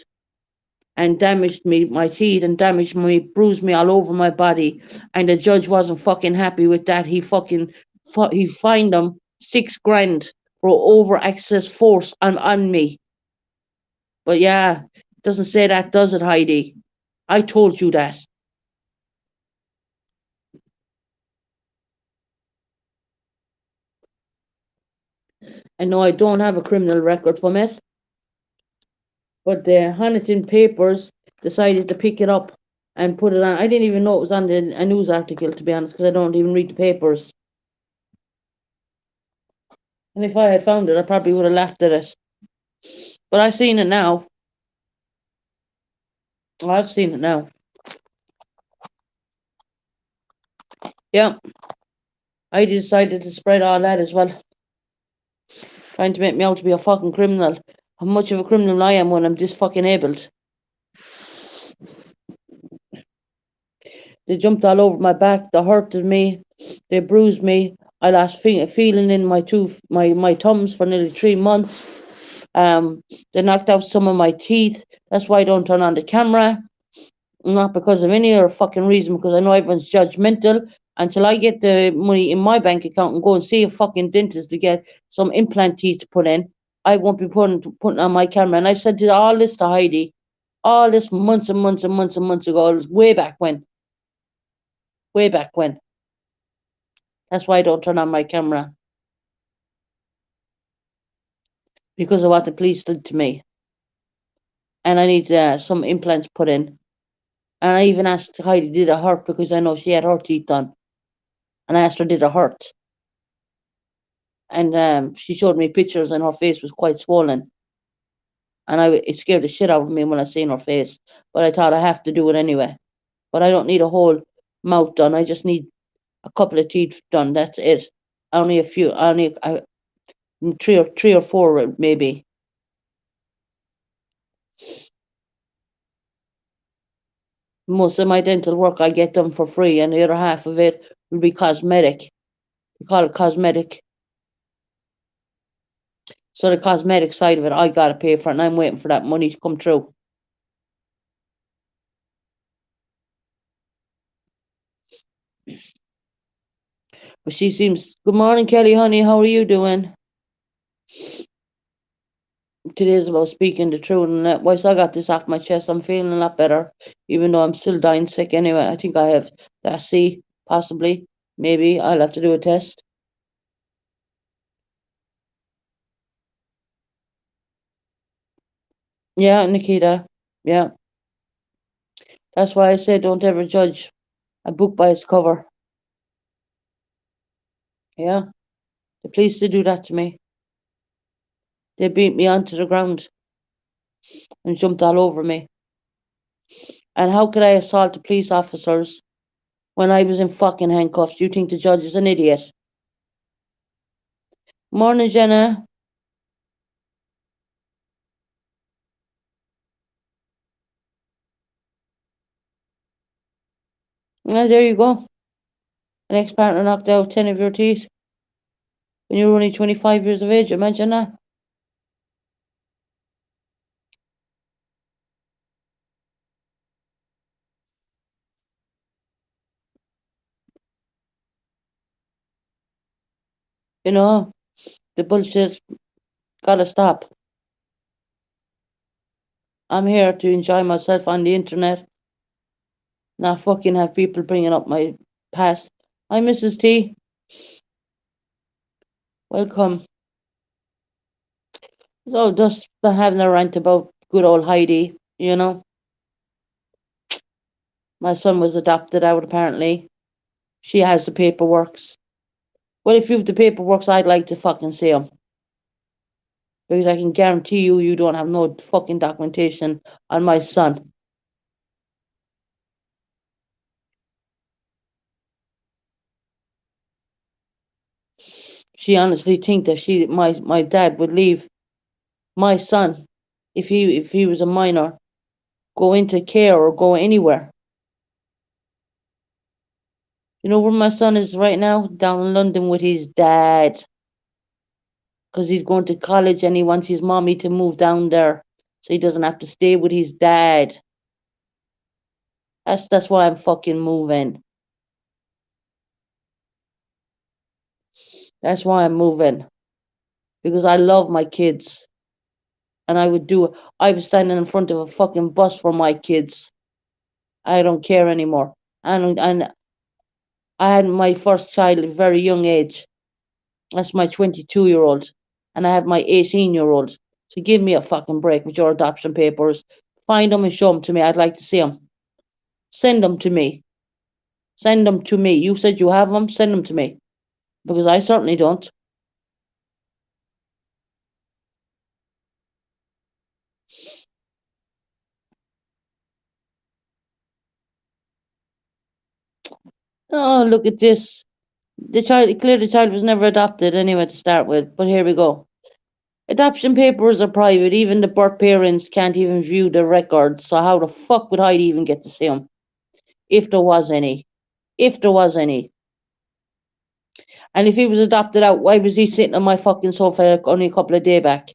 and damaged me, my teeth, and damaged me, bruised me all over my body. And the judge wasn't fucking happy with that. He fined them 6 grand for over excess force on me. But yeah, it doesn't say that, does it, Heidi? I told you that. I know I don't have a criminal record from it, but the Honiton papers decided to pick it up and put it on. I didn't even know it was on a news article, to be honest, because I don't even read the papers. And if I had found it, I probably would have laughed at it. But I've seen it now. I've seen it now. Yeah, I decided to spread all that as well. Trying to make me out to be a fucking criminal. How much of a criminal I am when I'm this fucking abled. They jumped all over my back. They hurted me. They bruised me. I lost feeling in my thumbs for nearly 3 months. They knocked out some of my teeth. That's why I don't turn on the camera. Not because of any other fucking reason, because I know everyone's judgmental. Until I get the money in my bank account and go and see a fucking dentist to get some implant teeth put in, I won't be putting on my camera. And I said all this to Heidi, all this months and months and months and months ago. It was way back when. Way back when. That's why I don't turn on my camera. Because of what the police did to me. And I need some implants put in. And I even asked Heidi, did it hurt? Because I know she had her teeth done. And I asked her, did it hurt? And she showed me pictures and her face was quite swollen. And it scared the shit out of me when I seen her face. But I thought I have to do it anyway. But I don't need a whole mouth done. I just need a couple of teeth done. That's it. Only a few. Only three or four maybe. Most of my dental work I get done for free, and the other half of it will be cosmetic. We call it cosmetic. So the cosmetic side of it, I gotta pay for it, and I'm waiting for that money to come through. But she seems. Good morning, Kelly, honey. How are you doing? Today's about speaking the truth, and once I got this off my chest, I'm feeling a lot better. Even though I'm still dying sick anyway. I think I have the C, possibly. Maybe I'll have to do a test. Yeah, Nikita. Yeah. That's why I say don't ever judge a book by its cover. Yeah. The police did do that to me. They beat me onto the ground and jumped all over me. And how could I assault the police officers when I was in fucking handcuffs? You think the judge is an idiot? Morning, Jenna. There you go. An ex-partner knocked out 10 of your teeth when you were only 25 years of age. Imagine that. You know, the bullshit gotta stop. I'm here to enjoy myself on the internet, not fucking have people bringing up my past. Hi, Mrs. T. Welcome. So, just having a rant about good old Heidi, you know. My son was adopted out, apparently. She has the paperworks. Well, if you have the paperworks, I'd like to fucking see them. Because I can guarantee you, you don't have no fucking documentation on my son. She honestly think that my dad would leave my son if he was a minor, go into care or go anywhere. You know where my son is right now? Down in London with his dad. Because he's going to college and he wants his mommy to move down there so he doesn't have to stay with his dad. That's why I'm fucking moving. That's why I'm moving. Because I love my kids. And I was standing in front of a fucking bus for my kids. I don't care anymore. And I had my first child at a very young age. That's my 22-year-old. And I have my 18-year-old. So give me a fucking break with your adoption papers. Find them and show them to me. I'd like to see them. Send them to me. Send them to me. You said you have them. Send them to me. Because I certainly don't. Oh, look at this. The child was never adopted anyway to start with. But here we go. Adoption papers are private. Even the birth parents can't even view the records. So how the fuck would Heidi even get to see them? If there was any. If there was any. And if he was adopted out, why was he sitting on my fucking sofa only a couple of days back?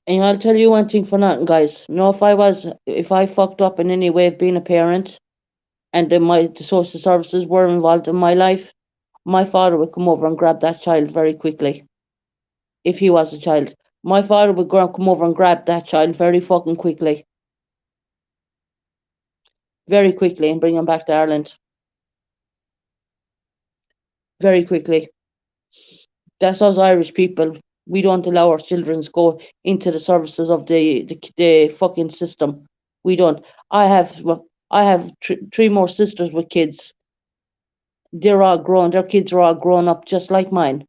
And I'll tell you one thing for nothing, guys. You know, if I fucked up in any way of being a parent, and the social services were involved in my life, my father would come over and grab that child very quickly. If he was a child, my father would come over and grab that child very fucking quickly, very quickly, and bring him back to Ireland very quickly. That's us Irish people. We don't allow our children to go into the services of the fucking system. We don't. I have three more sisters with kids. They're all grown. Their kids are all grown up just like mine.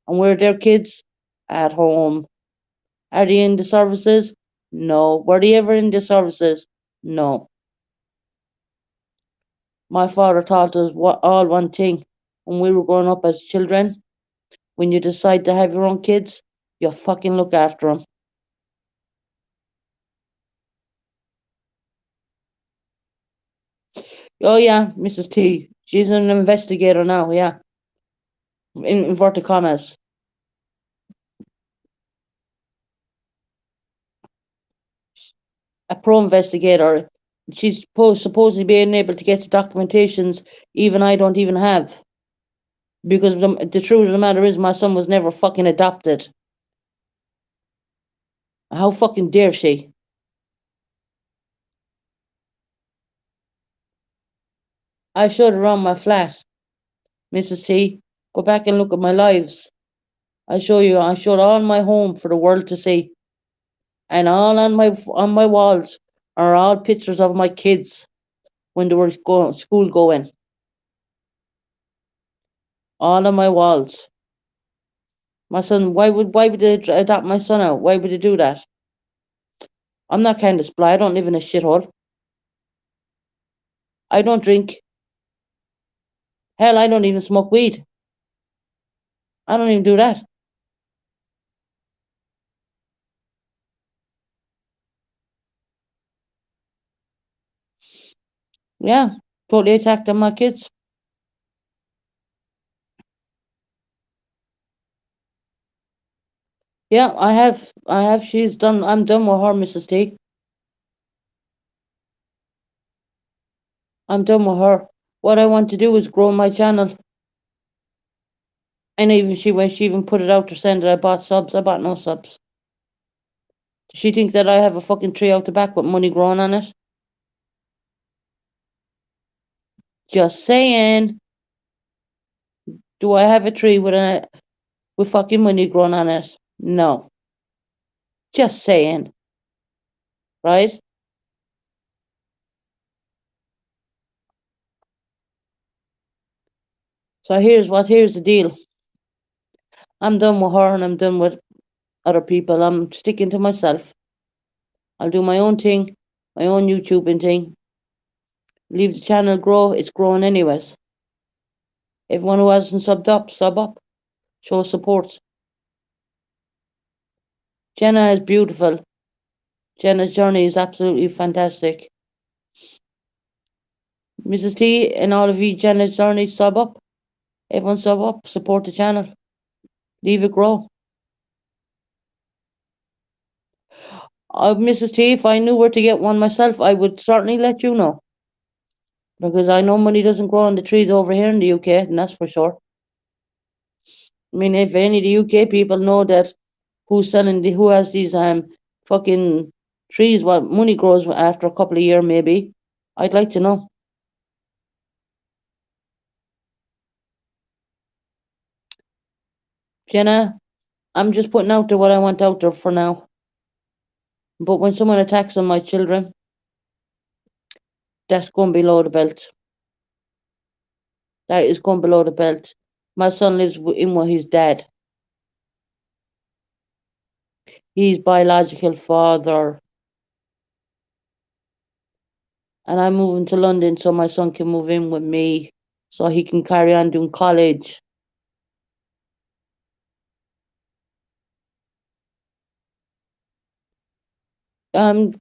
And where are their kids? At home. Are they in the services? No. Were they ever in the services? No. My father taught us all one thing when we were growing up as children. When you decide to have your own kids, you fucking look after them. Oh yeah, Mrs. T. She's an investigator now. Yeah, in inverted commas, a pro investigator. She's supposedly being able to get the documentations even I don't even have. Because the truth of the matter is, my son was never fucking adopted. How fucking dare she? I showed around my flat, Mrs. T. Go back and look at my lives. I showed all my home for the world to see. And all on my walls are all pictures of my kids when they were school going. All on my walls. My son, why would they adopt my son out? Why would they do that? I'm not Candice Bly. I don't live in a shithole. I don't drink. Hell, I don't even smoke weed. I don't even do that. Yeah, totally attacked on my kids. Yeah, I have. I have. She's done. I'm done with her, Mrs. T. I'm done with her. What I want to do is grow my channel. And even when she even put it out to send it, I bought subs. I bought no subs. Does she think that I have a fucking tree out the back with money growing on it? Just saying. Do I have a tree with fucking money growing on it? No. Just saying. Right? So here's the deal. I'm done with her and I'm done with other people. I'm sticking to myself. I'll do my own thing, my own YouTubing thing. Leave the channel grow. It's growing anyways. Everyone who hasn't subbed up, sub up. Show support. Jenna is beautiful. Jenna's journey is absolutely fantastic. Mrs. T and all of you, Jenna's journey, sub up. Everyone sub up. Support the channel. Leave it grow. Mrs. T, if I knew where to get one myself, I would certainly let you know. Because I know money doesn't grow on the trees over here in the UK, and that's for sure. I mean, if any of the UK people know that who has these fucking trees, what money grows after a couple of years maybe, I'd like to know. Jenna, I'm just putting out there what I want out there for now. But when someone attacks on my children, that's going below the belt. That is going below the belt. My son lives in with his dad. His biological father. And I'm moving to London so my son can move in with me so he can carry on doing college. Um,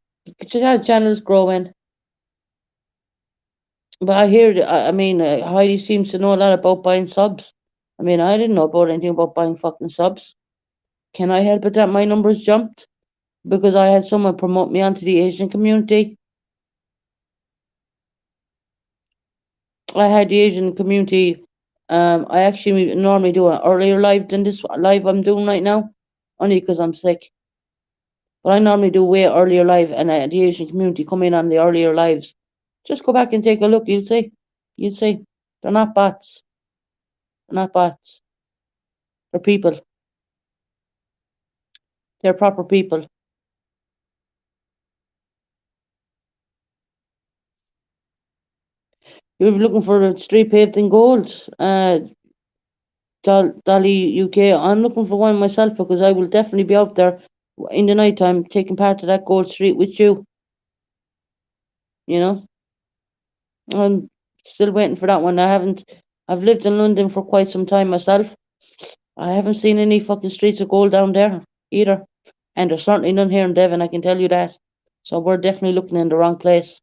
channel's growing. But I hear, I mean, Heidi seems to know a lot about buying subs. I mean, I didn't know about anything about buying fucking subs. Can I help it that my numbers jumped? Because I had someone promote me onto the Asian community. I had the Asian community. I actually normally do an earlier live than this live I'm doing right now, only because I'm sick. But I normally do way earlier live, and the Asian community come in on the earlier lives. Just go back and take a look. You'll see. You'll see. They're not bots. They're not bots. They're people. They're proper people. You're looking for a street paved in gold. Dolly UK. I'm looking for one myself because I will definitely be out there in the night time taking part of that gold street with you. You know, I'm still waiting for that one. I've lived in London for quite some time myself. I haven't seen any fucking streets of gold down there either. And there's certainly none here in Devon, I can tell you that. So we're definitely looking in the wrong place.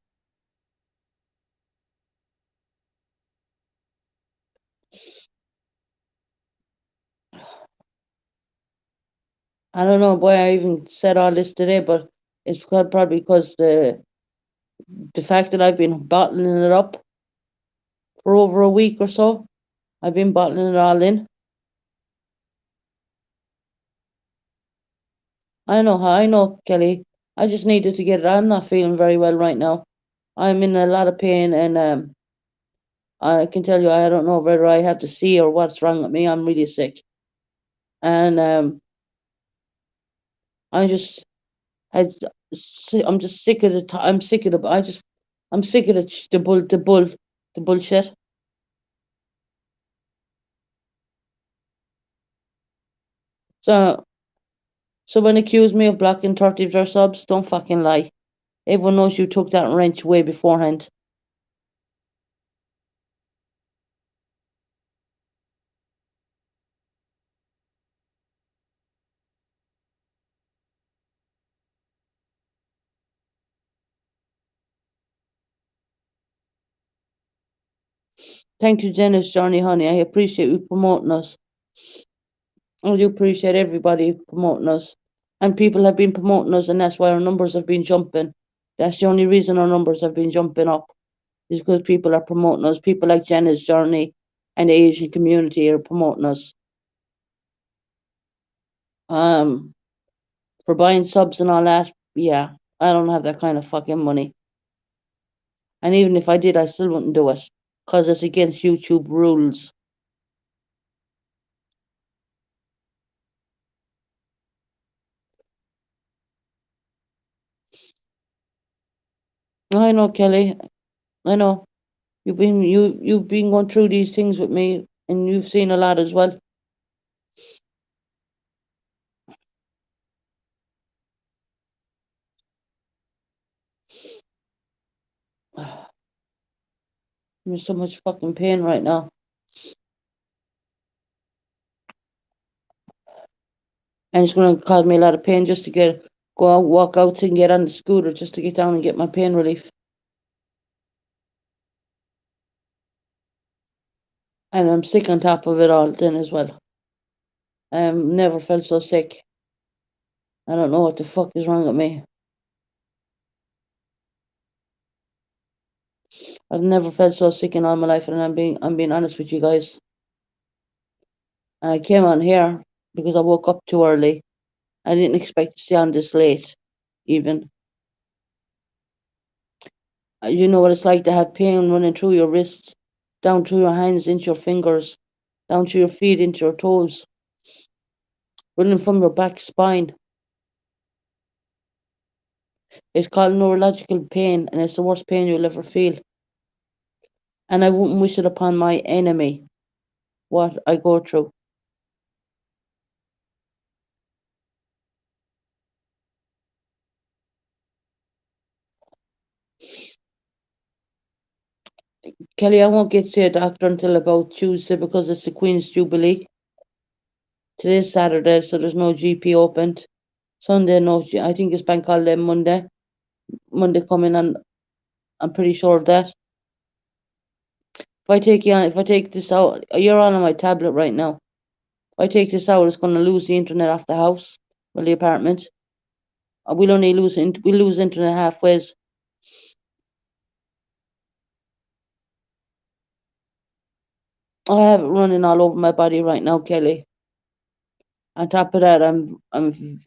I don't know why I even said all this today, but it's probably because the fact that I've been bottling it up for over a week or so. I've been bottling it all in. I know, Kelly. I just needed to get it. I'm not feeling very well right now. I'm in a lot of pain and I can tell you, I don't know whether I have to see or what's wrong with me. I'm really sick, and I just, I, I'm just sick of the. I'm sick of the. I'm sick of the bullshit. So, so when accuse me of blocking 30 of their subs, don't fucking lie. Everyone knows you took that wrench way beforehand. Thank you, Dennis, Johnny, honey. I appreciate you promoting us. I do appreciate everybody promoting us. And people have been promoting us, and that's why our numbers have been jumping. That's the only reason our numbers have been jumping up, is because people are promoting us. People like Jenna's Journey and the Asian community are promoting us. Um, for buying subs and all that, yeah, I don't have that kind of fucking money. And even if I did, I still wouldn't do it, because it's against YouTube rules. I know, Kelly. I know. You've been going through these things with me, and you've seen a lot as well. I'm in so much fucking pain right now, and it's going to cause me a lot of pain just to go out, walk out, and get on the scooter just to get down and get my pain relief. And I'm sick on top of it all then as well. Never felt so sick. I don't know what the fuck is wrong with me. I've never felt so sick in all my life, and I'm being honest with you guys. And I came on here because I woke up too early. I didn't expect to stay on this late, even. You know what it's like to have pain running through your wrists, down through your hands, into your fingers, down to your feet, into your toes, running from your back spine. It's called neurological pain, and it's the worst pain you'll ever feel. And I wouldn't wish it upon my enemy, what I go through. Kelly, I won't get to see a doctor until about Tuesday because it's the Queen's Jubilee. Today's Saturday, so there's no GP opened. Sunday, no, I think it's bank holiday Monday. Monday coming, and I'm pretty sure of that. If I take this out, you're on my tablet right now. If I take this out, it's going to lose the internet off the house, or the apartment. We'll only we'll lose internet halfway. I have it running all over my body right now, Kelly. On top of that, I'm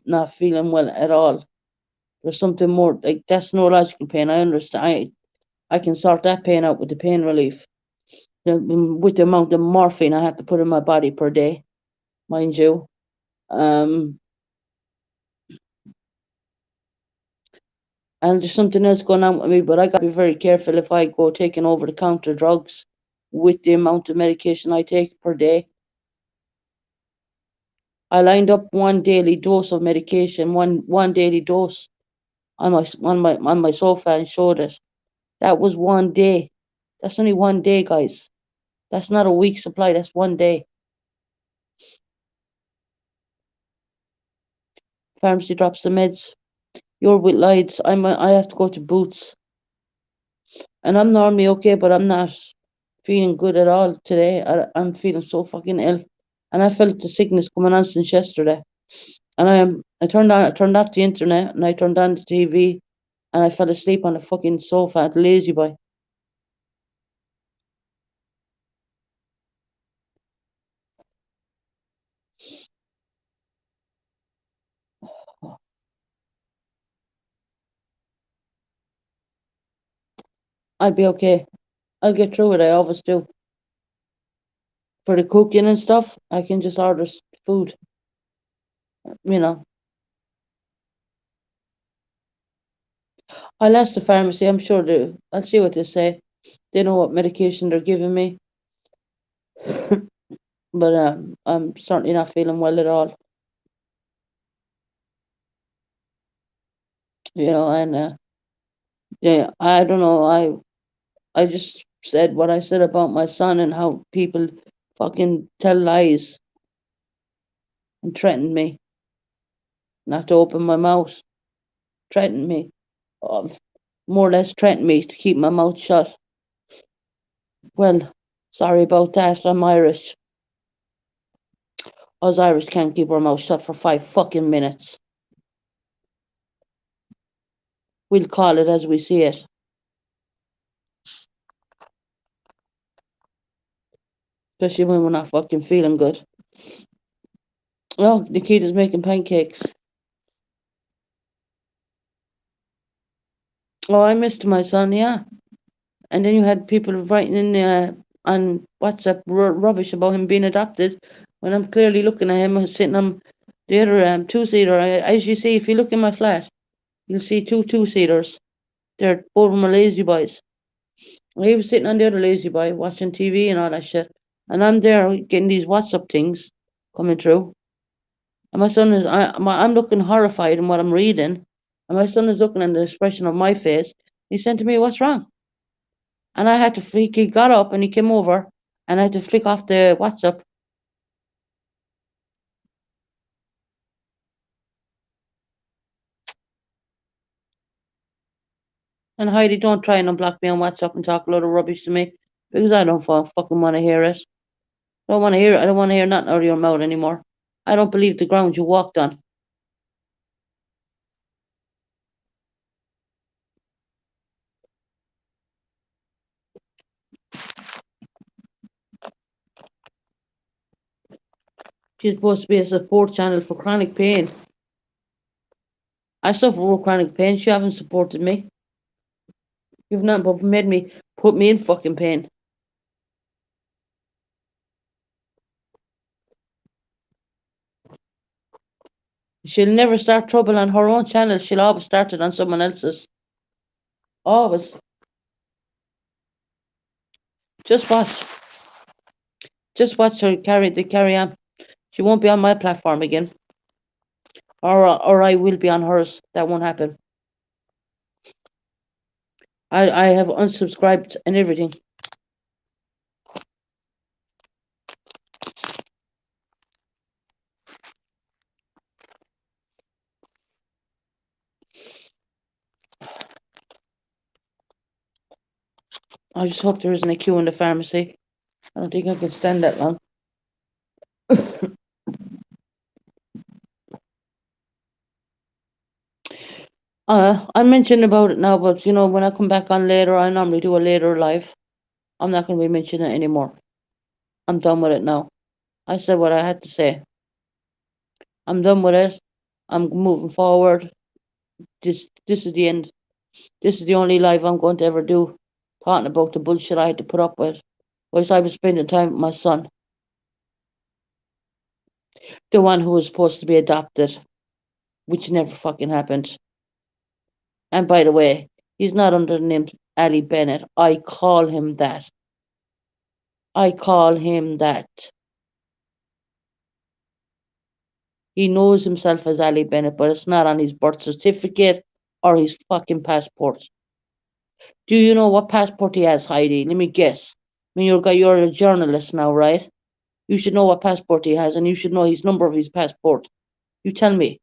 not feeling well at all. There's something more like that's neurological pain. I understand. I can sort that pain out with the pain relief. With the amount of morphine I have to put in my body per day, mind you. Um, and there's something else going on with me, but I gotta be very careful if I go taking over the counter drugs with the amount of medication I take per day. I lined up one daily dose of medication, one daily dose on my sofa and showed it. That was one day. That's only one day, guys. That's not a week supply. That's one day. Pharmacy drops the meds. You're with Lides. I have to go to Boots, and I'm normally okay, but I'm not feeling good at all today. I'm feeling so fucking ill, and I felt the sickness coming on since yesterday. And I turned off the internet, and I turned on the TV, and I fell asleep on the fucking sofa at Lazy Boy. I'll be okay. I'll get through it. I always do. For the cooking and stuff, I can just order food. You know, I'll ask the pharmacy. I'm sure they. I'll see what they say. They know what medication they're giving me, but I'm certainly not feeling well at all. And yeah, I don't know. I just said what I said about my son and how people fucking tell lies and threaten me not to open my mouth. Threaten me, uh, more or less threaten me to keep my mouth shut. Well, sorry about that. I'm Irish. Us Irish can't keep our mouth shut for 5 fucking minutes. We'll call it as we see it. Especially when we're not fucking feeling good. Oh, the kid is making pancakes. Oh, I missed my son, yeah. And then you had people writing in on WhatsApp rubbish about him being adopted when I'm clearly looking at him sitting on the other two-seater. As you see, if you look in my flat, you'll see two two-seaters. They're both of them are lazy boys. He was sitting on the other lazy boy watching TV and all that shit. And I'm there getting these WhatsApp things coming through. And my son is, I'm looking horrified in what I'm reading. And my son is looking at the expression of my face. He said to me, "What's wrong?" And I had to flick, he got up and he came over and I had to flick off the WhatsApp. And Heidi, don't try and unblock me on WhatsApp and talk a lot of rubbish to me because I don't fucking want to hear it. I don't want to hear it. I don't want to hear nothing out of your mouth anymore. I don't believe the ground you walked on. She's supposed to be a support channel for chronic pain. I suffer with chronic pain. She haven't supported me. You've not but made me put me in fucking pain. She'll never start trouble on her own channel. She'll always start it on someone else's. Always. Just watch. Just watch her carry on. She won't be on my platform again. Or I will be on hers. That won't happen. I have unsubscribed and everything. I just hope there isn't a queue in the pharmacy. I don't think I can stand that long. I mentioned about it now, but when I come back on later, I normally do a later live. I'm not going to be mentioning it anymore. I'm done with it now. I said what I had to say. I'm done with it. I'm moving forward. This is the end. This is the only live I'm going to ever do, talking about the bullshit I had to put up with. Whilst I was spending time with my son, the one who was supposed to be adopted, which never fucking happened. And by the way, he's not under the name Ali Bennett. I call him that. I call him that. He knows himself as Ali Bennett, but it's not on his birth certificate or his fucking passport. Do you know what passport he has, Heidi? Let me guess. I mean, you're a journalist now, right? You should know what passport he has, and you should know his number of his passport. You tell me.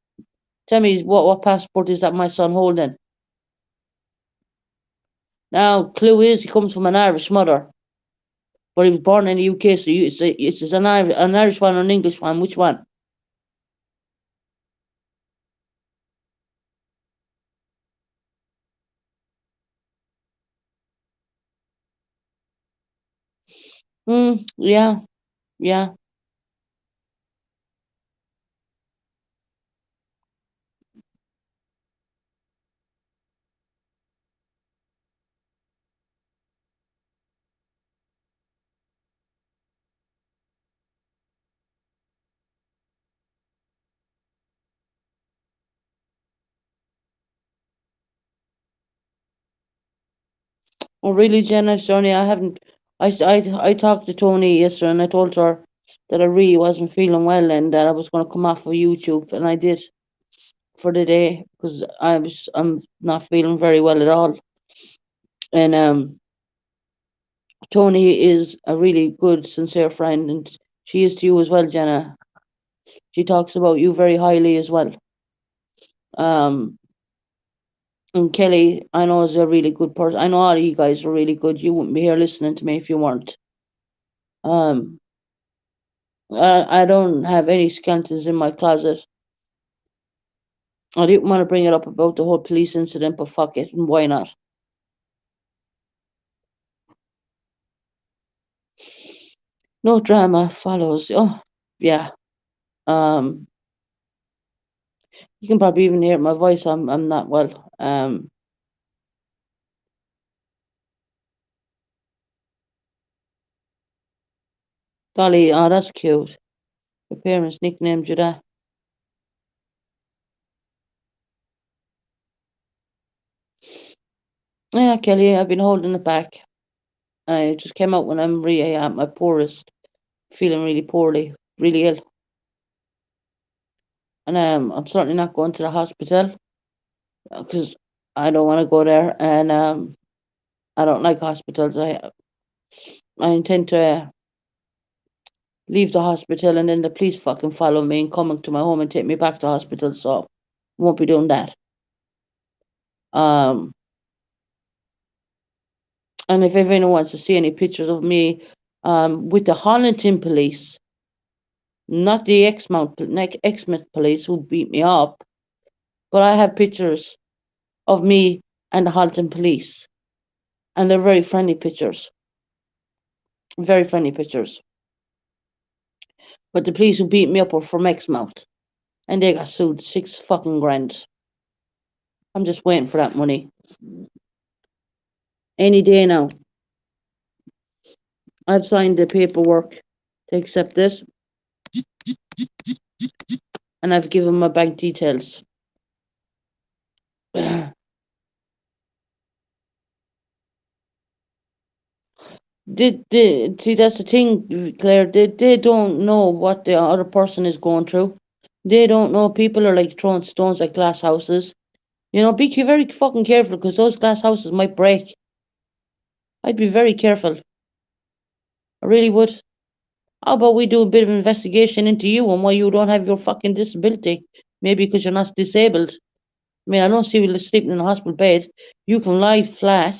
Tell me what passport is that my son holding? Now, clue is he comes from an Irish mother, but he was born in the UK, so it's an Irish one or an English one. Which one? Yeah, yeah. Oh, really, Jenna, Johnny, I haven't. I talked to Tony yesterday and I told her that I really wasn't feeling well and that I was going to come off of YouTube, and I did for the day because I'm not feeling very well at all. And Tony is a really good, sincere friend, and she is to you as well, Jenna. She talks about you very highly as well. Um, and Kelly, I know is a really good person. I know all you guys are really good. You wouldn't be here listening to me if you weren't. Um, I don't have any skeletons in my closet. I didn't want to bring it up about the whole police incident, but fuck it, and why not? No drama follows. Oh, yeah. Um, you can probably even hear my voice. I'm not well. Dolly, oh, that's cute. Your parents nicknamed you that. Yeah, Kelly, I've been holding it back. I just came out when I'm really at my poorest, feeling really poorly, really ill. And I'm certainly not going to the hospital because I don't want to go there, and I don't like hospitals. I intend to leave the hospital, and then the police fucking follow me and come to my home and take me back to hospital. So won't be doing that. Um, and if anyone wants to see any pictures of me, with the Hollington police, not the Exmouth police who beat me up, but I have pictures of me and the Halton police, and they're very friendly pictures. But the police who beat me up were from Exmouth, and they got sued 6 fucking grand. I'm just waiting for that money any day now. I've signed the paperwork to accept this, and I've given my bank details. See, that's the thing, Claire. They don't know what the other person is going through. They don't know. People are like throwing stones at glass houses. You know, be very fucking careful because those glass houses might break. I'd be very careful. I really would. How about we do a bit of investigation into you and why you don't have your fucking disability? Maybe because you're not disabled. I mean, I don't see you sleeping in a hospital bed. You can lie flat.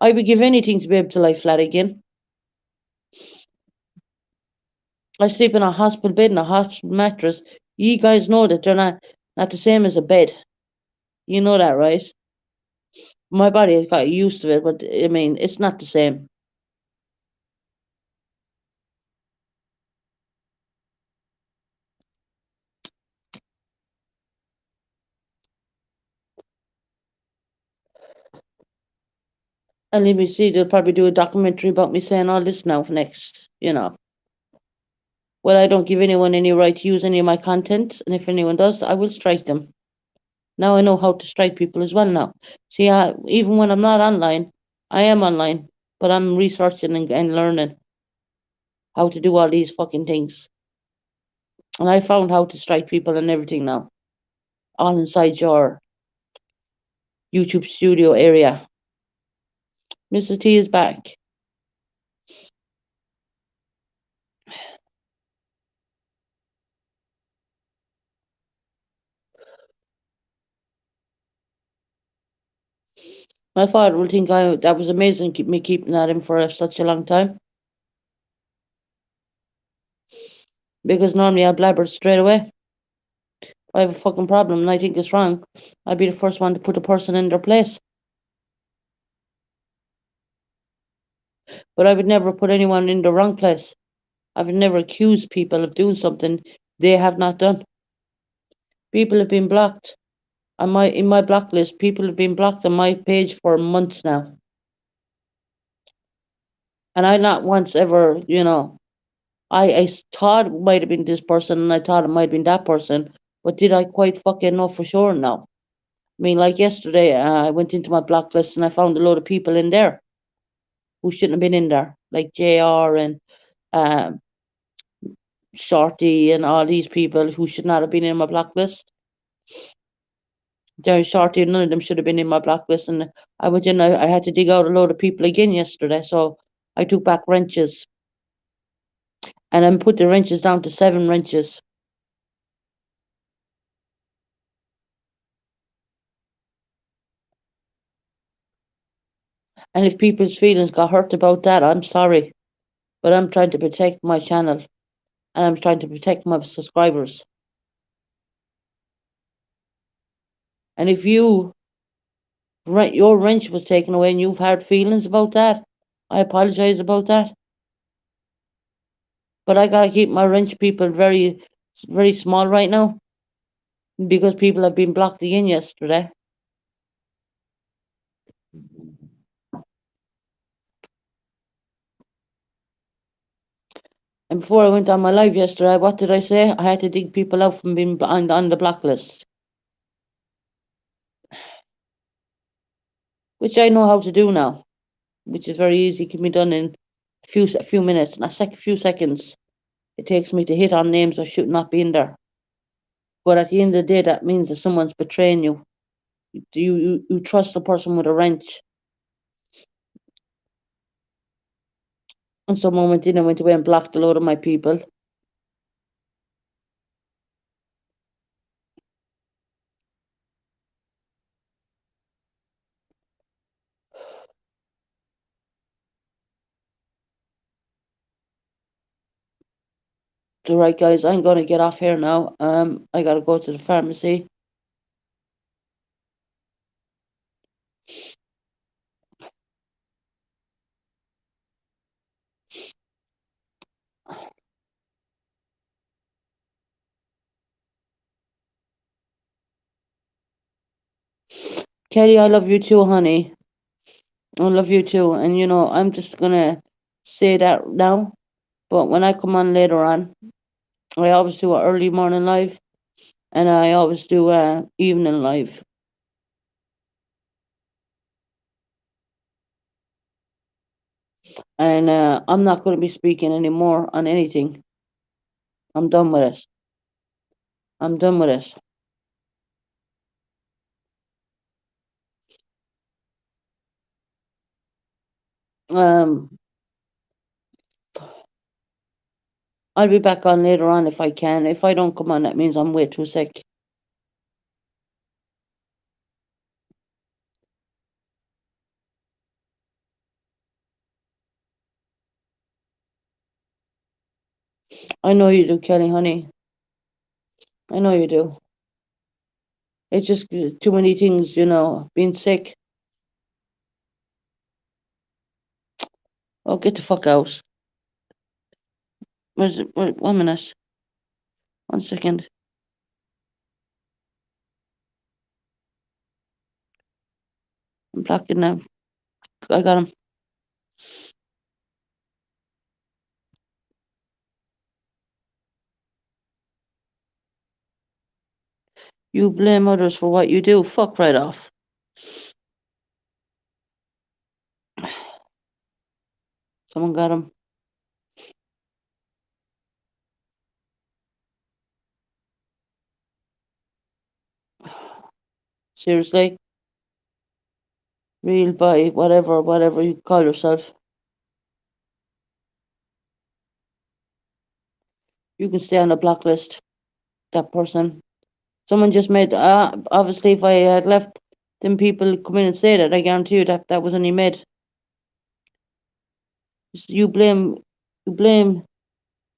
I would give anything to be able to lie flat again. I sleep in a hospital bed and a hospital mattress. You guys know that they're not the same as a bed. You know that, right? My body has got used to it, but I mean, it's not the same. And let me see, they'll probably do a documentary about me saying all this now next, you know. Well, I don't give anyone any right to use any of my content, and if anyone does, I will strike them. Now I know how to strike people as well now. See, even when I'm not online, I am online, but I'm researching and learning how to do all these fucking things. And I found how to strike people and everything now, all inside your YouTube studio area. Mrs. T is back. My father will think that was amazing, me keeping that in for such a long time. Because normally I blabber straight away. If I have a fucking problem and I think it's wrong, I'd be the first one to put a person in their place. But I would never put anyone in the wrong place. I would never accuse people of doing something they have not done. People have been blocked in my block list. People have been blocked on my page for months now, and I not once ever, I thought it might have been this person, and I thought it might have been that person, but did I quite fucking know for sure? No. I mean, like yesterday, I went into my blacklist and I found a load of people in there who shouldn't have been in there, like JR and um, Shorty and all these people who should not have been in my blacklist. Jerry Shorty, none of them should have been in my blacklist. And I went in, I had to dig out a load of people again yesterday, so I took back wrenches. And I put the wrenches down to 7 wrenches. And if people's feelings got hurt about that, I'm sorry. But I'm trying to protect my channel. And I'm trying to protect my subscribers. And if your wrench was taken away and you've had feelings about that, I apologize about that. But I gotta keep my wrench people very, very small right now because people have been blocked again yesterday. And before I went on my live yesterday, what did I say? I had to dig people out from being on the blacklist, which I know how to do now, which is very easy. Can be done in a few minutes, not a few seconds. It takes me to hit on names that should not be in there. But at the end of the day, that means that someone's betraying you. You trust the person with a wrench, and someone went in and went away and blocked a load of my people. So right, guys, I'm gonna get off here now. I gotta go to the pharmacy. Kelly, I love you too, honey. I love you too. And I'm just gonna say that now. But when I come on later on, I always do an early morning live, and I always do a evening live. And I'm not going to be speaking anymore on anything. I'm done with it. I'm done with it. Um, I'll be back on later on if I can. If I don't come on, that means I'm way too sick. I know you do, Kelly, honey. I know you do. It's just too many things, being sick. Oh, get the fuck out. Where's it? Wait, 1 minute. 1 second. I'm blocking now. I got him. You blame others for what you do. Fuck right off. Someone got him. Seriously? Real by whatever you call yourself. You can stay on the blacklist. That person. Someone just made. Obviously, if I had left them people come in and say that, I guarantee you that was only made. You blame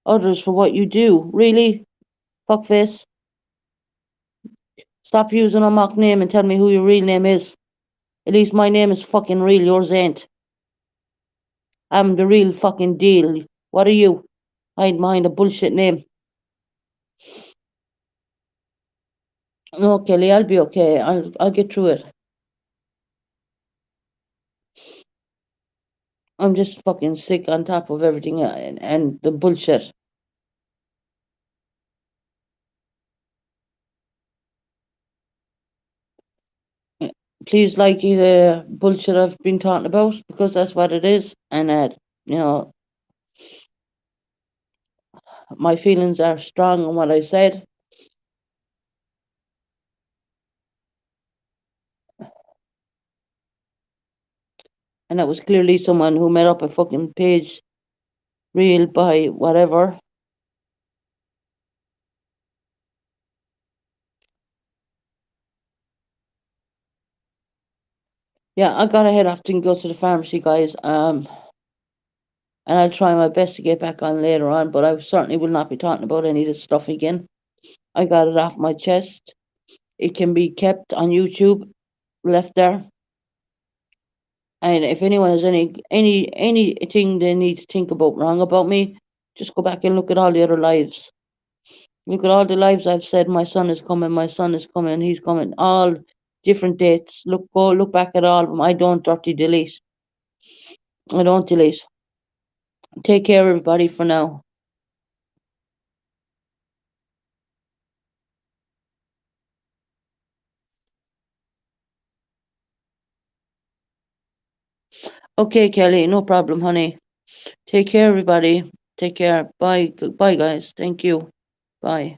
others for what you do. Really? Fuckface. Stop using a mock name and tell me who your real name is. At least my name is fucking real. Yours ain't. I'm the real fucking deal. What are you? Hide behind a bullshit name. No, Kelly, I'll be okay. I'll get through it. I'm just fucking sick on top of everything and the bullshit. please like the bullshit I've been talking about, because that's what it is. And you know, my feelings are strong on what I said. And that was clearly someone who made up a fucking page reel by whatever. Yeah, I gotta head off and go to the pharmacy, guys. And I'll try my best to get back on later on, but I certainly will not be talking about any of this stuff again. I got it off my chest. It can be kept on YouTube, left there. And if anyone has anything they need to think about wrong about me, just go back and look at all the other lives. Look at all the lives I've said. My son is coming. My son is coming. He's coming. All different dates. Look back at all of them. I don't dirty delete. I don't delete. Take care, everybody, for now. Okay, Kelly, no problem, honey. Take care, everybody. Take care. Bye. Bye, guys. Thank you. Bye.